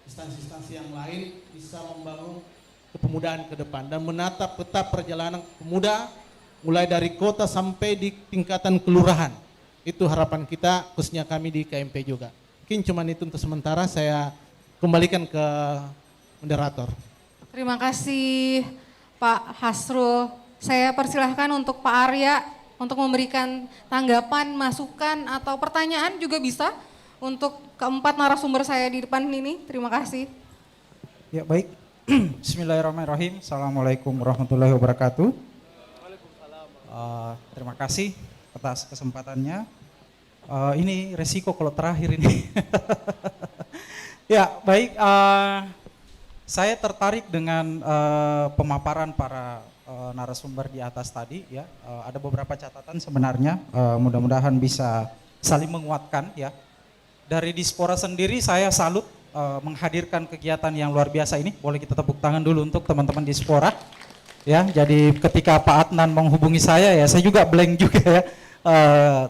instansi-instansi yang lain bisa membangun kepemudaan ke depan dan menatap peta perjalanan pemuda mulai dari kota sampai di tingkatan kelurahan. Itu harapan kita, khususnya kami di KMP juga. Mungkin cuma itu untuk sementara, saya kembalikan ke moderator. Terima kasih Pak Hasrul. Saya persilahkan untuk Pak Arya untuk memberikan tanggapan, masukan atau pertanyaan juga bisa untuk keempat narasumber saya di depan ini. Terima kasih. Ya baik, bismillahirrahmanirrahim. Assalamualaikum warahmatullahi wabarakatuh. Terima kasih atas kesempatannya. Ini resiko kalau terakhir ini. Ya baik, saya tertarik dengan pemaparan para narasumber di atas tadi. Ya, ada beberapa catatan sebenarnya. Mudah-mudahan bisa saling menguatkan. Ya, dari Dispora sendiri saya salut menghadirkan kegiatan yang luar biasa ini. Boleh kita tepuk tangan dulu untuk teman-teman Dispora. Ya, jadi ketika Pak Adnan menghubungi saya ya, saya juga blank juga ya.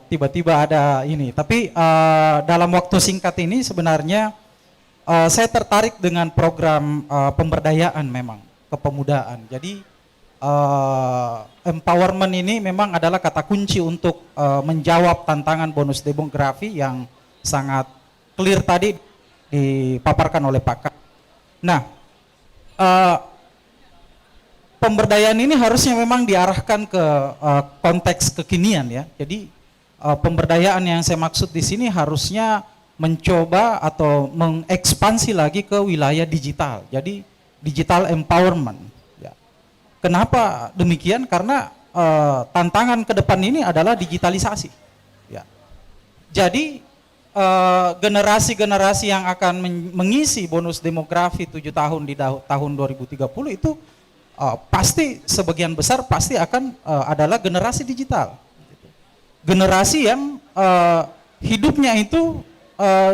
Tiba-tiba ada ini. Tapi dalam waktu singkat ini sebenarnya saya tertarik dengan program pemberdayaan memang kepemudaan. Jadi empowerment ini memang adalah kata kunci untuk menjawab tantangan bonus demografi yang sangat clear tadi dipaparkan oleh Pak Kak. Nah, pemberdayaan ini harusnya memang diarahkan ke konteks kekinian ya. Jadi pemberdayaan yang saya maksud di sini harusnya mencoba atau mengekspansi lagi ke wilayah digital. Jadi digital empowerment. Ya. Kenapa demikian? Karena tantangan ke depan ini adalah digitalisasi. Ya. Jadi generasi-generasi yang akan mengisi bonus demografi 7 tahun di tahun 2030 itu pasti sebagian besar pasti akan adalah generasi digital, generasi yang hidupnya itu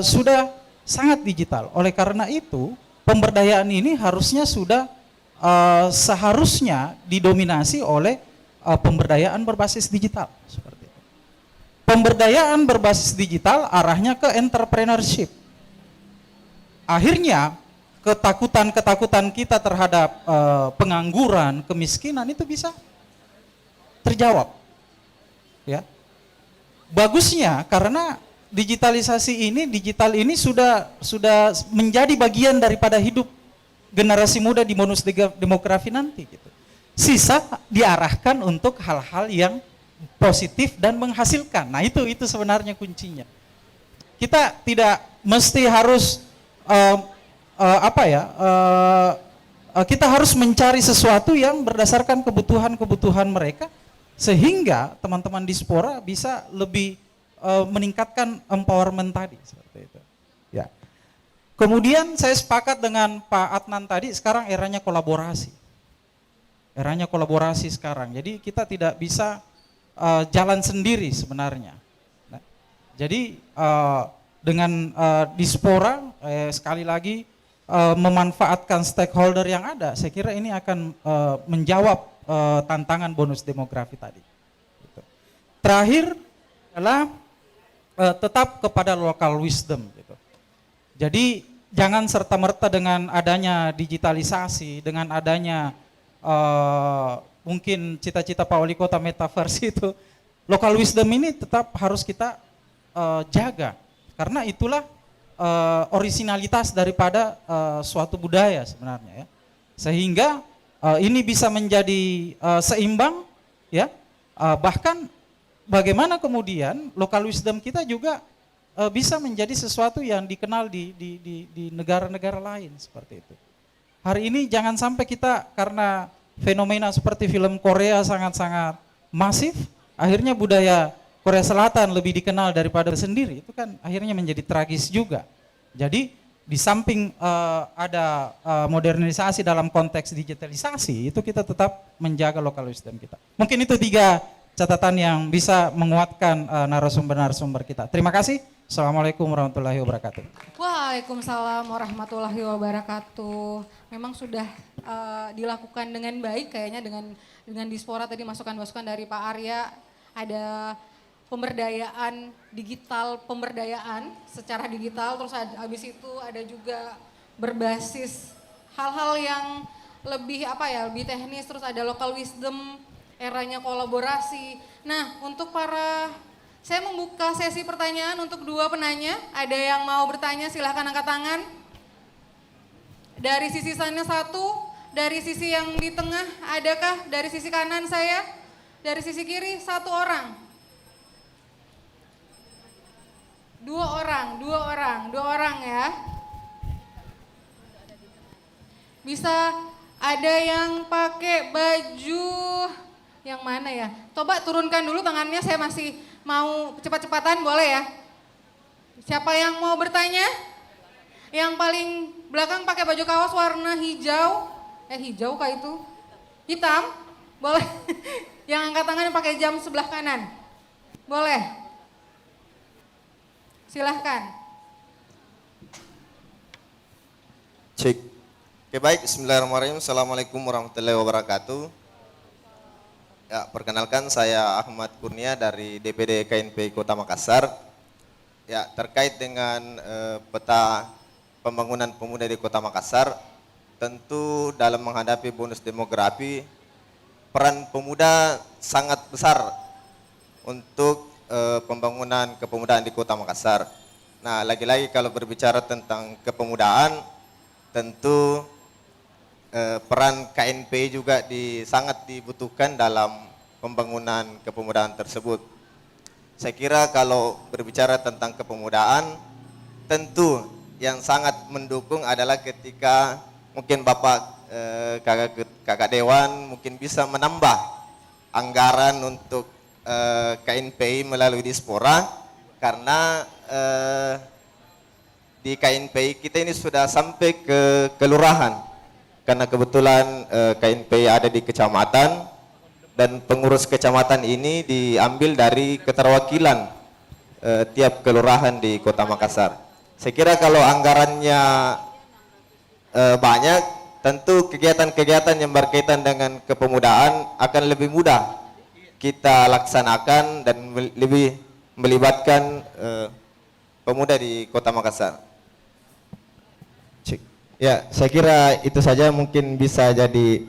sudah sangat digital. Oleh karena itu pemberdayaan ini harusnya sudah seharusnya didominasi oleh pemberdayaan berbasis digital. Seperti itu. Pemberdayaan berbasis digital arahnya ke entrepreneurship. Akhirnya ketakutan-ketakutan kita terhadap pengangguran, kemiskinan itu bisa terjawab. Ya. Bagusnya karena digital ini sudah menjadi bagian daripada hidup generasi muda di bonus demografi nanti gitu. Sisa diarahkan untuk hal-hal yang positif dan menghasilkan. Nah, itu sebenarnya kuncinya. Kita tidak mesti harus kita harus mencari sesuatu yang berdasarkan kebutuhan mereka sehingga teman-teman Dispora bisa lebih meningkatkan empowerment tadi seperti itu. Ya. Kemudian saya sepakat dengan Pak Adnan tadi, sekarang eranya kolaborasi. Eranya kolaborasi sekarang. Jadi kita tidak bisa jalan sendiri sebenarnya. Nah, jadi dengan Dispora sekali lagi memanfaatkan stakeholder yang ada, saya kira ini akan menjawab tantangan bonus demografi tadi. Gitu. Terakhir adalah tetap kepada local wisdom. Gitu. Jadi jangan serta-merta dengan adanya digitalisasi, dengan adanya mungkin cita-cita Pak Wali Kota Metaverse itu, local wisdom ini tetap harus kita jaga. Karena itulah orisinalitas daripada suatu budaya sebenarnya ya. Sehingga ini bisa menjadi seimbang ya. Bahkan bagaimana kemudian local wisdom kita juga bisa menjadi sesuatu yang dikenal di negara-negara lain seperti itu. Hari ini jangan sampai kita karena fenomena seperti film Korea sangat-sangat masif, akhirnya budaya Korea Selatan lebih dikenal daripada sendiri, itu kan akhirnya menjadi tragis juga. Jadi di samping ada modernisasi dalam konteks digitalisasi, itu kita tetap menjaga lokal wisdom kita. Mungkin itu 3 catatan yang bisa menguatkan narasumber-narasumber kita. Terima kasih. Assalamualaikum warahmatullahi wabarakatuh. Waalaikumsalam warahmatullahi wabarakatuh. Memang sudah dilakukan dengan baik kayaknya dengan Dispora tadi masukan-masukan dari Pak Arya, ada pemberdayaan digital, pemberdayaan secara digital, terus habis itu ada juga berbasis hal-hal yang lebih lebih teknis, terus ada local wisdom, eranya kolaborasi. Nah, untuk saya membuka sesi pertanyaan untuk 2 penanya. Ada yang mau bertanya silahkan angkat tangan. Dari sisi sana 1, dari sisi yang di tengah adakah, dari sisi kanan saya, dari sisi kiri 1 orang. 2 orang ya. Bisa ada yang pakai baju yang mana ya? Coba turunkan dulu tangannya, saya masih mau cepat-cepatan, boleh ya? Siapa yang mau bertanya? Yang paling belakang pakai baju kaos warna hijau. Hijau kah itu? Hitam? Boleh. Yang angkat tangan pakai jam sebelah kanan. Boleh. Silahkan. Cek. Oke baik, bismillahirrahmanirrahim. Assalamualaikum warahmatullahi wabarakatuh. Ya, perkenalkan saya Ahmad Kurnia dari DPD KNPI Kota Makassar. Ya, terkait dengan peta pembangunan pemuda di Kota Makassar, tentu dalam menghadapi bonus demografi, peran pemuda sangat besar untuk pembangunan kepemudaan di Kota Makassar. Nah, lagi-lagi kalau berbicara tentang kepemudaan, tentu peran KNPI juga sangat dibutuhkan dalam pembangunan kepemudaan tersebut. Saya kira kalau berbicara tentang kepemudaan, tentu yang sangat mendukung adalah ketika mungkin Bapak kakak Dewan mungkin bisa menambah anggaran untuk KNPI melalui Dispora, karena di KNPI kita ini sudah sampai ke kelurahan, karena kebetulan KNPI ada di kecamatan dan pengurus kecamatan ini diambil dari keterwakilan tiap kelurahan di Kota Makassar. Saya kira kalau anggarannya banyak, tentu kegiatan-kegiatan yang berkaitan dengan kepemudaan akan lebih mudah kita laksanakan dan lebih melibatkan pemuda di Kota Makassar. Ya, saya kira itu saja, mungkin bisa jadi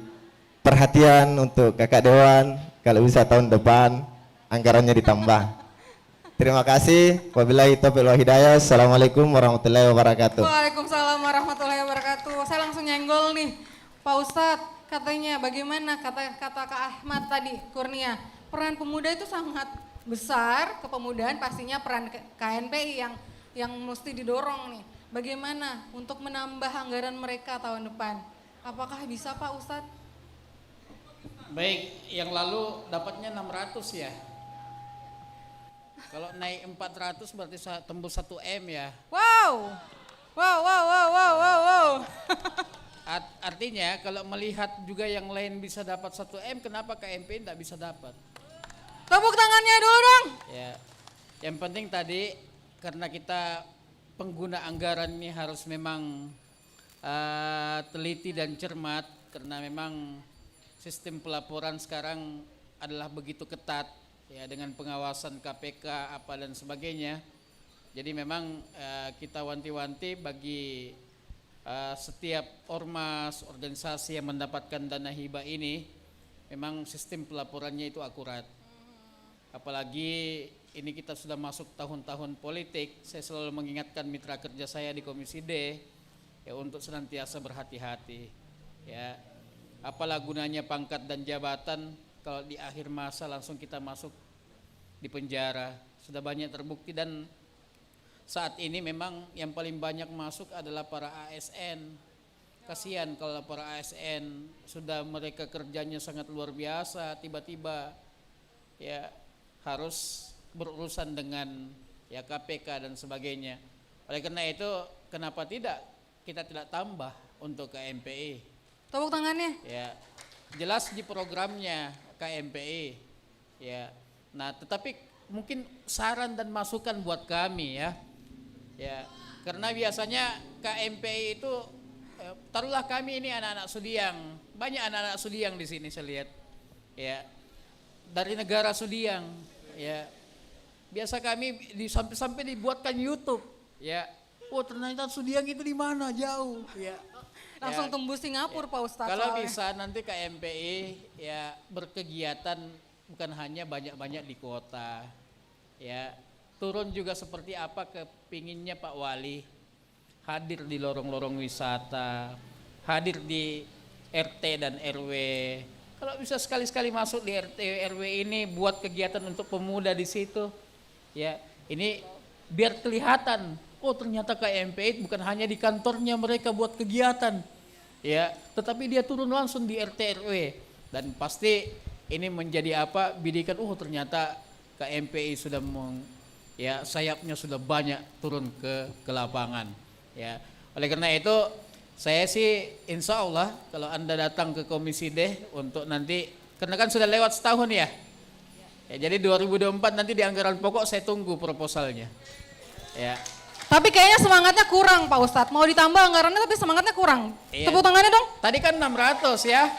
perhatian untuk kakak Dewan, kalau bisa tahun depan anggarannya ditambah. Terima kasih. Wabillahi taufiq wal hidayah. Assalamualaikum warahmatullahi wabarakatuh. Waalaikumsalam warahmatullahi wabarakatuh. Saya langsung nyenggol nih, Pak Ustadz, katanya bagaimana kata Kak Ahmad tadi, Kurnia, peran pemuda itu sangat besar, kepemudaan pastinya peran KNPI yang mesti didorong nih. Bagaimana untuk menambah anggaran mereka tahun depan? Apakah bisa Pak Ustadz? Baik, yang lalu dapatnya 600 ya. Kalau naik 400 berarti tembus 1 M ya. Wow. Artinya kalau melihat juga yang lain bisa dapat 1 M, kenapa KNPI tidak bisa dapat? Tepuk tangannya dulu dong. Ya, yang penting tadi karena kita pengguna anggaran ini harus memang teliti dan cermat, karena memang sistem pelaporan sekarang adalah begitu ketat ya, dengan pengawasan KPK apa dan sebagainya. Jadi memang kita wanti-wanti bagi setiap ormas, organisasi yang mendapatkan dana hibah ini, memang sistem pelaporannya itu akurat. Apalagi ini kita sudah masuk tahun-tahun politik, saya selalu mengingatkan mitra kerja saya di Komisi D ya untuk senantiasa berhati-hati ya. Apalah gunanya pangkat dan jabatan kalau di akhir masa langsung kita masuk di penjara. Sudah banyak terbukti, dan saat ini memang yang paling banyak masuk adalah para ASN kasihan kalau para ASN sudah mereka kerjanya sangat luar biasa, tiba-tiba ya harus berurusan dengan ya KPK dan sebagainya. Oleh karena itu, kenapa tidak kita tidak tambah untuk KMPI? Tepuk tangannya. Ya, jelas di programnya KMPI. Ya, nah tetapi mungkin saran dan masukan buat kami ya. Ya, karena biasanya KMPI itu taruhlah kami ini anak-anak Sudiang, banyak anak-anak Sudiang di sini saya lihat. Ya, dari negara Sudiang. Ya, biasa kami sampai dibuatkan YouTube. Ya, oh ternyata Sudiang itu di mana jauh. Ya, Langsung ya, tembus Singapura Pak Ustadz. kalau soalnya. bisa nanti KMPI ya berkegiatan bukan hanya banyak-banyak di kota. Ya, turun juga seperti apa kepinginnya Pak Wali. Hadir di lorong-lorong wisata, hadir di RT dan RW. Kalau bisa sekali-sekali masuk di RT RW ini buat kegiatan untuk pemuda di situ. Ya, ini biar kelihatan, oh ternyata KMPI bukan hanya di kantornya mereka buat kegiatan. Ya, tetapi dia turun langsung di RT RW dan pasti ini menjadi apa? Bidikan, oh ternyata KMPI sudah ya sayapnya sudah banyak turun ke lapangan. Ya, oleh karena itu saya sih insya Allah kalau Anda datang ke Komisi D untuk nanti, karena kan sudah lewat setahun ya. Ya, jadi 2024 nanti di anggaran pokok saya tunggu proposalnya. Ya. Tapi kayaknya semangatnya kurang Pak Ustadz. Mau ditambah anggarannya tapi semangatnya kurang. Iya. Tepuk tangannya dong. Tadi kan 600 ya.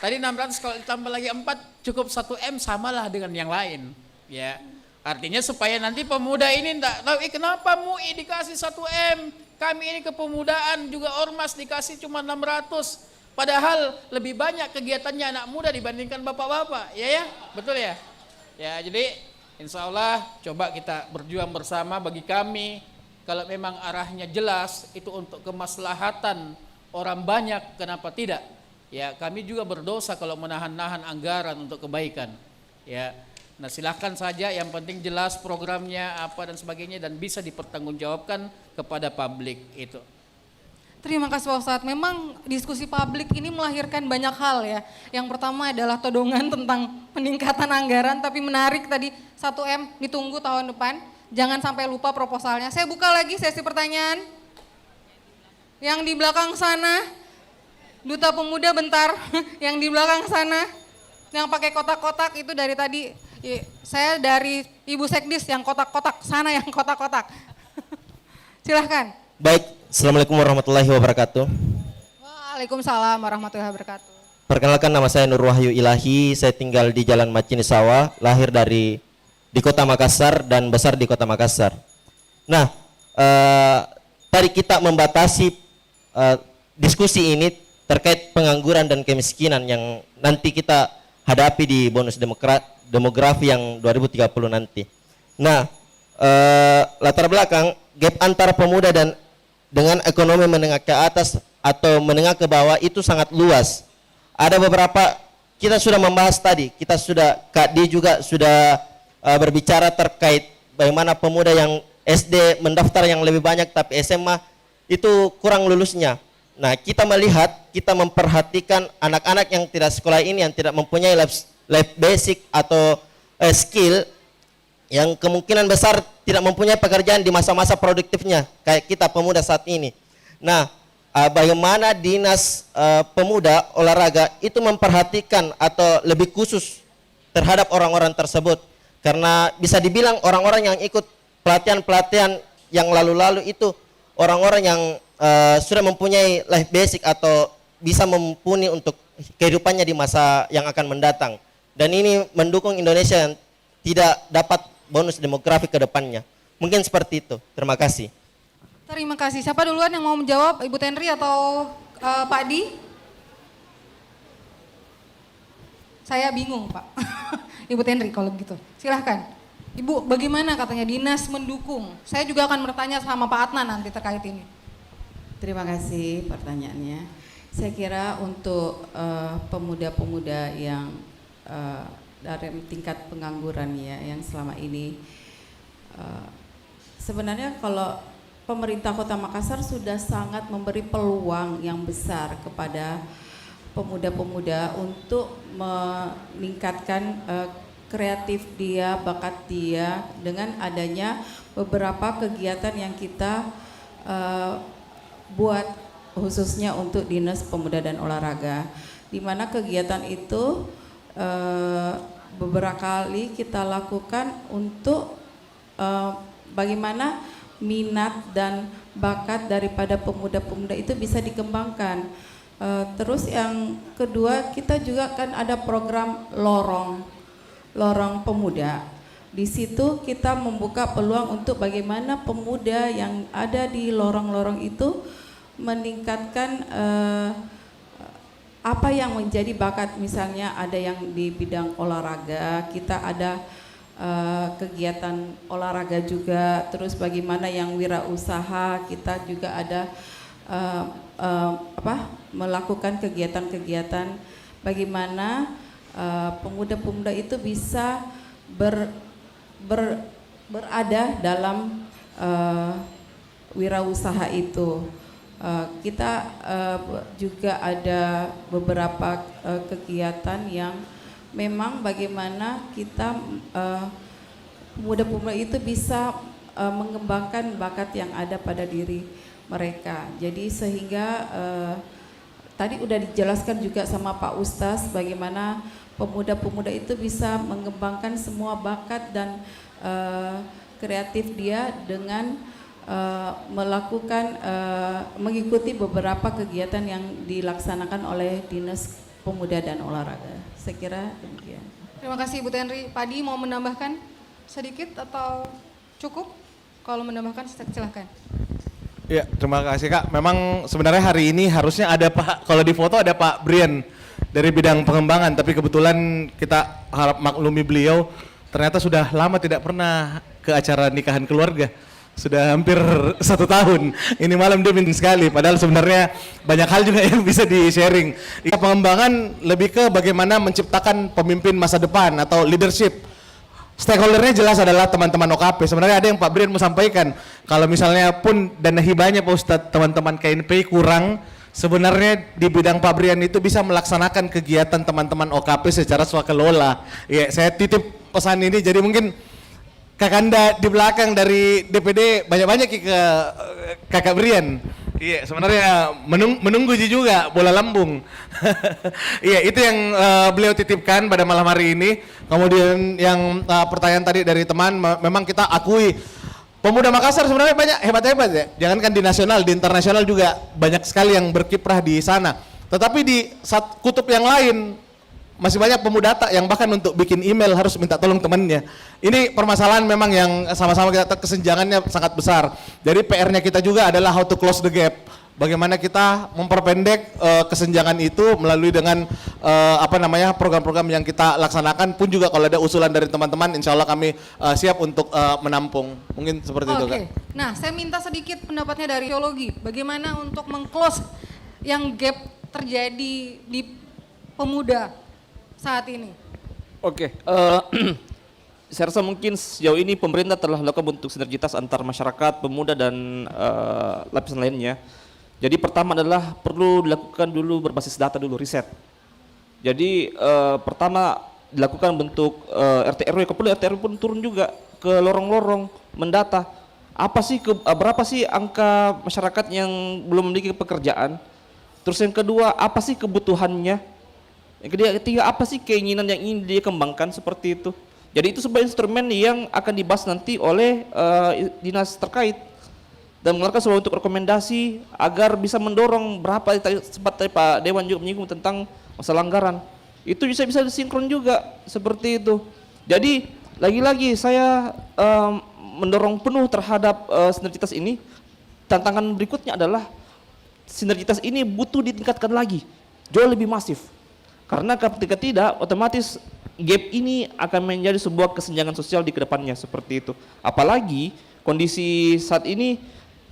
Tadi 600 kalau ditambah lagi 4 cukup 1M samalah dengan yang lain. Ya. Artinya supaya nanti pemuda ini enggak tahu kenapa MUI dikasih 1M. Kami ini kepemudaan juga ormas dikasih cuma 600. Padahal lebih banyak kegiatannya anak muda dibandingkan bapak-bapak. Ya, betul ya? Ya, jadi insya Allah coba kita berjuang bersama. Bagi kami, kalau memang arahnya jelas itu untuk kemaslahatan orang banyak, kenapa tidak? Ya, kami juga berdosa kalau menahan-nahan anggaran untuk kebaikan. Ya, nah silahkan saja, yang penting jelas programnya apa dan sebagainya dan bisa dipertanggungjawabkan kepada publik itu. Terima kasih Pak Ustadz. Memang diskusi publik ini melahirkan banyak hal ya. Yang pertama adalah todongan tentang peningkatan anggaran, tapi menarik tadi 1M ditunggu tahun depan. Jangan sampai lupa proposalnya. Saya buka lagi sesi pertanyaan. Yang di belakang sana, Duta Pemuda bentar. Yang di belakang sana, yang pakai kotak-kotak itu dari tadi. Saya dari Ibu Sekdis yang kotak-kotak, sana yang kotak-kotak. Silahkan. Baik, Assalamualaikum warahmatullahi wabarakatuh. Waalaikumsalam warahmatullahi wabarakatuh. Perkenalkan, nama saya Nur Wahyu Ilahi, saya tinggal di Jalan Macinisawa, lahir di Kota Makassar dan besar di Kota Makassar. Nah, tadi kita membatasi diskusi ini terkait pengangguran dan kemiskinan yang nanti kita hadapi di bonus demografi yang 2030 nanti. Nah, latar belakang gap antara pemuda dan dengan ekonomi menengah ke atas atau menengah ke bawah itu sangat luas. Ada beberapa, kita sudah membahas tadi, Kak Di juga sudah berbicara terkait bagaimana pemuda yang SD mendaftar yang lebih banyak tapi SMA itu kurang lulusnya. Nah, kita melihat, kita memperhatikan anak-anak yang tidak sekolah ini, yang tidak mempunyai life basic atau skill, yang kemungkinan besar tidak mempunyai pekerjaan di masa-masa produktifnya kayak kita pemuda saat ini. Nah, bagaimana dinas pemuda olahraga itu memperhatikan atau lebih khusus terhadap orang-orang tersebut, karena bisa dibilang orang-orang yang ikut pelatihan-pelatihan yang lalu-lalu itu orang-orang yang sudah mempunyai life basic atau bisa mumpuni untuk kehidupannya di masa yang akan mendatang, dan ini mendukung Indonesia yang tidak dapat bonus demografi ke depannya. Mungkin seperti itu. Terima kasih. Terima kasih. Siapa duluan yang mau menjawab? Ibu Tenri atau Pak Di? Saya bingung Pak. Ibu Tenri kalau begitu. Silahkan. Ibu, bagaimana katanya dinas mendukung? Saya juga akan bertanya sama Pak Adnan nanti terkait ini. Terima kasih pertanyaannya. Saya kira untuk pemuda-pemuda yang dari tingkat pengangguran ya, yang selama ini sebenarnya kalau pemerintah Kota Makassar sudah sangat memberi peluang yang besar kepada pemuda-pemuda untuk meningkatkan kreatif dia, bakat dia dengan adanya beberapa kegiatan yang kita buat khususnya untuk Dinas Pemuda dan Olahraga, di mana kegiatan itu beberapa kali kita lakukan untuk bagaimana minat dan bakat daripada pemuda-pemuda itu bisa dikembangkan. Terus yang kedua, kita juga kan ada program lorong pemuda. Di situ kita membuka peluang untuk bagaimana pemuda yang ada di lorong-lorong itu meningkatkan apa yang menjadi bakat. Misalnya ada yang di bidang olahraga, kita ada kegiatan olahraga juga. Terus bagaimana yang wirausaha, kita juga ada melakukan kegiatan-kegiatan bagaimana pemuda-pemuda itu bisa berada dalam wirausaha itu. Kita juga ada beberapa kegiatan yang memang bagaimana kita pemuda-pemuda itu bisa mengembangkan bakat yang ada pada diri mereka. Jadi sehingga tadi udah dijelaskan juga sama Pak Ustaz bagaimana pemuda-pemuda itu bisa mengembangkan semua bakat dan kreatif dia dengan mengikuti beberapa kegiatan yang dilaksanakan oleh Dinas Pemuda dan Olahraga. Saya kira demikian. Terima kasih Ibu Tenri. Padi mau menambahkan sedikit atau cukup? Kalau menambahkan silahkan. Ya, terima kasih Kak. Memang sebenarnya hari ini harusnya ada Pak, kalau di foto ada Pak Brian dari bidang pengembangan, tapi kebetulan kita harap maklumi beliau ternyata sudah lama tidak pernah ke acara nikahan keluarga. Sudah hampir 1 tahun. Ini malam dia penting sekali, padahal sebenarnya banyak hal juga yang bisa di-sharing. Pengembangan lebih ke bagaimana menciptakan pemimpin masa depan atau leadership. Stakeholdernya jelas adalah teman-teman OKP. Sebenarnya ada yang Pak Brian mau sampaikan. Kalau misalnya pun dana hibahnya Pak Ustadz teman-teman KNP kurang, sebenarnya di bidang Pak Brian itu bisa melaksanakan kegiatan teman-teman OKP secara swakelola. Ya, saya titip pesan ini, jadi mungkin Kakanda di belakang dari DPD banyak-banyak ke Kakak Brian. Iya, sebenarnya menunggu juga bola lambung. Iya, itu yang beliau titipkan pada malam hari ini. Kemudian yang pertanyaan tadi dari teman, memang kita akui pemuda Makassar sebenarnya banyak hebat-hebat ya. Jangankan di nasional, di internasional juga banyak sekali yang berkiprah di sana. Tetapi di kutub yang lain masih banyak pemuda yang bahkan untuk bikin email harus minta tolong temannya. Ini permasalahan memang yang sama-sama kita kesenjangannya sangat besar. Jadi PR-nya kita juga adalah how to close the gap. Bagaimana kita memperpendek kesenjangan itu melalui dengan program-program yang kita laksanakan, pun juga kalau ada usulan dari teman-teman insya Allah kami siap untuk menampung. Mungkin seperti itu Kak. Nah, saya minta sedikit pendapatnya dari teologi. Bagaimana untuk meng-close yang gap terjadi di pemuda saat ini? Saya rasa mungkin sejauh ini pemerintah telah melakukan bentuk sinergitas antar masyarakat, pemuda dan lapisan lainnya. Jadi pertama adalah perlu dilakukan dulu berbasis data dulu, riset. Jadi pertama dilakukan bentuk RT RW, kemudian RT RW pun turun juga ke lorong-lorong mendata berapa sih angka masyarakat yang belum memiliki pekerjaan. Terus yang kedua, apa sih kebutuhannya? Yang ketiga, apa sih keinginan yang ingin dia kembangkan seperti itu. Jadi itu sebuah instrumen yang akan dibahas nanti oleh dinas terkait dan mengeluarkan sebuah bentuk rekomendasi agar bisa mendorong berapa sempat Pak Dewan juga menyinggung tentang masalah anggaran. Itu bisa disinkron juga seperti itu. Jadi lagi-lagi saya mendorong penuh terhadap sinergitas ini. Tantangan berikutnya adalah sinergitas ini butuh ditingkatkan lagi, jauh lebih masif. Karena ketika tidak, otomatis gap ini akan menjadi sebuah kesenjangan sosial di kedepannya seperti itu. Apalagi kondisi saat ini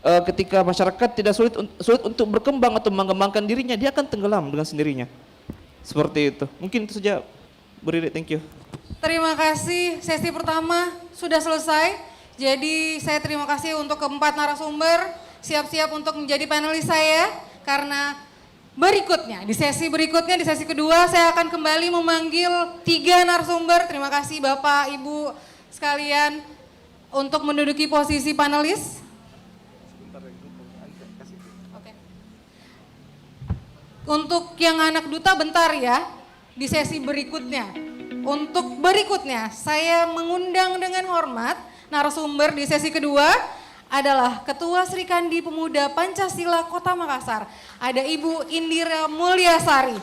ketika masyarakat tidak sulit untuk berkembang atau mengembangkan dirinya, dia akan tenggelam dengan sendirinya. Seperti itu. Mungkin itu saja, Bu Riri, thank you. Terima kasih, sesi pertama sudah selesai. Jadi saya terima kasih untuk keempat narasumber, siap-siap untuk menjadi panelis saya, karena berikutnya, di sesi berikutnya, di sesi kedua saya akan kembali memanggil 3 narasumber. Terima kasih Bapak, Ibu sekalian untuk menduduki posisi panelis. Untuk yang anak duta bentar ya, di sesi berikutnya. Untuk berikutnya, saya mengundang dengan hormat narasumber di sesi kedua adalah Ketua Sri Kandi Pemuda Pancasila Kota Makassar. Ada Ibu Indira Mulyasari.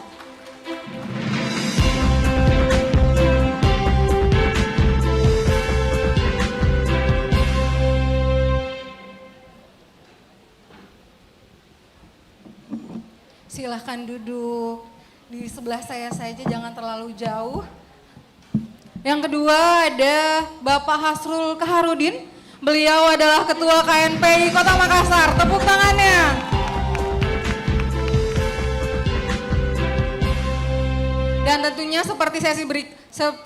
Silahkan duduk di sebelah saya saja, jangan terlalu jauh. Yang kedua ada Bapak Hasrul Kaharudin. Beliau adalah Ketua KNPI Kota Makassar. Tepuk tangannya. Dan tentunya seperti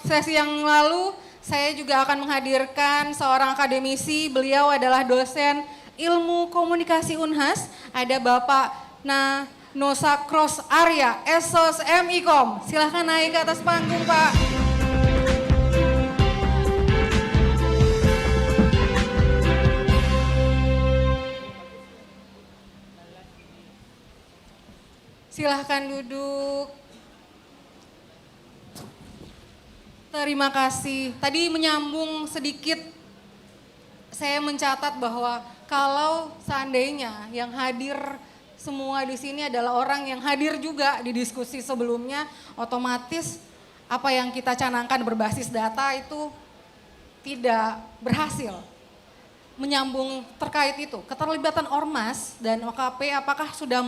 sesi yang lalu, saya juga akan menghadirkan seorang akademisi. Beliau adalah dosen Ilmu Komunikasi Unhas. Ada Bapak Nosa Cross Arya, Esos MIKOM. Silahkan naik ke atas panggung, Pak. Silahkan duduk. Terima kasih. Tadi menyambung sedikit, saya mencatat bahwa kalau seandainya yang hadir semua di sini adalah orang yang hadir juga di diskusi sebelumnya, otomatis apa yang kita canangkan berbasis data itu tidak berhasil. Menyambung terkait itu, keterlibatan Ormas dan OKP apakah sudah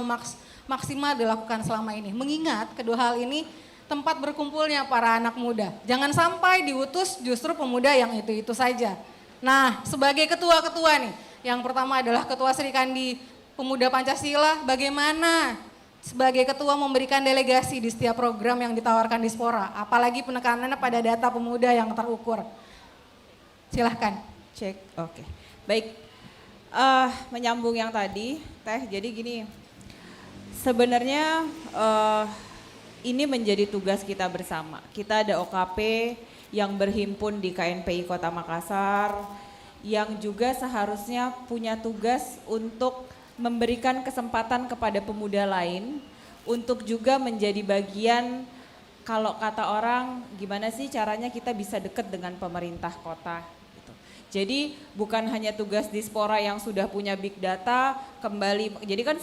maksimal dilakukan selama ini? Mengingat kedua hal ini tempat berkumpulnya para anak muda. Jangan sampai diutus justru pemuda yang itu-itu saja. Nah, sebagai ketua-ketua nih, yang pertama adalah Ketua Sri Kandi Pemuda Pancasila, bagaimana sebagai ketua memberikan delegasi di setiap program yang ditawarkan Dispora, apalagi penekanannya pada data pemuda yang terukur. Silahkan. Cek, oke. Baik, menyambung yang tadi, Teh, jadi gini, sebenarnya ini menjadi tugas kita bersama. Kita ada OKP yang berhimpun di KNPI Kota Makassar, yang juga seharusnya punya tugas untuk memberikan kesempatan kepada pemuda lain untuk juga menjadi bagian, kalau kata orang, gimana sih caranya kita bisa dekat dengan pemerintah kota. Gitu. Jadi bukan hanya tugas Dispora yang sudah punya big data, kembali, jadi kan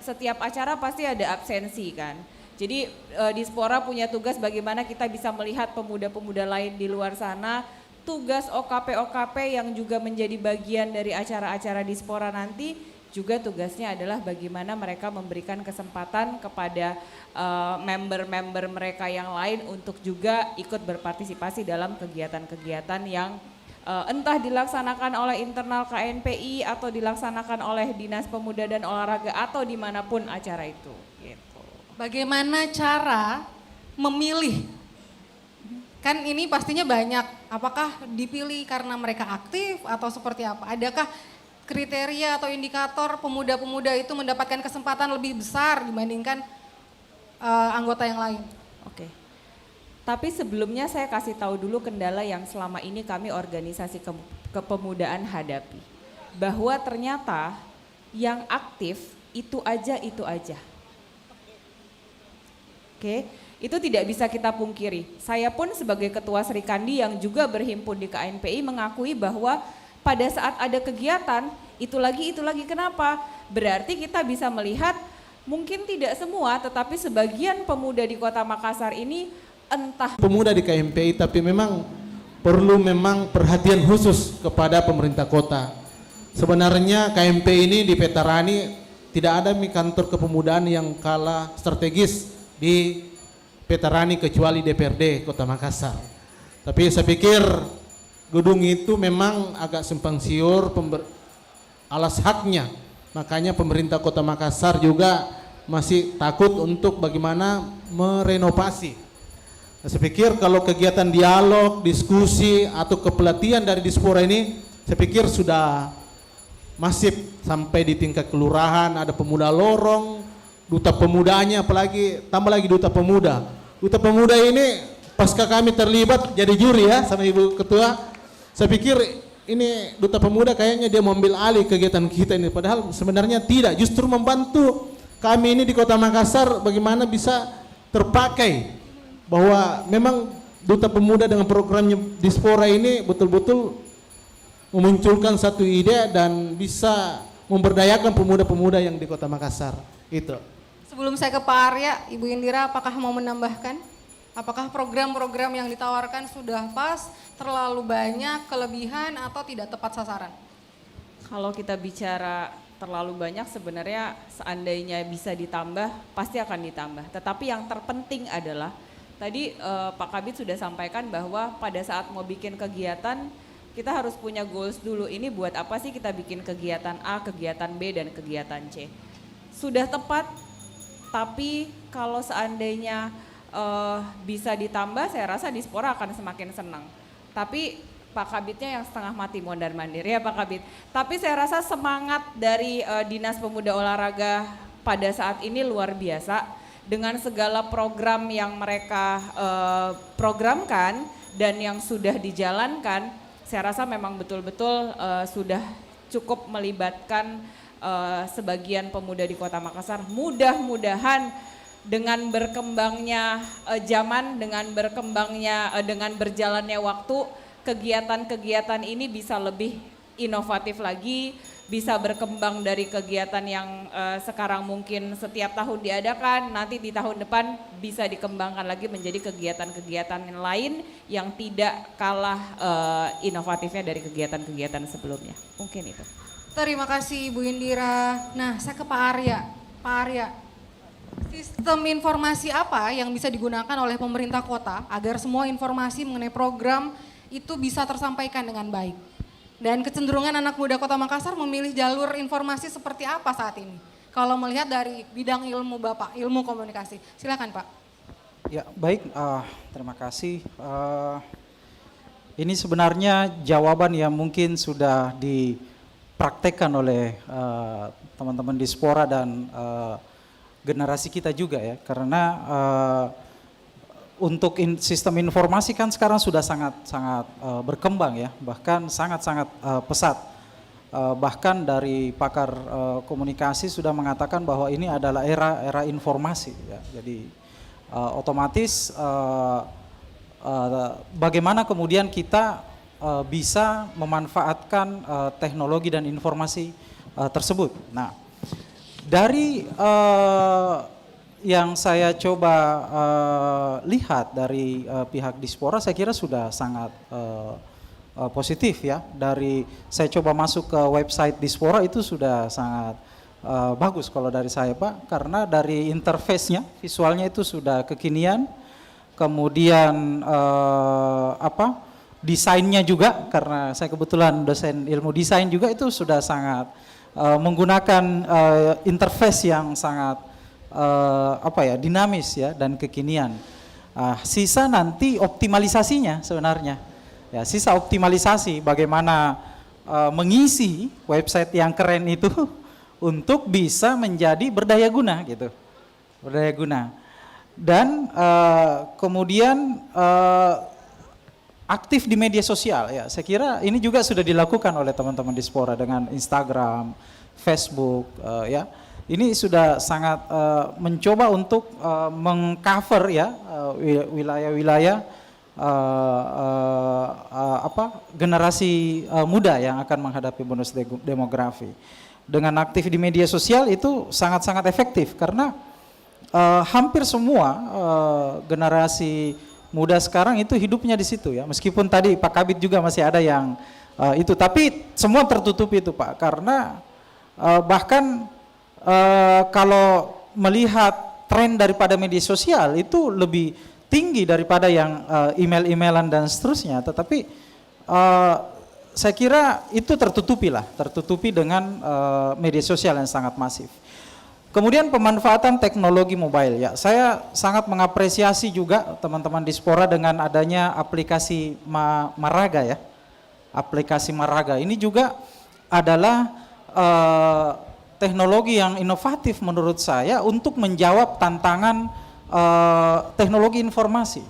setiap acara pasti ada absensi kan. Jadi Dispora punya tugas bagaimana kita bisa melihat pemuda-pemuda lain di luar sana. Tugas OKP-OKP yang juga menjadi bagian dari acara-acara Dispora nanti juga tugasnya adalah bagaimana mereka memberikan kesempatan kepada member-member mereka yang lain untuk juga ikut berpartisipasi dalam kegiatan-kegiatan yang entah dilaksanakan oleh internal KNPI atau dilaksanakan oleh Dinas Pemuda dan Olahraga atau dimanapun acara itu. Gitu. Bagaimana cara memilih? Kan ini pastinya banyak, apakah dipilih karena mereka aktif atau seperti apa? Adakah kriteria atau indikator pemuda-pemuda itu mendapatkan kesempatan lebih besar dibandingkan anggota yang lain? Oke. Tapi sebelumnya saya kasih tahu dulu kendala yang selama ini kami organisasi kepemudaan hadapi. Bahwa ternyata yang aktif itu aja. Oke, itu tidak bisa kita pungkiri. Saya pun sebagai Ketua Sri Kandi yang juga berhimpun di KNPI mengakui bahwa pada saat ada kegiatan, itu lagi, kenapa? Berarti kita bisa melihat mungkin tidak semua, tetapi sebagian pemuda di Kota Makassar ini entah. Pemuda di KNPI, tapi memang perlu perhatian khusus kepada pemerintah kota. Sebenarnya KNPI ini di Petarani tidak ada kantor kepemudaan yang kalah strategis di Petarani kecuali DPRD Kota Makassar. Tapi saya pikir gedung itu memang agak simpang siur alas haknya. Makanya pemerintah Kota Makassar juga masih takut untuk bagaimana merenovasi. Saya pikir kalau kegiatan dialog, diskusi atau kepelatihan dari Dispora ini saya pikir sudah masif sampai di tingkat kelurahan, ada pemuda lorong, duta pemudanya, apalagi tambah lagi duta pemuda. Duta pemuda ini pasca kami terlibat jadi juri ya sama Ibu Ketua, saya pikir ini duta pemuda kayaknya dia mau ambil alih kegiatan kita ini, padahal sebenarnya tidak, justru membantu kami ini di Kota Makassar bagaimana bisa terpakai, bahwa memang duta pemuda dengan programnya Dispora ini betul-betul memunculkan satu ide dan bisa memberdayakan pemuda-pemuda yang di Kota Makassar. Itu. Sebelum saya ke Pak Arya, Ibu Indira apakah mau menambahkan? Apakah program-program yang ditawarkan sudah pas, terlalu banyak, kelebihan, atau tidak tepat sasaran? Kalau kita bicara terlalu banyak, sebenarnya seandainya bisa ditambah, pasti akan ditambah. Tetapi yang terpenting adalah, tadi Pak Kabid sudah sampaikan bahwa pada saat mau bikin kegiatan, kita harus punya goals dulu. Ini buat apa sih kita bikin kegiatan A, kegiatan B, dan kegiatan C. Sudah tepat, tapi kalau seandainya bisa ditambah, saya rasa Dispora akan semakin senang. Tapi Pak Kabidnya yang setengah mati mondar mandir ya Pak Kabid. Tapi saya rasa semangat dari Dinas Pemuda Olahraga pada saat ini luar biasa. Dengan segala program yang mereka programkan dan yang sudah dijalankan, saya rasa memang betul-betul sudah cukup melibatkan sebagian pemuda di Kota Makassar. Mudah-mudahan dengan berkembangnya zaman, dengan berjalannya waktu, kegiatan-kegiatan ini bisa lebih inovatif lagi, bisa berkembang dari kegiatan yang sekarang mungkin setiap tahun diadakan, nanti di tahun depan bisa dikembangkan lagi menjadi kegiatan-kegiatan lain yang tidak kalah inovatifnya dari kegiatan-kegiatan sebelumnya. Mungkin itu. Terima kasih Ibu Indira. Nah, saya ke Pak Arya. Pak Arya, sistem informasi apa yang bisa digunakan oleh pemerintah kota agar semua informasi mengenai program itu bisa tersampaikan dengan baik? Dan kecenderungan anak muda Kota Makassar memilih jalur informasi seperti apa saat ini? Kalau melihat dari bidang ilmu Bapak, ilmu komunikasi. Silakan Pak. Ya baik, terima kasih. Ini sebenarnya jawaban yang mungkin sudah dipraktekkan oleh teman-teman Dispora dan generasi kita juga ya. Karena untuk sistem informasi kan sekarang sudah sangat berkembang ya, bahkan sangat pesat. Bahkan dari pakar komunikasi sudah mengatakan bahwa ini adalah era informasi ya. Jadi otomatis bagaimana kemudian kita bisa memanfaatkan teknologi dan informasi tersebut. Nah, dari yang saya coba lihat dari pihak Dispora, saya kira sudah sangat positif ya. Dari saya coba masuk ke website Dispora itu sudah sangat bagus kalau dari saya Pak, karena dari interface-nya, visualnya itu sudah kekinian. Kemudian desainnya juga, karena saya kebetulan dosen ilmu desain juga, itu sudah sangat menggunakan interface yang sangat dinamis ya dan kekinian. Sisa nanti optimalisasinya sebenarnya. Ya, sisa optimalisasi bagaimana mengisi website yang keren itu untuk bisa menjadi berdaya guna gitu. Berdaya guna. Dan kemudian aktif di media sosial ya. Saya kira ini juga sudah dilakukan oleh teman-teman Dispora dengan Instagram, Facebook ya. Ini sudah sangat mencoba untuk mengcover ya wilayah-wilayah generasi muda yang akan menghadapi bonus demografi. Dengan aktif di media sosial itu sangat-sangat efektif karena hampir semua generasi muda sekarang itu hidupnya di situ ya. Meskipun tadi Pak Kabid juga masih ada yang itu, tapi semua tertutup itu Pak, karena bahkan kalau melihat tren daripada media sosial itu lebih tinggi daripada yang email-emailan dan seterusnya, tetapi saya kira itu tertutupi dengan media sosial yang sangat masif. Kemudian pemanfaatan teknologi mobile ya, saya sangat mengapresiasi juga teman-teman Dispora dengan adanya aplikasi Maraga ya. aplikasi Maraga. Ini juga adalah teknologi yang inovatif menurut saya untuk menjawab tantangan teknologi informasi.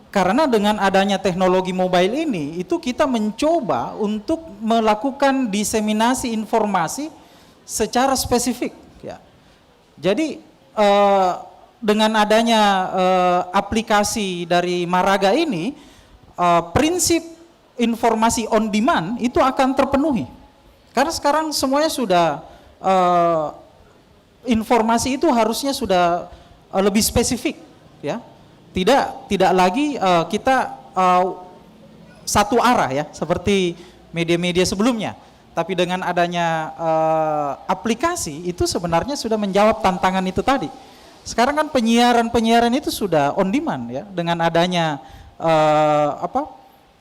Karena dengan adanya teknologi mobile ini, itu kita mencoba untuk melakukan diseminasi informasi secara spesifik. Ya. Jadi dengan adanya aplikasi dari Maraga ini, prinsip informasi on demand itu akan terpenuhi. Karena sekarang semuanya sudah informasi itu harusnya sudah lebih spesifik, ya. Tidak lagi kita satu arah ya, seperti media-media sebelumnya. Tapi dengan adanya aplikasi itu sebenarnya sudah menjawab tantangan itu tadi. Sekarang kan penyiaran itu sudah on demand ya, dengan adanya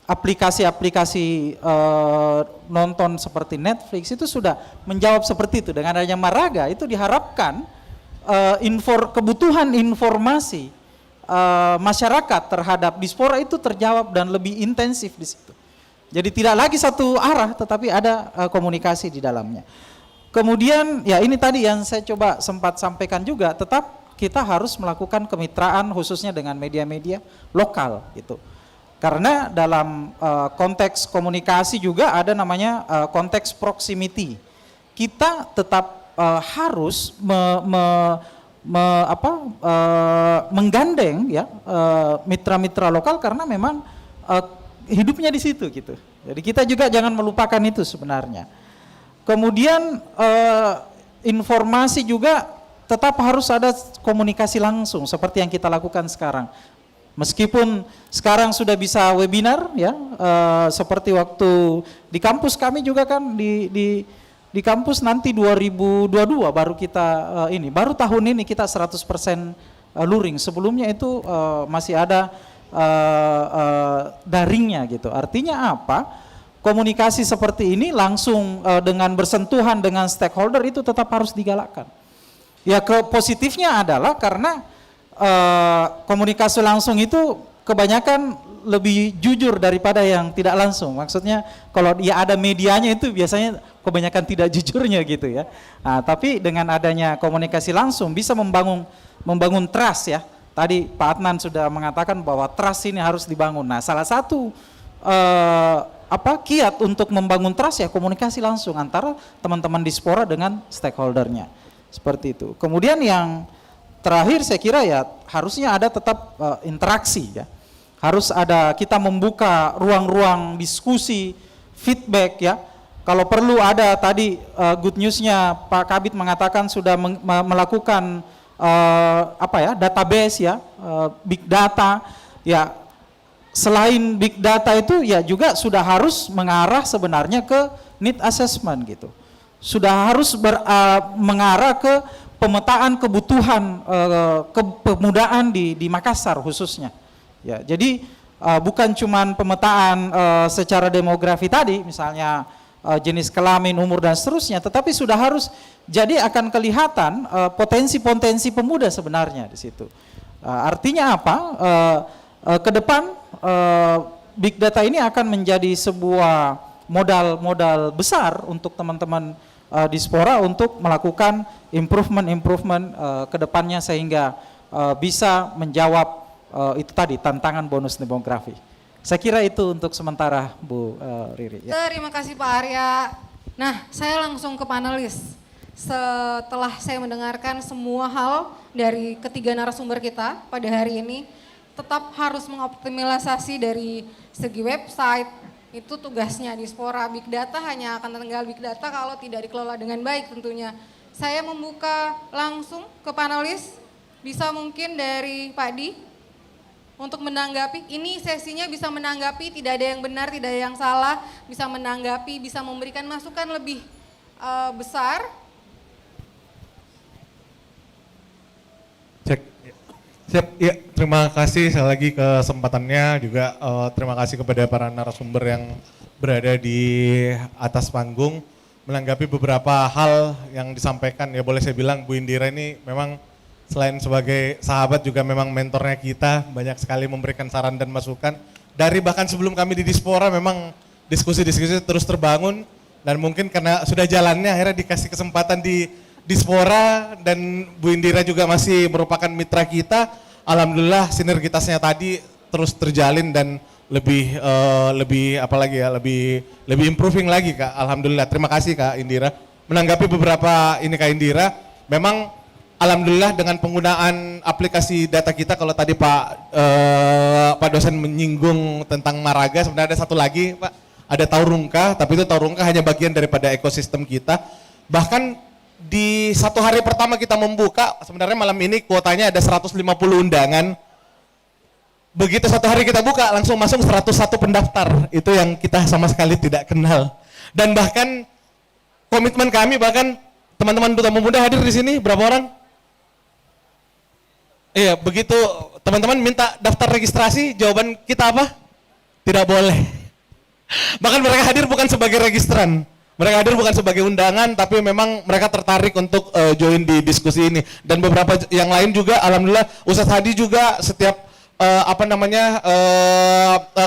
aplikasi-aplikasi nonton seperti Netflix itu sudah menjawab seperti itu. Dengan adanya Maraga itu diharapkan kebutuhan informasi masyarakat terhadap diaspora itu terjawab dan lebih intensif di situ. Jadi tidak lagi satu arah, tetapi ada komunikasi di dalamnya. Kemudian ya ini tadi yang saya coba sempat sampaikan juga, tetap kita harus melakukan kemitraan khususnya dengan media-media lokal gitu. Karena dalam konteks komunikasi juga ada namanya konteks proximity. Kita tetap harus menggandeng ya mitra-mitra lokal karena memang hidupnya di situ gitu. Jadi kita juga jangan melupakan itu sebenarnya. Kemudian informasi juga tetap harus ada komunikasi langsung seperti yang kita lakukan sekarang. Meskipun sekarang sudah bisa webinar ya, seperti waktu di kampus kami juga kan di kampus nanti 2022 baru kita baru tahun ini kita 100% luring. Sebelumnya itu masih ada daringnya gitu. Artinya apa? Komunikasi seperti ini langsung dengan bersentuhan dengan stakeholder itu tetap harus digalakkan. Ya positifnya adalah karena komunikasi langsung itu kebanyakan lebih jujur daripada yang tidak langsung. Maksudnya kalau dia ada medianya itu biasanya kebanyakan tidak jujurnya gitu ya. Nah, tapi dengan adanya komunikasi langsung bisa membangun trust ya. Tadi Pak Adnan sudah mengatakan bahwa trust ini harus dibangun. Nah, salah satu kiat untuk membangun trust ya komunikasi langsung antara teman-teman diaspora dengan stakeholdernya. Seperti itu. Kemudian yang terakhir saya kira ya harusnya ada tetap interaksi ya. Harus ada kita membuka ruang-ruang diskusi, feedback ya. Kalau perlu ada tadi good newsnya Pak Kabid mengatakan sudah melakukan database ya, big data ya. Selain big data itu ya juga sudah harus mengarah sebenarnya ke need assessment gitu. Sudah harus mengarah ke pemetaan kebutuhan kepemudaan di Makassar khususnya. Ya, jadi bukan cuman pemetaan secara demografi tadi, misalnya jenis kelamin, umur dan seterusnya, tetapi sudah harus jadi akan kelihatan potensi-potensi pemuda sebenarnya di situ. Artinya apa? Ke depan big data ini akan menjadi sebuah modal besar untuk teman-teman diaspora untuk melakukan improvement ke depannya sehingga bisa menjawab itu tadi tantangan bonus demografi. Saya kira itu untuk sementara Bu Riri. Ya. Terima kasih Pak Arya. Nah, saya langsung ke panelis. Setelah saya mendengarkan semua hal dari ketiga narasumber kita pada hari ini, tetap harus mengoptimalisasi dari segi website. Itu tugasnya diaspora. Big data hanya akan tinggal big data kalau tidak dikelola dengan baik tentunya. Saya membuka langsung ke panelis, bisa mungkin dari Pak Di untuk menanggapi. Ini sesinya bisa menanggapi, tidak ada yang benar, tidak ada yang salah, bisa menanggapi, bisa memberikan masukan lebih besar. Cek. Siap, ya, terima kasih sekali lagi kesempatannya juga terima kasih kepada para narasumber yang berada di atas panggung menanggapi beberapa hal yang disampaikan. Ya boleh saya bilang Bu Indira ini memang selain sebagai sahabat juga memang mentornya kita, banyak sekali memberikan saran dan masukan. Dari bahkan sebelum kami di Diaspora memang diskusi-diskusi terus terbangun dan mungkin karena sudah jalannya akhirnya dikasih kesempatan di Dispora dan Bu Indira juga masih merupakan mitra kita. Alhamdulillah sinergitasnya tadi terus terjalin dan lebih improving lagi Kak. Alhamdulillah. Terima kasih Kak Indira. Menanggapi beberapa ini Kak Indira, memang alhamdulillah dengan penggunaan aplikasi data kita, kalau tadi Pak dosen menyinggung tentang Maraga, sebenarnya ada satu lagi Pak, ada Taurungka, tapi itu Taurungka hanya bagian daripada ekosistem kita. Bahkan di satu hari pertama kita membuka, sebenarnya malam ini kuotanya ada 150 undangan. Begitu satu hari kita buka, langsung masuk 101 pendaftar. Itu yang kita sama sekali tidak kenal. Dan bahkan komitmen kami, bahkan teman-teman Duta Pemuda hadir di sini, berapa orang? Iya, begitu teman-teman minta daftar registrasi, jawaban kita apa? Tidak boleh. Bahkan mereka hadir bukan sebagai registran. Mereka hadir bukan sebagai undangan, tapi memang mereka tertarik untuk join di diskusi ini. Dan beberapa yang lain juga, alhamdulillah Ustadz Hadi juga setiap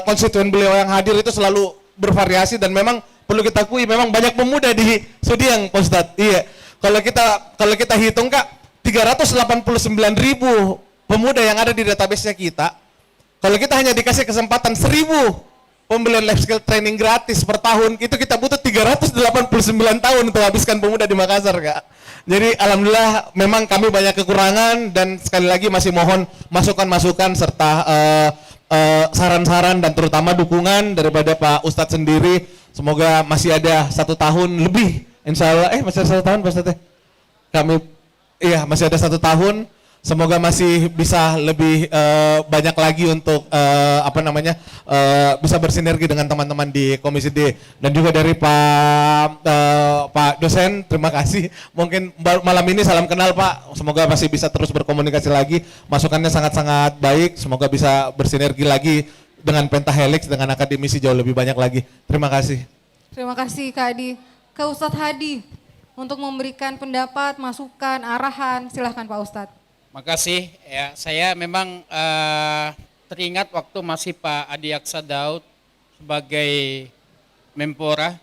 konstituen beliau yang hadir itu selalu bervariasi dan memang perlu kita akui memang banyak pemuda di Sudiang, Pak Ustadz. Iya. Kalau kita hitung Kak, 389.000 pemuda yang ada di database-nya kita. Kalau kita hanya dikasih kesempatan 1.000 pembelian life skill training gratis per tahun, itu kita butuh 389 tahun untuk habiskan pemuda di Makassar Kak. Jadi alhamdulillah memang kami banyak kekurangan dan sekali lagi masih mohon masukan-masukan serta saran-saran dan terutama dukungan daripada Pak Ustadz sendiri. Semoga masih ada 1 tahun lebih, insya Allah, masih ada 1 tahun Pak Ustadz. Kami, iya masih ada 1 tahun. Semoga masih bisa lebih banyak lagi untuk bisa bersinergi dengan teman-teman di Komisi D dan juga dari Pak dosen. Terima kasih. Mungkin malam ini salam kenal Pak. Semoga masih bisa terus berkomunikasi lagi. Masukannya sangat-sangat baik. Semoga bisa bersinergi lagi dengan Pentahelix, dengan akademisi jauh lebih banyak lagi. Terima kasih. Terima kasih Kak Adi. Ke Ustadz Hadi untuk memberikan pendapat, masukan, arahan. Silahkan Pak Ustadz. Makasih ya, saya memang teringat waktu masih Pak Adi Aksa Daud sebagai Menpora,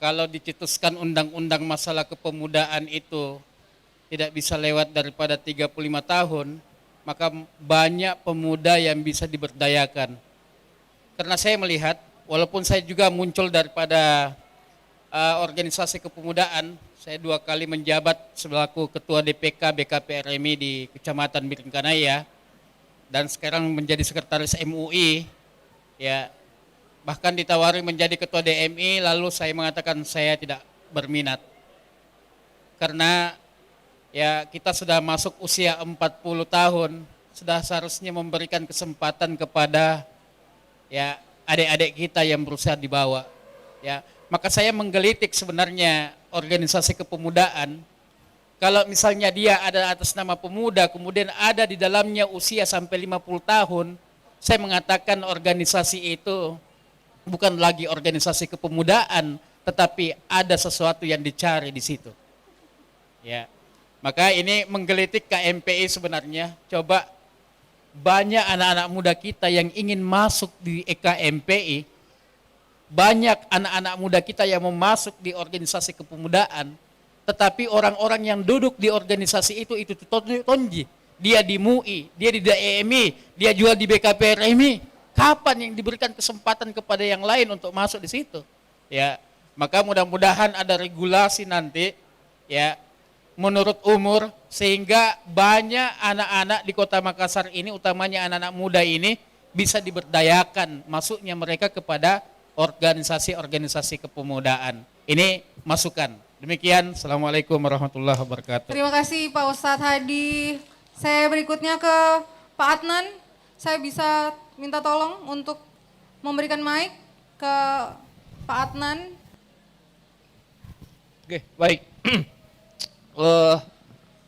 kalau dicetuskan undang-undang masalah kepemudaan itu tidak bisa lewat daripada 35 tahun, maka banyak pemuda yang bisa diberdayakan. Karena saya melihat, walaupun saya juga muncul daripada organisasi kepemudaan, saya 2 kali menjabat selaku Ketua DPK BKP RMI di Kecamatan Biringkanaya dan sekarang menjadi Sekretaris MUI. Ya, bahkan ditawari menjadi Ketua DMI, lalu saya mengatakan saya tidak berminat. Karena ya kita sudah masuk usia 40 tahun, sudah seharusnya memberikan kesempatan kepada ya adik-adik kita yang berusaha di bawah. Ya, maka saya menggelitik sebenarnya organisasi kepemudaan. Kalau misalnya dia ada atas nama pemuda, kemudian ada di dalamnya usia sampai 50 tahun, saya mengatakan organisasi itu bukan lagi organisasi kepemudaan, tetapi ada sesuatu yang dicari di situ. Ya, maka ini menggelitik KMPI sebenarnya. Coba banyak anak-anak muda kita yang ingin masuk di KMPI, banyak anak-anak muda kita yang mau masuk di organisasi kepemudaan, tetapi orang-orang yang duduk di organisasi itu tonji. Dia di MUI, dia di DMI, dia jual di BKP RMI. Kapan yang diberikan kesempatan kepada yang lain untuk masuk di situ? Ya, maka mudah-mudahan ada regulasi nanti, ya, menurut umur, sehingga banyak anak-anak di Kota Makassar ini, utamanya anak-anak muda ini, bisa diberdayakan masuknya mereka kepada organisasi-organisasi kepemudaan. Ini masukan. Demikian, Assalamualaikum warahmatullahi wabarakatuh. Terima kasih Pak Ustadz Hadi. Saya berikutnya ke Pak Adnan. Saya bisa minta tolong untuk memberikan mic ke Pak Adnan. Oke, baik.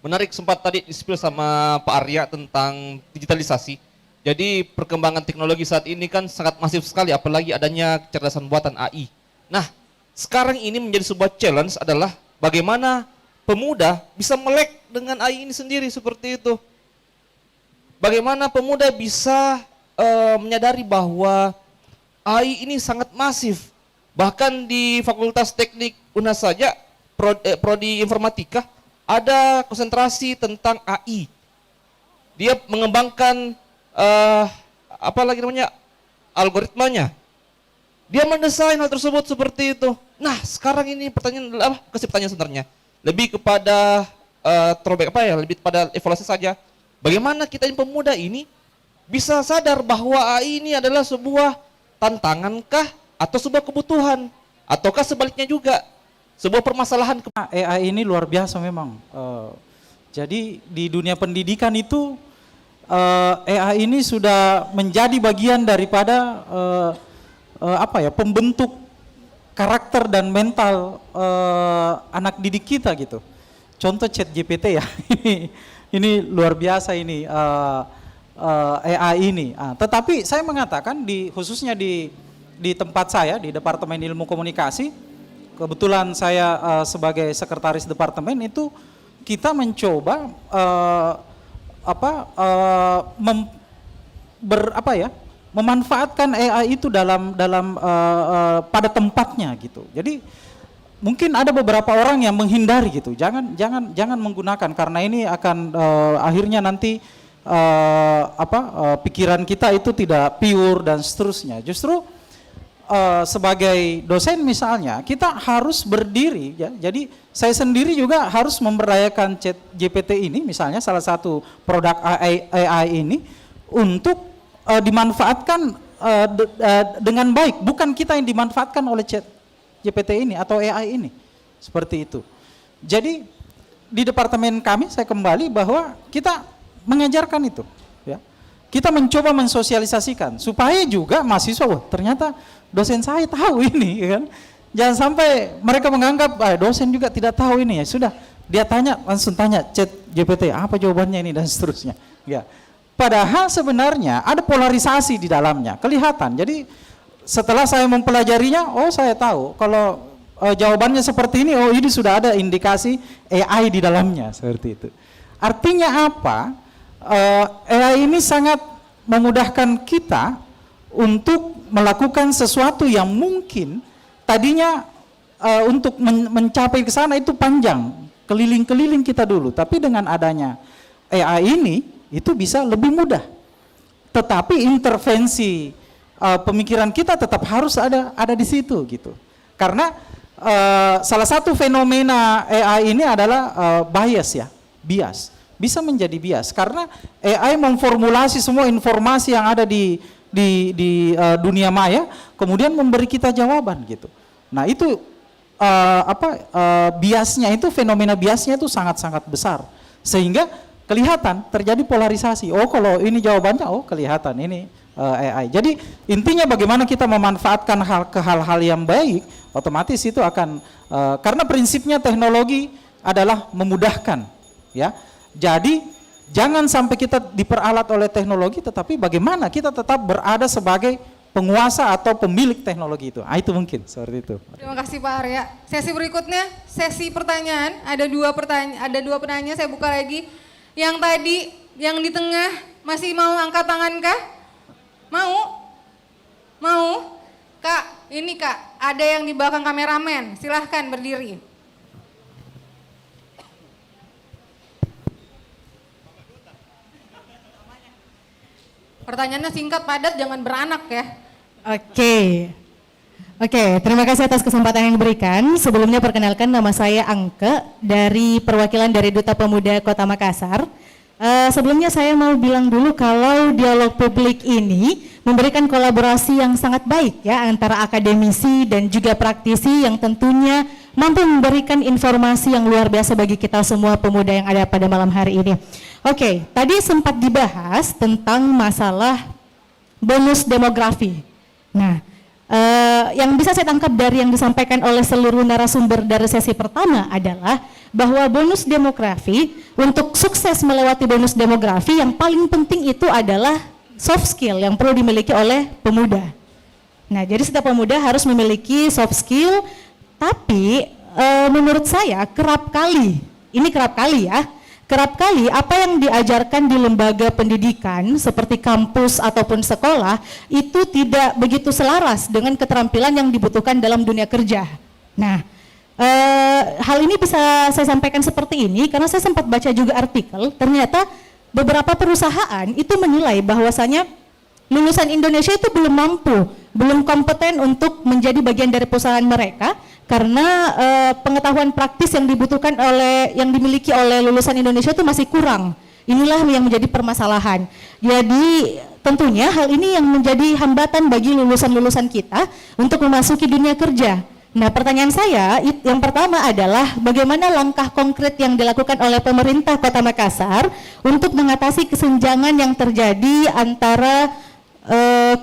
Menarik sempat tadi di-spill sama Pak Arya tentang digitalisasi. Jadi perkembangan teknologi saat ini kan sangat masif sekali, apalagi adanya kecerdasan buatan AI. Nah, sekarang ini menjadi sebuah challenge adalah bagaimana pemuda bisa melek dengan AI ini sendiri seperti itu. Bagaimana pemuda bisa menyadari bahwa AI ini sangat masif. Bahkan di Fakultas Teknik UNAS saja, prodi informatika, ada konsentrasi tentang AI. Dia mengembangkan apa lagi namanya, algoritmanya. Dia mendesain hal tersebut seperti itu. Nah, sekarang ini pertanyaan adalah kasih pertanyaan sebenarnya lebih kepada throwback apa ya, lebih kepada evaluasi saja. Bagaimana kita ini pemuda ini bisa sadar bahwa AI ini adalah sebuah tantangankah atau sebuah kebutuhan, ataukah sebaliknya juga sebuah permasalahan. AI ini luar biasa memang. Jadi di dunia pendidikan itu AI ini sudah menjadi bagian daripada pembentuk karakter dan mental anak didik kita gitu. Contoh ChatGPT ya, ini luar biasa ini AI ini. Tetapi saya mengatakan khususnya di tempat saya di Departemen Ilmu Komunikasi, kebetulan saya sebagai sekretaris departemen itu kita mencoba memanfaatkan AI itu dalam pada tempatnya gitu. Jadi mungkin ada beberapa orang yang menghindari gitu. Jangan menggunakan karena ini akan akhirnya nanti pikiran kita itu tidak pure dan seterusnya. Justru sebagai dosen misalnya kita harus berdiri ya. Jadi saya sendiri juga harus memberdayakan ChatGPT ini misalnya salah satu produk AI ini untuk dimanfaatkan dengan baik, bukan kita yang dimanfaatkan oleh ChatGPT ini atau AI ini. Seperti itu. Jadi di departemen kami saya kembali bahwa kita mengajarkan itu ya. Kita mencoba mensosialisasikan supaya juga mahasiswa ternyata dosen saya tahu ini kan. Jangan sampai mereka menganggap dosen juga tidak tahu ini ya. Sudah dia langsung tanya ChatGPT apa jawabannya ini dan seterusnya. Ya. Padahal sebenarnya ada polarisasi di dalamnya, kelihatan. Jadi setelah saya mempelajarinya, saya tahu kalau jawabannya seperti ini, ini sudah ada indikasi AI di dalamnya seperti itu. Artinya apa? AI ini sangat memudahkan kita untuk melakukan sesuatu yang mungkin tadinya untuk mencapai ke sana itu panjang, keliling-keliling kita dulu. Tapi dengan adanya AI ini itu bisa lebih mudah. Tetapi intervensi pemikiran kita tetap harus ada di situ gitu. Karena salah satu fenomena AI ini adalah bias. Bisa menjadi bias karena AI memformulasi semua informasi yang ada di dunia maya, kemudian memberi kita jawaban gitu. Nah itu biasnya itu, fenomena biasnya itu sangat-sangat besar sehingga kelihatan terjadi polarisasi. Kalau ini jawabannya, kelihatan ini AI. Jadi intinya bagaimana kita memanfaatkan hal-hal yang baik, otomatis itu akan karena prinsipnya teknologi adalah memudahkan, ya. Jadi jangan sampai kita diperalat oleh teknologi, tetapi bagaimana kita tetap berada sebagai penguasa atau pemilik teknologi itu. Itu mungkin seperti itu. Terima kasih Pak Arya. Sesi berikutnya, sesi pertanyaan. Ada dua penanya, saya buka lagi. Yang tadi, yang di tengah masih mau angkat tangan kah? Mau? Kak, ini Kak, ada yang di belakang kameramen. Silahkan berdiri. Pertanyaannya singkat, padat, jangan beranak ya. Oke, terima kasih atas kesempatan yang diberikan. Sebelumnya perkenalkan, nama saya Angke dari perwakilan dari Duta Pemuda Kota Makassar. Sebelumnya saya mau bilang dulu kalau dialog publik ini memberikan kolaborasi yang sangat baik ya antara akademisi dan juga praktisi yang tentunya mampu memberikan informasi yang luar biasa bagi kita semua pemuda yang ada pada malam hari ini. Oke, tadi sempat dibahas tentang masalah bonus demografi. Nah, yang bisa saya tangkap dari yang disampaikan oleh seluruh narasumber dari sesi pertama adalah bahwa bonus demografi, untuk sukses melewati bonus demografi yang paling penting itu adalah soft skill yang perlu dimiliki oleh pemuda. Nah, jadi setiap pemuda harus memiliki soft skill, tapi menurut saya kerap kali ya, kerap kali apa yang diajarkan di lembaga pendidikan seperti kampus ataupun sekolah itu tidak begitu selaras dengan keterampilan yang dibutuhkan dalam dunia kerja. Nah, hal ini bisa saya sampaikan seperti ini karena saya sempat baca juga artikel, ternyata beberapa perusahaan itu menilai bahwasanya lulusan Indonesia itu belum mampu, belum kompeten untuk menjadi bagian dari perusahaan mereka karena pengetahuan praktis yang dibutuhkan yang dimiliki oleh lulusan Indonesia itu masih kurang. Inilah yang menjadi permasalahan. Jadi tentunya hal ini yang menjadi hambatan bagi lulusan-lulusan kita untuk memasuki dunia kerja. Nah, pertanyaan saya yang pertama adalah bagaimana langkah konkret yang dilakukan oleh pemerintah Kota Makassar untuk mengatasi kesenjangan yang terjadi antara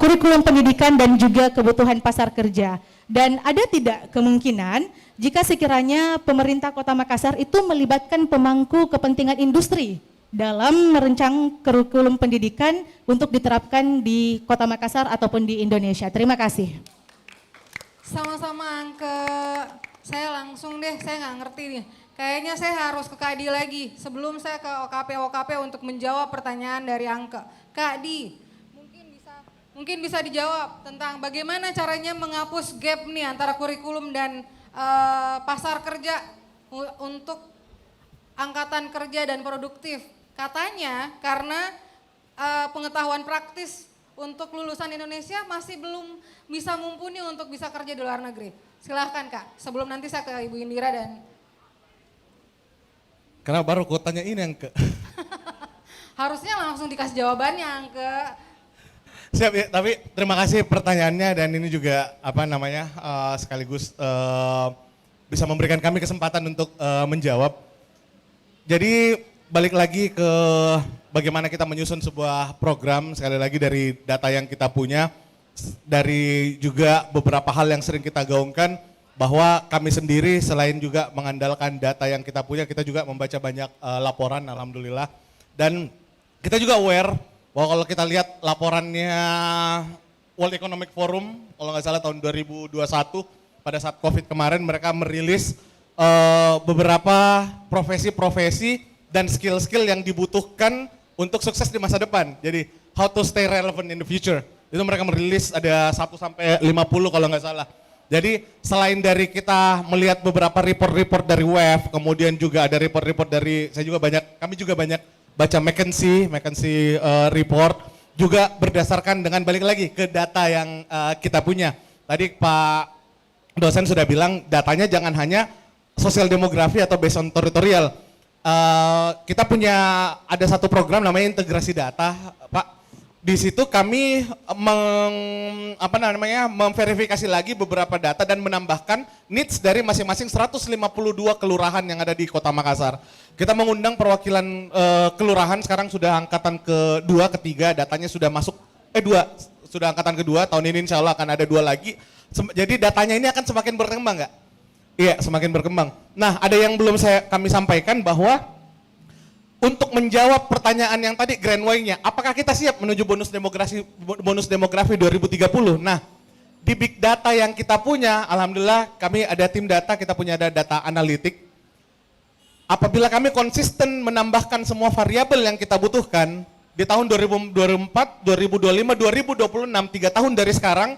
kurikulum pendidikan dan juga kebutuhan pasar kerja. Dan ada tidak kemungkinan jika sekiranya pemerintah Kota Makassar itu melibatkan pemangku kepentingan industri dalam merancang kurikulum pendidikan untuk diterapkan di Kota Makassar ataupun di Indonesia. Terima kasih. Sama-sama Angke, saya langsung deh, saya nggak ngerti nih. Kayaknya saya harus ke Kak Di lagi sebelum saya ke OKP untuk menjawab pertanyaan dari Angke. Kak Di, mungkin bisa dijawab tentang bagaimana caranya menghapus gap nih antara kurikulum dan pasar kerja untuk angkatan kerja dan produktif. Katanya karena pengetahuan praktis untuk lulusan Indonesia masih belum bisa mumpuni untuk bisa kerja di luar negeri. Silahkan Kak, sebelum nanti saya ke Ibu Indira dan... Karena baru kotanya ini Angke. Harusnya langsung dikasih jawabannya Angke. Siap ya, tapi terima kasih pertanyaannya dan ini juga sekaligus bisa memberikan kami kesempatan untuk menjawab. Jadi balik lagi ke bagaimana kita menyusun sebuah program, sekali lagi dari data yang kita punya, dari juga beberapa hal yang sering kita gaungkan, bahwa kami sendiri selain juga mengandalkan data yang kita punya, kita juga membaca banyak laporan, alhamdulillah. Dan kita juga aware bahwa kalau kita lihat laporannya World Economic Forum, kalau nggak salah tahun 2021, pada saat COVID kemarin mereka merilis beberapa profesi-profesi dan skill-skill yang dibutuhkan untuk sukses di masa depan. Jadi how to stay relevant in the future. Itu mereka merilis ada 1 sampai 50 kalau nggak salah. Jadi selain dari kita melihat beberapa report-report dari WEF, kemudian juga ada report-report dari, kami juga banyak baca McKinsey report, juga berdasarkan dengan balik lagi ke data yang kita punya. Tadi Pak dosen sudah bilang datanya jangan hanya sosial demografi atau based on territorial. Kita punya ada satu program namanya integrasi data, Pak. Di situ kami memverifikasi lagi beberapa data dan menambahkan needs dari masing-masing 152 kelurahan yang ada di Kota Makassar. Kita mengundang perwakilan kelurahan, sekarang sudah angkatan kedua, ketiga, datanya sudah masuk, sudah angkatan kedua, tahun ini insya Allah akan ada 2 lagi. Jadi datanya ini akan semakin berkembang nggak? Iya, semakin berkembang. Nah, ada yang belum kami sampaikan bahwa untuk menjawab pertanyaan yang tadi Grand Way-nya, apakah kita siap menuju bonus demografi 2030? Nah, di big data yang kita punya, alhamdulillah kami ada tim data, kita punya ada data analitik. Apabila kami konsisten menambahkan semua variabel yang kita butuhkan, di tahun 2024, 2025, 2026, 3 tahun dari sekarang,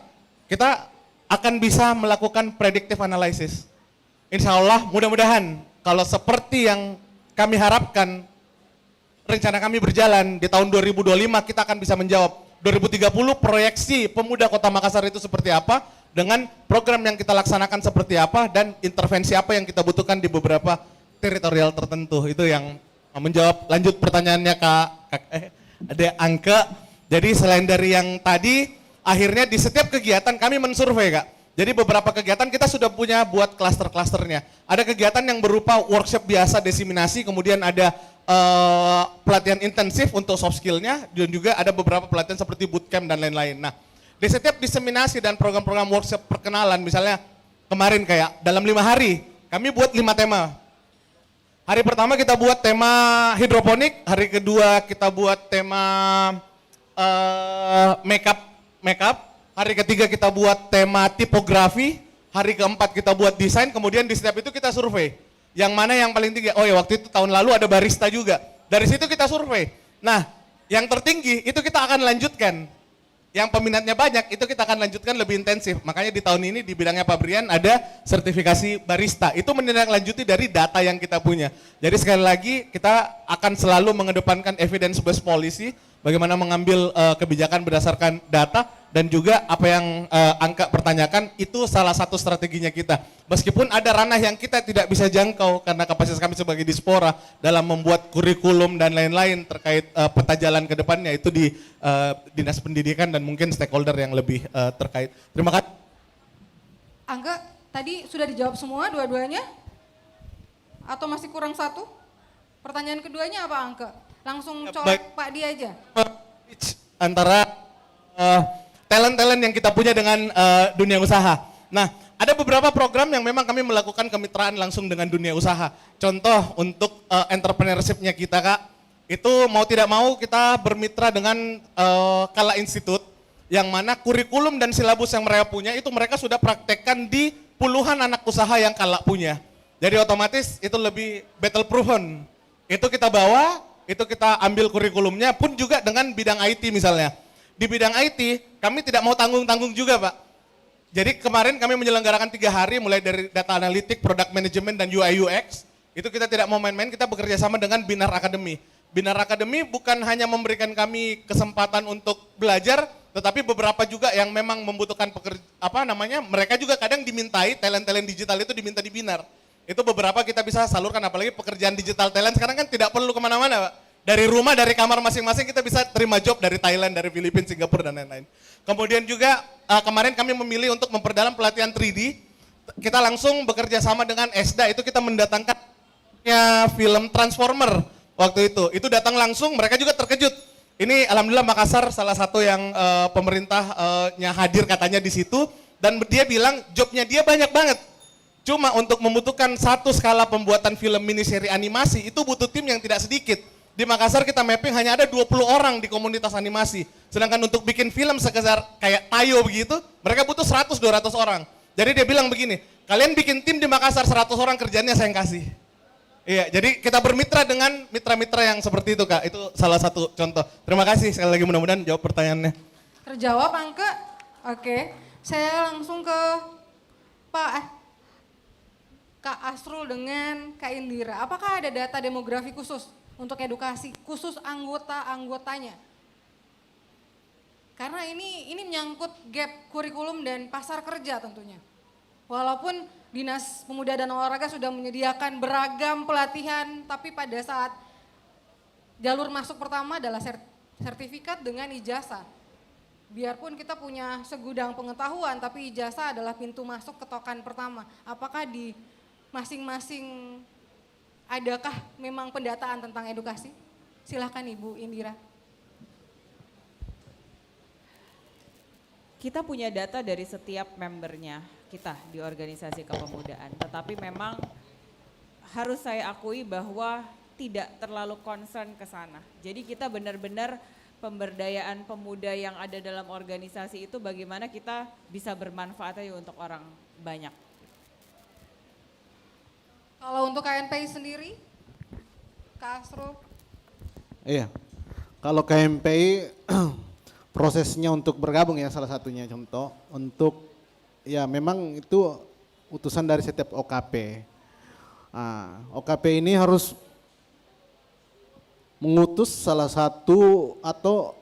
kita akan bisa melakukan predictive analysis. Insya Allah mudah-mudahan kalau seperti yang kami harapkan, rencana kami berjalan di tahun 2025 kita akan bisa menjawab 2030 proyeksi pemuda Kota Makassar itu seperti apa, dengan program yang kita laksanakan seperti apa, dan intervensi apa yang kita butuhkan di beberapa teritorial tertentu. Itu yang menjawab lanjut pertanyaannya ada Angke. Jadi selain dari yang tadi, akhirnya di setiap kegiatan kami mensurvei Kak. Jadi beberapa kegiatan kita sudah punya buat klaster-klasternya. Ada kegiatan yang berupa workshop biasa diseminasi, kemudian ada pelatihan intensif untuk soft skill-nya, dan juga ada beberapa pelatihan seperti bootcamp dan lain-lain. Nah, di setiap diseminasi dan program-program workshop perkenalan, misalnya kemarin kayak dalam 5 hari, kami buat 5 tema. Hari pertama kita buat tema hidroponik, hari kedua kita buat tema makeup, hari ketiga kita buat tema tipografi, hari keempat kita buat desain, kemudian di setiap itu kita survei. Yang mana yang paling tinggi? Oh ya waktu itu tahun lalu ada barista juga. Dari situ kita survei. Nah, yang tertinggi itu kita akan lanjutkan. Yang peminatnya banyak itu kita akan lanjutkan lebih intensif. Makanya di tahun ini di bidangnya Pak Brian ada sertifikasi barista. Itu menindaklanjuti dari data yang kita punya. Jadi sekali lagi kita akan selalu mengedepankan evidence based policy, bagaimana mengambil kebijakan berdasarkan data, dan juga apa yang Angka pertanyakan itu salah satu strateginya kita. Meskipun ada ranah yang kita tidak bisa jangkau karena kapasitas kami sebagai Dispora dalam membuat kurikulum dan lain-lain terkait peta jalan ke depannya itu di Dinas Pendidikan dan mungkin stakeholder yang lebih terkait. Terima kasih. Angga, tadi sudah dijawab semua dua-duanya? Atau masih kurang satu? Pertanyaan keduanya apa Angga? Langsung colek Pak Di aja. Antara talent-talent yang kita punya dengan dunia usaha. Nah, ada beberapa program yang memang kami melakukan kemitraan langsung dengan dunia usaha. Contoh untuk entrepreneurship-nya kita Kak, itu mau tidak mau kita bermitra dengan Kala Institute, yang mana kurikulum dan silabus yang mereka punya itu mereka sudah praktekkan di puluhan anak usaha yang Kala punya. Jadi otomatis itu lebih battle proven. Itu kita bawa, itu kita ambil kurikulumnya pun juga dengan bidang IT misalnya. Di bidang IT, kami tidak mau tanggung-tanggung juga Pak. Jadi kemarin kami menyelenggarakan 3 hari mulai dari data analitik, product management, dan UI UX. Itu kita tidak mau main-main, kita bekerja sama dengan Binar Academy. Binar Academy bukan hanya memberikan kami kesempatan untuk belajar, tetapi beberapa juga yang memang membutuhkan mereka juga kadang dimintai, talent-talent digital itu diminta di Binar. Itu beberapa kita bisa salurkan, apalagi pekerjaan digital talent sekarang kan tidak perlu kemana-mana Pak. Dari rumah, dari kamar masing-masing kita bisa terima job dari Thailand, dari Filipina, Singapura, dan lain-lain. Kemudian juga kemarin kami memilih untuk memperdalam pelatihan 3D. Kita langsung bekerja sama dengan ESDA, itu kita mendatangkan film Transformer waktu itu. Itu datang langsung, mereka juga terkejut. Ini alhamdulillah Makassar salah satu yang pemerintahnya hadir katanya di situ. Dan dia bilang jobnya dia banyak banget. Cuma untuk membutuhkan satu skala pembuatan film mini seri animasi, itu butuh tim yang tidak sedikit. Di Makassar kita mapping hanya ada 20 orang di komunitas animasi. Sedangkan untuk bikin film sekedar kayak Tayo begitu, mereka butuh 100-200 orang. Jadi dia bilang begini, kalian bikin tim di Makassar 100 orang kerjanya saya yang kasih. Iya, jadi kita bermitra dengan mitra-mitra yang seperti itu Kak. Itu salah satu contoh. Terima kasih sekali lagi, mudah-mudahan jawab pertanyaannya. Terjawab Angga? Oke. Saya langsung ke Kak Asrul dengan Kak Indira. Apakah ada data demografi khusus untuk edukasi, khusus anggotanya? Karena ini menyangkut gap kurikulum dan pasar kerja tentunya. Walaupun Dinas Pemuda dan Olahraga sudah menyediakan beragam pelatihan, tapi pada saat jalur masuk pertama adalah sertifikat dengan ijazah. Biarpun kita punya segudang pengetahuan, tapi ijazah adalah pintu masuk ketokan pertama. Apakah di masing-masing adakah memang pendataan tentang edukasi? Silahkan Ibu Indira. Kita punya data dari setiap membernya kita di organisasi kepemudaan. Tetapi memang harus saya akui bahwa tidak terlalu concern ke sana. Jadi kita benar-benar pemberdayaan pemuda yang ada dalam organisasi itu bagaimana kita bisa bermanfaat aja untuk orang banyak. Kalau untuk KNPI sendiri, Kak Asrul? Iya, kalau KNPI prosesnya untuk bergabung ya salah satunya contoh. Untuk ya memang itu utusan dari setiap OKP. Nah, OKP ini harus mengutus salah satu atau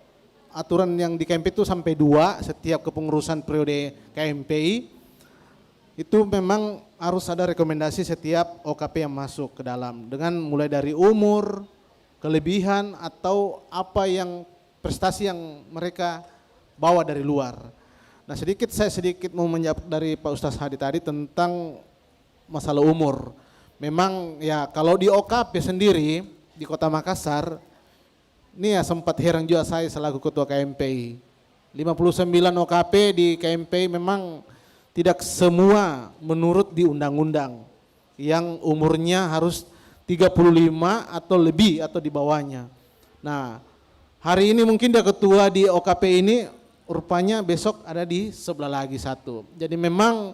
aturan yang di KMPI itu sampai 2 setiap kepengurusan periode KMPI. Itu memang harus ada rekomendasi setiap OKP yang masuk ke dalam dengan mulai dari umur, kelebihan atau apa yang prestasi yang mereka bawa dari luar. Nah saya sedikit mau menjawab dari Pak Ustaz Hadi tadi tentang masalah umur. Memang ya kalau di OKP sendiri di Kota Makassar, ini ya sempat heran juga saya selaku Ketua KMPI. 59 OKP di KMPI memang tidak semua menurut di undang-undang yang umurnya harus 35 atau lebih atau di bawahnya. Nah, hari ini mungkin dia ketua di OKP ini rupanya besok ada di sebelah lagi satu. Jadi memang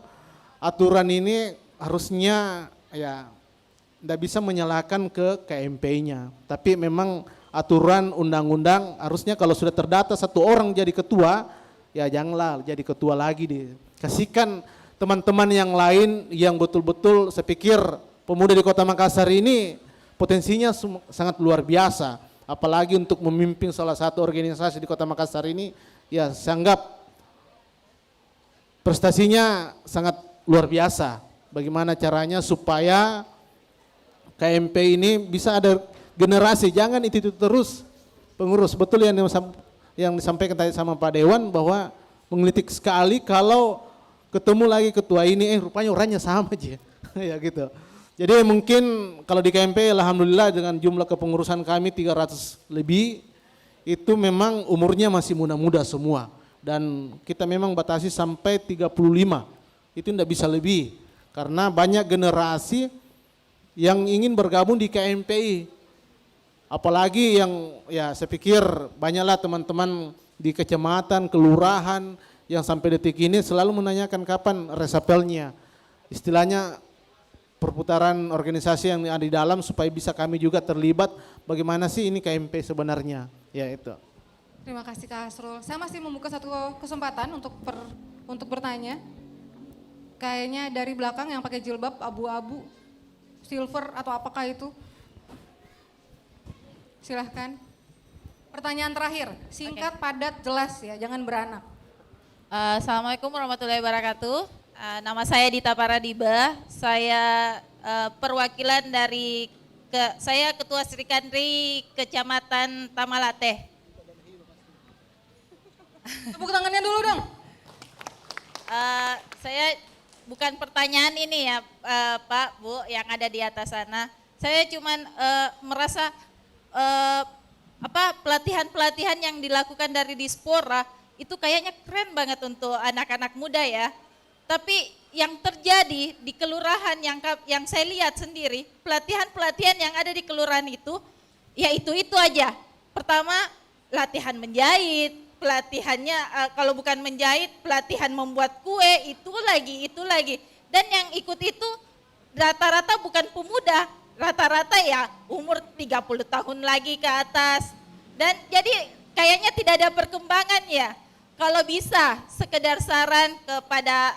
aturan ini harusnya ya tidak bisa menyalahkan ke KMP-nya. Tapi memang aturan undang-undang harusnya kalau sudah terdata satu orang jadi ketua, ya janganlah jadi ketua lagi. Kasihkan teman-teman yang lain yang betul-betul, saya pikir pemuda di Kota Makassar ini potensinya sangat luar biasa. Apalagi untuk memimpin salah satu organisasi di Kota Makassar ini, ya saya anggap prestasinya sangat luar biasa. Bagaimana caranya supaya KMP ini bisa ada generasi, jangan itu terus pengurus. Betul yang disampaikan tadi sama Pak Dewan bahwa menggelitik sekali kalau ketemu lagi ketua ini, rupanya orangnya sama aja, ya gitu. Jadi mungkin kalau di KMP alhamdulillah dengan jumlah kepengurusan kami 300 lebih, itu memang umurnya masih muda-muda semua. Dan kita memang batasi sampai 35, itu tidak bisa lebih. Karena banyak generasi yang ingin bergabung di KMPI. Apalagi yang ya saya pikir banyaklah teman-teman di kecamatan, kelurahan yang sampai detik ini selalu menanyakan kapan resapelnya. Istilahnya perputaran organisasi yang ada di dalam supaya bisa kami juga terlibat bagaimana sih ini KMP sebenarnya. Ya itu. Terima kasih Kak Hasrul. Saya masih membuka satu kesempatan untuk bertanya. Kayaknya dari belakang yang pakai jilbab abu-abu, silver atau apakah itu? Silahkan. Pertanyaan terakhir, singkat, padat, jelas ya, jangan beranak. Assalamualaikum warahmatullahi wabarakatuh. Nama saya Dita Paradiba. Saya perwakilan dari saya Ketua Sri Kandri Kecamatan Tamalate. Tepuk tangannya dulu dong. Saya bukan pertanyaan ini ya Pak, Bu yang ada di atas sana. Saya cuman merasa pelatihan-pelatihan yang dilakukan dari Dispora itu kayaknya keren banget untuk anak-anak muda ya. Tapi yang terjadi di kelurahan yang saya lihat sendiri, pelatihan-pelatihan yang ada di kelurahan itu, ya itu aja. Pertama, latihan menjahit, pelatihannya kalau bukan menjahit, pelatihan membuat kue, itu lagi. Dan yang ikut itu rata-rata bukan pemuda, rata-rata ya umur 30 tahun lagi ke atas. Dan jadi kayaknya tidak ada perkembangan ya. Kalau bisa sekedar saran kepada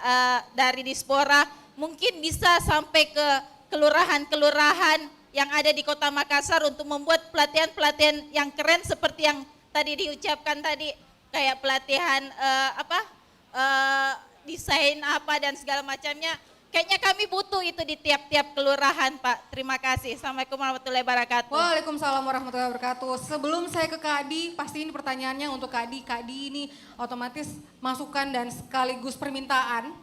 dari Dispora, mungkin bisa sampai ke kelurahan-kelurahan yang ada di Kota Makassar untuk membuat pelatihan-pelatihan yang keren seperti yang tadi diucapkan tadi, kayak pelatihan desain apa dan segala macamnya. Kayaknya kami butuh itu di tiap-tiap kelurahan, Pak. Terima kasih. Assalamualaikum warahmatullahi wabarakatuh. Waalaikumsalam warahmatullahi wabarakatuh. Sebelum saya ke Kak Adi, pasti ini pertanyaannya untuk Kak Adi. Kak Adi ini otomatis masukan dan sekaligus permintaan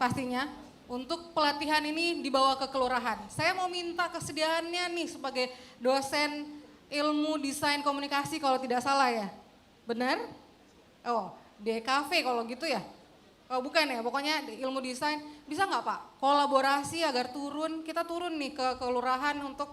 pastinya untuk pelatihan ini dibawa ke kelurahan. Saya mau minta kesediaannya nih sebagai dosen ilmu desain komunikasi kalau tidak salah ya. Benar? Oh, DKV kalau gitu ya? Oh bukan ya, pokoknya ilmu desain. Bisa nggak Pak kolaborasi agar kita turun nih ke kelurahan untuk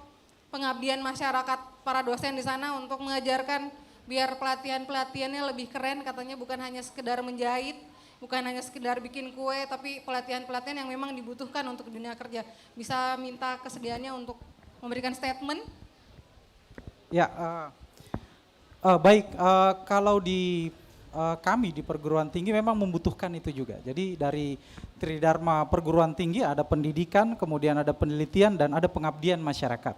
pengabdian masyarakat, para dosen di sana untuk mengajarkan biar pelatihan-pelatihannya lebih keren, katanya bukan hanya sekedar menjahit, bukan hanya sekedar bikin kue, tapi pelatihan-pelatihan yang memang dibutuhkan untuk dunia kerja. Bisa minta kesediaannya untuk memberikan statement? Ya, baik, kalau kami di perguruan tinggi memang membutuhkan itu juga. Jadi dari Tridharma perguruan tinggi ada pendidikan, kemudian ada penelitian dan ada pengabdian masyarakat.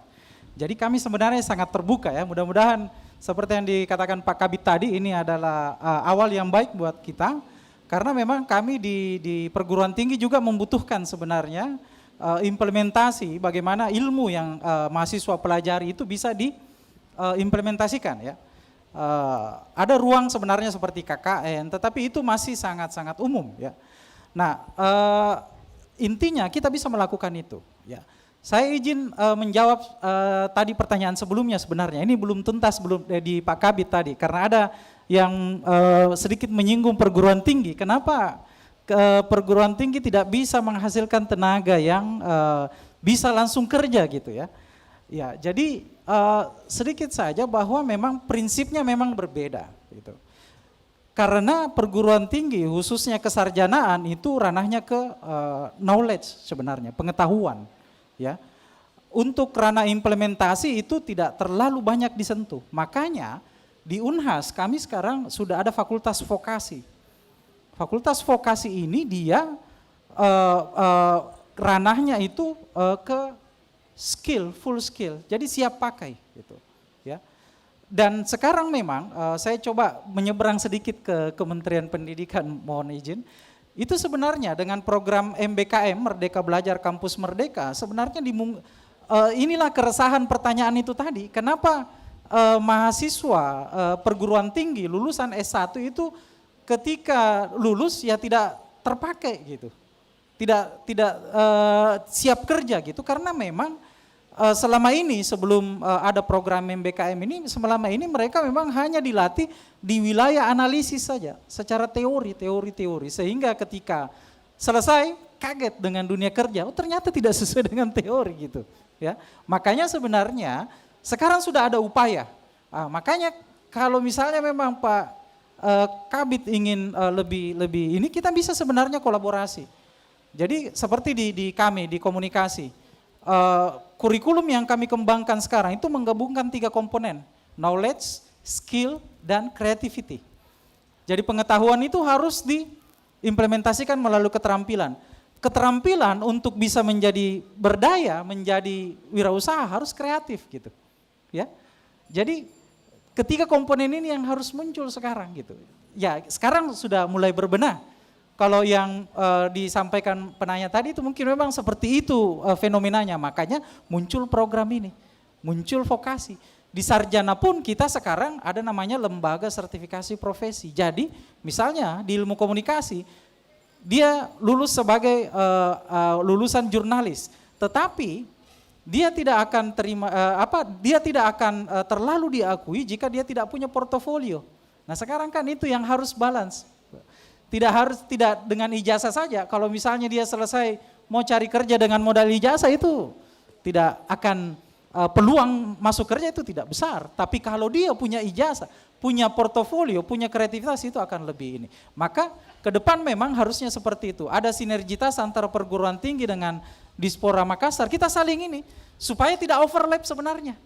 Jadi kami sebenarnya sangat terbuka ya, mudah-mudahan seperti yang dikatakan Pak Kabit tadi, ini adalah awal yang baik buat kita. Karena memang kami di perguruan tinggi juga membutuhkan sebenarnya implementasi bagaimana ilmu yang mahasiswa pelajari itu bisa diimplementasikan ya. Ada ruang sebenarnya seperti KKN, tetapi itu masih sangat-sangat umum ya. Nah, intinya kita bisa melakukan itu ya. Saya izin menjawab tadi pertanyaan sebelumnya sebenarnya. Ini belum tuntas di Pak Kabit tadi, karena ada yang sedikit menyinggung perguruan tinggi. Kenapa perguruan tinggi tidak bisa menghasilkan tenaga yang bisa langsung kerja gitu ya. Ya, jadi sedikit saja bahwa memang prinsipnya memang berbeda gitu. Karena perguruan tinggi khususnya kesarjanaan itu ranahnya ke knowledge sebenarnya, pengetahuan ya. untuk ranah implementasi itu tidak terlalu banyak disentuh. Makanya di Unhas kami sekarang sudah ada fakultas vokasi. Fakultas vokasi ini dia ranahnya itu ke skill, full skill. Jadi siap pakai gitu, ya. Dan sekarang memang saya coba menyeberang sedikit ke Kementerian Pendidikan, mohon izin. Itu sebenarnya dengan program MBKM Merdeka Belajar Kampus Merdeka sebenarnya inilah keresahan pertanyaan itu tadi. Kenapa mahasiswa perguruan tinggi lulusan S1 itu ketika lulus ya tidak terpakai gitu. Tidak siap kerja gitu, karena memang selama ini sebelum ada program MBKM ini, selama ini mereka memang hanya dilatih di wilayah analisis saja, secara teori, sehingga ketika selesai kaget dengan dunia kerja, oh ternyata tidak sesuai dengan teori gitu, ya. Makanya sebenarnya sekarang sudah ada upaya, makanya kalau misalnya memang Pak Kabid ingin lebih ini, kita bisa sebenarnya kolaborasi. Jadi seperti di kami, di komunikasi, kurikulum yang kami kembangkan sekarang itu menggabungkan 3 komponen, knowledge, skill, dan creativity. Jadi pengetahuan itu harus diimplementasikan melalui keterampilan. Keterampilan untuk bisa menjadi berdaya, menjadi wirausaha harus kreatif gitu, ya. Jadi ketiga komponen ini yang harus muncul sekarang gitu. Ya sekarang sudah mulai berbenah. Kalau yang disampaikan penanya tadi itu mungkin memang seperti itu fenomenanya, makanya muncul program ini, muncul vokasi. Di sarjana pun kita sekarang ada namanya lembaga sertifikasi profesi. Jadi misalnya di ilmu komunikasi, dia lulus sebagai lulusan jurnalis, tetapi dia tidak akan dia tidak akan terlalu diakui jika dia tidak punya portofolio. Nah sekarang kan itu yang harus balance. Tidak dengan ijazah saja. Kalau misalnya dia selesai mau cari kerja dengan modal ijazah itu tidak akan peluang masuk kerja itu tidak besar. Tapi kalau dia punya ijazah, punya portofolio, punya kreativitas itu akan lebih ini. Maka ke depan memang harusnya seperti itu. Ada sinergitas antara perguruan tinggi dengan Dispora Makassar. Kita saling ini supaya tidak overlap sebenarnya.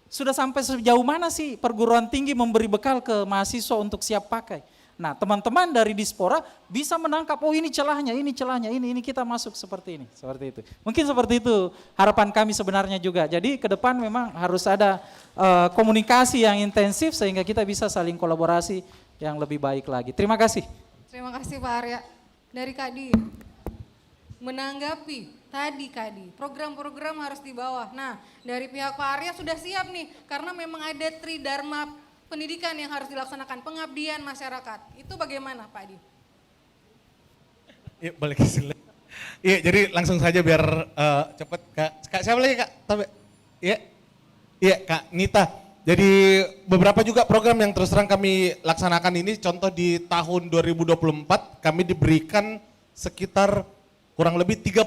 Sudah sampai sejauh mana sih perguruan tinggi memberi bekal ke mahasiswa untuk siap pakai. Nah teman-teman dari Dispora bisa menangkap, oh ini celahnya, ini kita masuk seperti ini, seperti itu. Mungkin seperti itu harapan kami sebenarnya juga. Jadi ke depan memang harus ada komunikasi yang intensif sehingga kita bisa saling kolaborasi yang lebih baik lagi. Terima kasih. Terima kasih Pak Arya. Dari Kadi, menanggapi tadi Kadi, program-program harus di bawah. Nah dari pihak Pak Arya sudah siap nih, karena memang ada tridharma pendidikan yang harus dilaksanakan, pengabdian masyarakat. Itu bagaimana Pak Adi? Ya, balik ke sini. Iya, jadi langsung saja biar cepat Kak siapa lagi Kak? Iya, Kak Nita. Jadi beberapa juga program yang terus terang kami laksanakan ini, contoh di tahun 2024 kami diberikan sekitar kurang lebih 36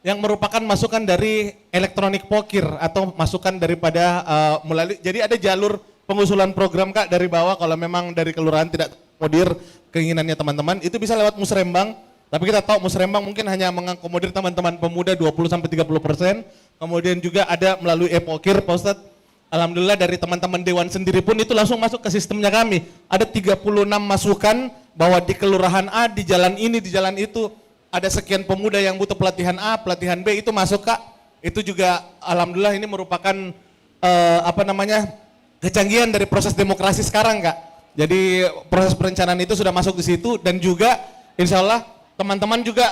yang merupakan masukan dari elektronik pokir atau masukan daripada melalui, jadi ada jalur pengusulan program Kak dari bawah. Kalau memang dari kelurahan tidak kodir keinginannya teman-teman, itu bisa lewat Musrembang. Tapi kita tahu Musrembang mungkin hanya mengakomodir teman-teman pemuda 20-30%. Kemudian juga ada melalui e-pokir Pak Ustadz. Alhamdulillah dari teman-teman Dewan sendiri pun itu langsung masuk ke sistemnya kami. Ada 36 masukan bahwa di kelurahan A, di jalan ini, di jalan itu ada sekian pemuda yang butuh pelatihan A, pelatihan B, itu masuk Kak. Itu juga alhamdulillah ini merupakan kecanggihan dari proses demokrasi sekarang Kak. Jadi proses perencanaan itu sudah masuk di situ, dan juga insya Allah teman-teman juga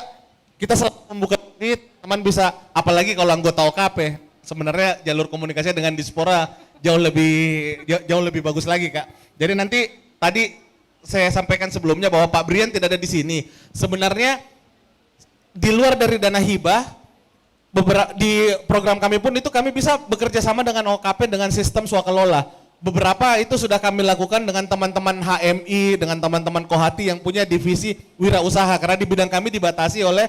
kita selalu membuka ini, teman bisa, apalagi kalau anggota OKP, sebenarnya jalur komunikasinya dengan Dispora jauh lebih bagus lagi Kak. Jadi nanti tadi saya sampaikan sebelumnya bahwa Pak Brian tidak ada di sini. Sebenarnya di luar dari dana hibah, di program kami pun itu kami bisa bekerja sama dengan OKP dengan sistem swakelola. Beberapa itu sudah kami lakukan dengan teman-teman HMI, dengan teman-teman Kohati yang punya divisi wirausaha, karena di bidang kami dibatasi oleh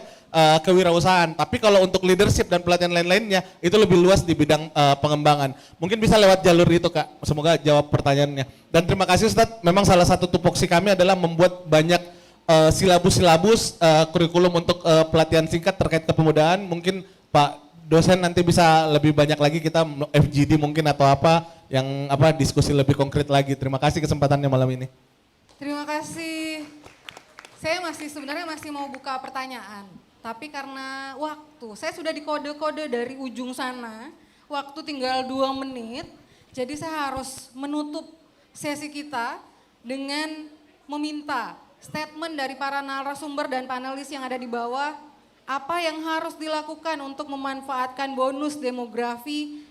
kewirausahaan. Tapi kalau untuk leadership dan pelatihan lain-lainnya itu lebih luas di bidang pengembangan. Mungkin bisa lewat jalur itu Kak, semoga jawab pertanyaannya. Dan terima kasih Ustadz, memang salah satu tupoksi kami adalah membuat banyak silabus-silabus kurikulum untuk pelatihan singkat terkait kepemudaan. Mungkin Pak dosen nanti bisa lebih banyak lagi kita FGD mungkin atau apa yang diskusi lebih konkret lagi. Terima kasih kesempatannya malam ini. Terima kasih. Saya sebenarnya masih mau buka pertanyaan. Tapi karena waktu, saya sudah dikode-kode dari ujung sana. Waktu tinggal 2 menit. Jadi saya harus menutup sesi kita dengan meminta statement dari para narasumber dan panelis yang ada di bawah. Apa yang harus dilakukan untuk memanfaatkan bonus demografi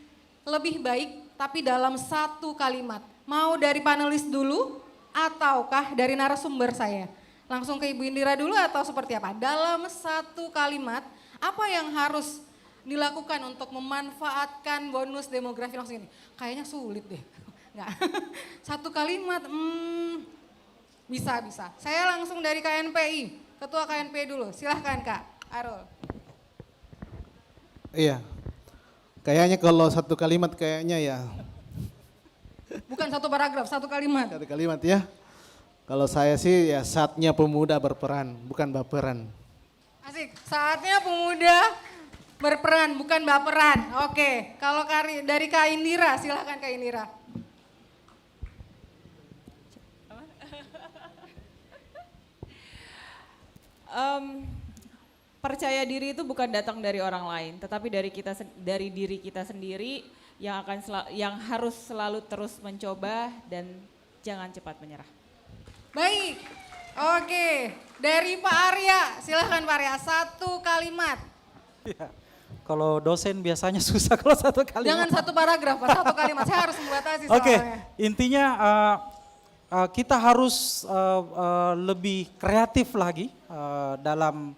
lebih baik tapi dalam 1 kalimat. Mau dari panelis dulu ataukah dari narasumber saya? Langsung ke Ibu Indira dulu atau seperti apa? Dalam 1 kalimat, apa yang harus dilakukan untuk memanfaatkan bonus demografi langsung ini? Kayaknya sulit deh. Enggak. 1 kalimat, bisa. Saya langsung dari KNPI, Ketua KNPI dulu. Silahkan Kak Arul. Iya, kayaknya kalau 1 kalimat kayaknya ya. Bukan 1 paragraf, 1 kalimat. 1 kalimat ya. Kalau saya sih ya saatnya pemuda berperan, bukan baperan. Asik, saatnya pemuda berperan, bukan baperan. Oke, kalau dari Kak Indira, silahkan Kak Indira. Percaya diri itu bukan datang dari orang lain, tetapi dari diri kita sendiri yang harus selalu terus mencoba dan jangan cepat menyerah. Baik, oke. Dari Pak Arya, silahkan Pak Arya, 1 kalimat. Ya, kalau dosen biasanya susah kalau 1 kalimat. Jangan 1 paragraf, Pak, 1 kalimat. Saya harus membatasi soalnya. Oke, intinya kita harus lebih kreatif lagi dalam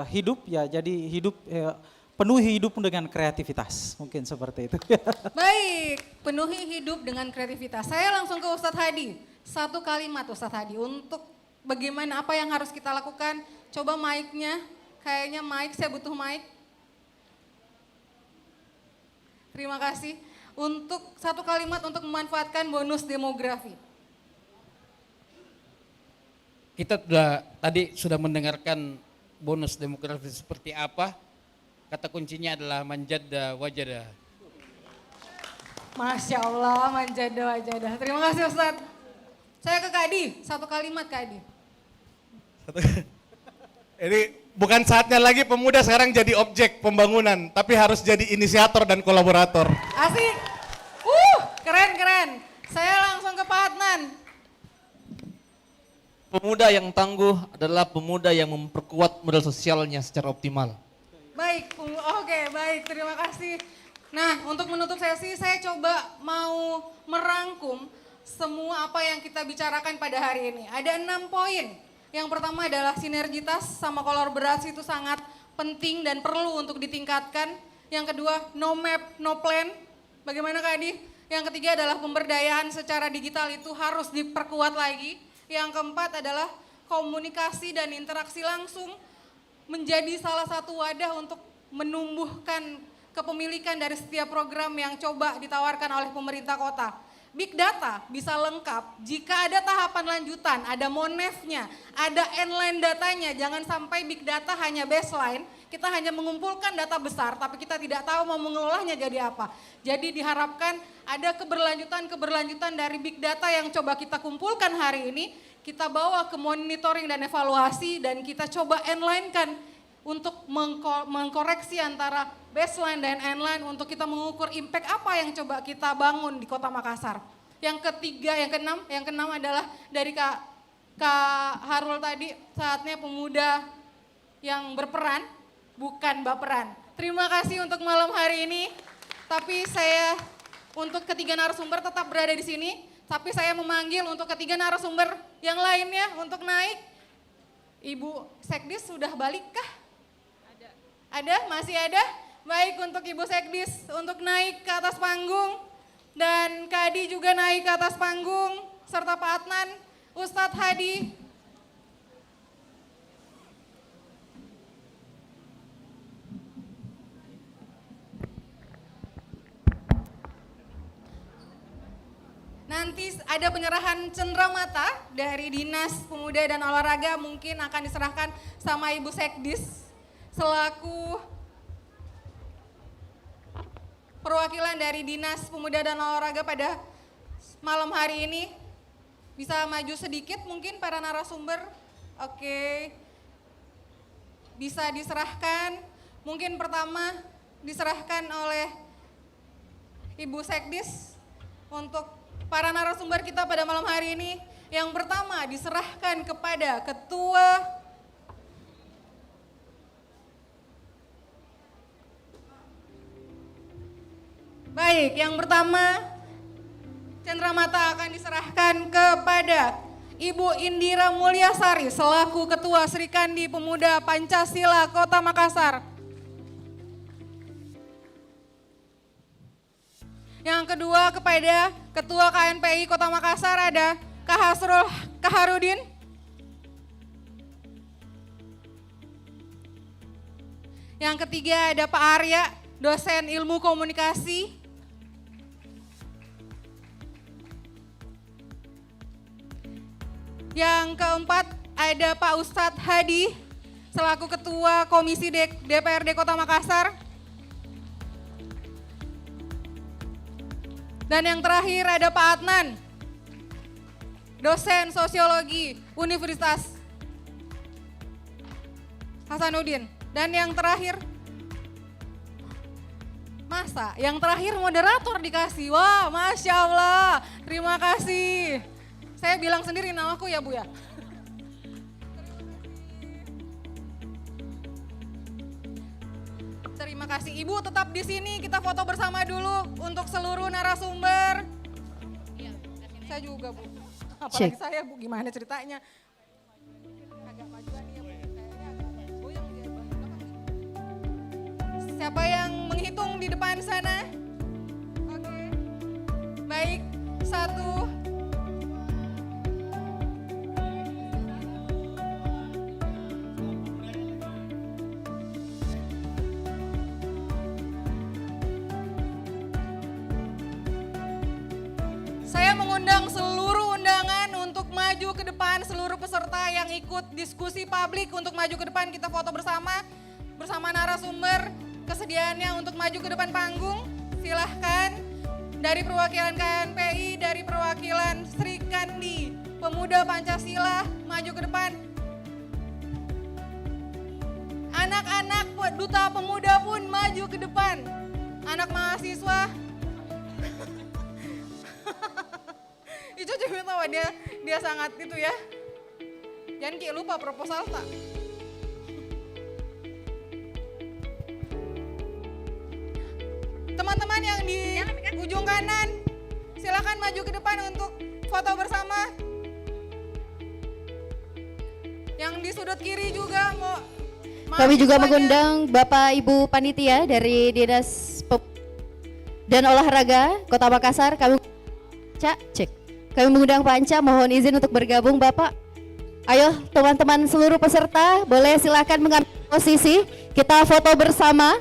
hidup ya. Jadi penuhi hidup dengan kreativitas, mungkin seperti itu. Baik, penuhi hidup dengan kreativitas. Saya langsung ke Ustadz Hadi. 1 kalimat Ustadz Hadi untuk bagaimana apa yang harus kita lakukan. Coba mic-nya, kayaknya saya butuh mic. Terima kasih. Untuk 1 kalimat untuk memanfaatkan bonus demografi. Kita tadi sudah mendengarkan bonus demografi seperti apa. Kata kuncinya adalah manjada wajada. Masya Allah, manjada wajada. Terima kasih Ustadz. Saya ke Kak Adi, 1 kalimat Kak Adi. Ini bukan saatnya lagi pemuda sekarang jadi objek pembangunan, tapi harus jadi inisiator dan kolaborator. Asik. Keren. Saya langsung ke Pak Adnan. Pemuda yang tangguh adalah pemuda yang memperkuat modal sosialnya secara optimal. Baik, oke, baik, terima kasih. Nah, untuk menutup sesi saya coba mau merangkum semua apa yang kita bicarakan pada hari ini. Ada 6 poin. Yang pertama adalah sinergitas sama kolaborasi itu sangat penting dan perlu untuk ditingkatkan. Yang kedua, no map, no plan. Bagaimana Kak Adi? Yang ketiga adalah pemberdayaan secara digital itu harus diperkuat lagi. Yang keempat adalah komunikasi dan interaksi langsung menjadi salah satu wadah untuk menumbuhkan kepemilikan dari setiap program yang coba ditawarkan oleh pemerintah kota. Big data bisa lengkap jika ada tahapan lanjutan, ada monefnya, ada endline datanya. Jangan sampai big data hanya baseline, kita hanya mengumpulkan data besar tapi kita tidak tahu mau mengelolanya jadi apa. Jadi diharapkan ada keberlanjutan dari big data yang coba kita kumpulkan hari ini, kita bawa ke monitoring dan evaluasi dan kita coba endline-kan untuk mengkoreksi antara baseline dan endline untuk kita mengukur impact apa yang coba kita bangun di Kota Makassar. Yang ketiga, yang keenam adalah dari Kak Harul tadi, saatnya pemuda yang berperan, bukan baperan. Terima kasih untuk malam hari ini, tapi saya untuk ketiga narasumber tetap berada di sini, tapi saya memanggil untuk ketiga narasumber yang lainnya untuk naik. Ibu Sekdis sudah balik kah? Ada? Masih ada? Baik, untuk Ibu Sekdis untuk naik ke atas panggung dan Kak Adi juga naik ke atas panggung serta Pak Adnan, Ustadz Hadi. Nanti ada penyerahan cenderamata dari Dinas Pemuda dan Olahraga, mungkin akan diserahkan sama Ibu Sekdis selaku perwakilan dari Dinas Pemuda dan Olahraga pada malam hari ini. Bisa maju sedikit mungkin para narasumber. Oke. Bisa diserahkan. Mungkin pertama diserahkan oleh Ibu Sekdis untuk para narasumber kita pada malam hari ini. Yang pertama diserahkan kepada Ketua Baik, yang pertama cenderamata akan diserahkan kepada Ibu Indira Mulyasari selaku Ketua Serikandi Pemuda Pancasila Kota Makassar. Yang kedua kepada Ketua KNPI Kota Makassar ada Kak Hasrul Kaharudin. Yang ketiga ada Pak Arya, dosen ilmu komunikasi. Yang keempat ada Pak Ustadz Hadi selaku Ketua Komisi DPRD Kota Makassar. Dan yang terakhir ada Pak Adnan, dosen sosiologi Universitas Hasanuddin. Dan yang terakhir, yang terakhir moderator dikasih. Wah, Masya Allah, terima kasih. Saya bilang sendiri namaku ya Bu ya. Terima kasih Ibu, tetap di sini kita foto bersama dulu untuk seluruh narasumber. Saya juga Bu. Apalagi saya Bu, gimana ceritanya? Agak majuan ya Bu. Goyang dia belakang. Siapa yang menghitung di depan sana? Oke. Baik, 1. Saya mengundang seluruh undangan untuk maju ke depan, seluruh peserta yang ikut diskusi publik untuk maju ke depan, kita foto bersama narasumber. Kesediaannya untuk maju ke depan panggung, silahkan. Dari perwakilan KNPI, dari perwakilan Serikandi Pemuda Pancasila, maju ke depan. Anak-anak Duta Pemuda pun maju ke depan. Anak mahasiswa. Itu juga tahu dia sangat itu ya. Jangan kayak lupa proposal tak. Teman-teman yang di ujung kanan, silakan maju ke depan untuk foto bersama. Yang di sudut kiri juga mau. Kami juga mengundang Bapak Ibu Panitia dari Dinas dan Olahraga Kota Makassar. Kami mengundang Pak Anca, mohon izin untuk bergabung Bapak. Ayo teman-teman seluruh peserta, boleh silakan mengambil posisi, kita foto bersama.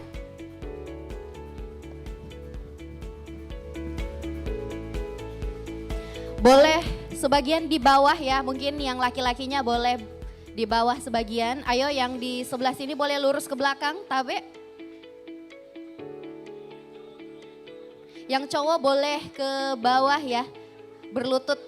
Boleh sebagian di bawah ya, mungkin yang laki-lakinya boleh di bawah sebagian. Ayo yang di sebelah sini boleh lurus ke belakang, Tabe. Yang cowok boleh ke bawah ya, berlutut.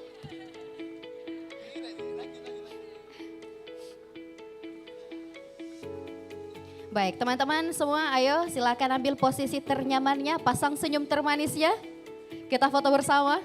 Baik teman-teman semua, ayo silakan ambil posisi ternyamannya, pasang senyum termanisnya. Kita foto bersama.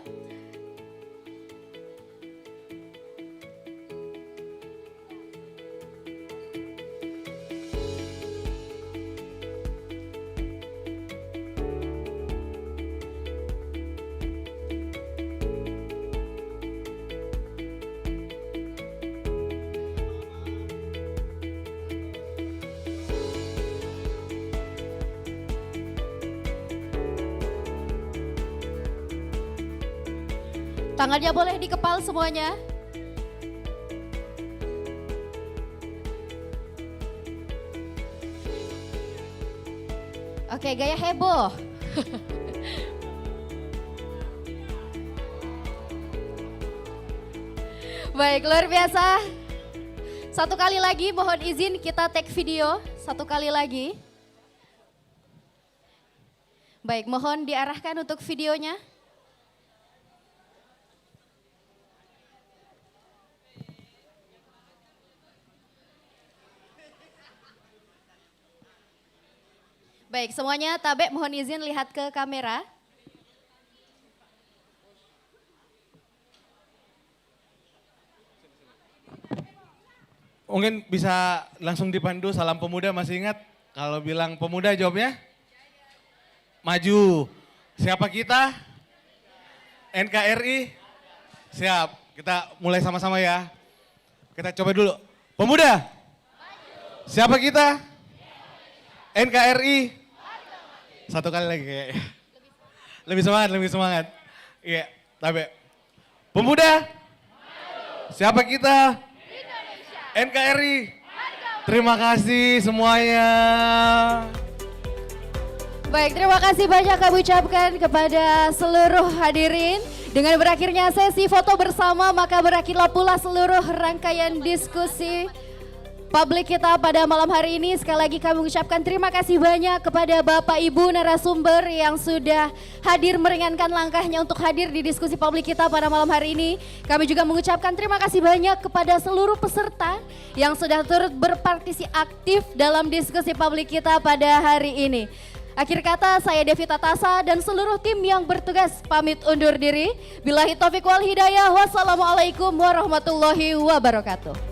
Tangannya boleh di kepal semuanya. Oke, gaya heboh. Baik, luar biasa. Satu kali lagi mohon izin kita take video. Satu kali lagi. Baik, mohon diarahkan untuk videonya. Baik, semuanya Tabe mohon izin lihat ke kamera. Mungkin bisa langsung dipandu salam pemuda, masih ingat? Kalau bilang pemuda jawabnya? Maju. Siapa kita? NKRI? Siap, kita mulai sama-sama ya. Kita coba dulu. Pemuda? Siapa kita? NKRI? Satu kali lagi kayaknya. Lebih semangat, lebih semangat. Iya, Tabe. Pemuda? Siapa kita? NKRI. Terima kasih semuanya. Baik, terima kasih banyak kami ucapkan kepada seluruh hadirin. Dengan berakhirnya sesi foto bersama, maka berakhirlah pula seluruh rangkaian diskusi publik kita pada malam hari ini. Sekali lagi kami mengucapkan terima kasih banyak kepada Bapak Ibu narasumber yang sudah hadir meringankan langkahnya untuk hadir di diskusi publik kita pada malam hari ini. Kami juga mengucapkan terima kasih banyak kepada seluruh peserta yang sudah turut berpartisipasi aktif dalam diskusi publik kita pada hari ini. Akhir kata, saya Devita Tasa dan seluruh tim yang bertugas pamit undur diri. Billahi taufiq wal hidayah. Wassalamualaikum warahmatullahi wabarakatuh.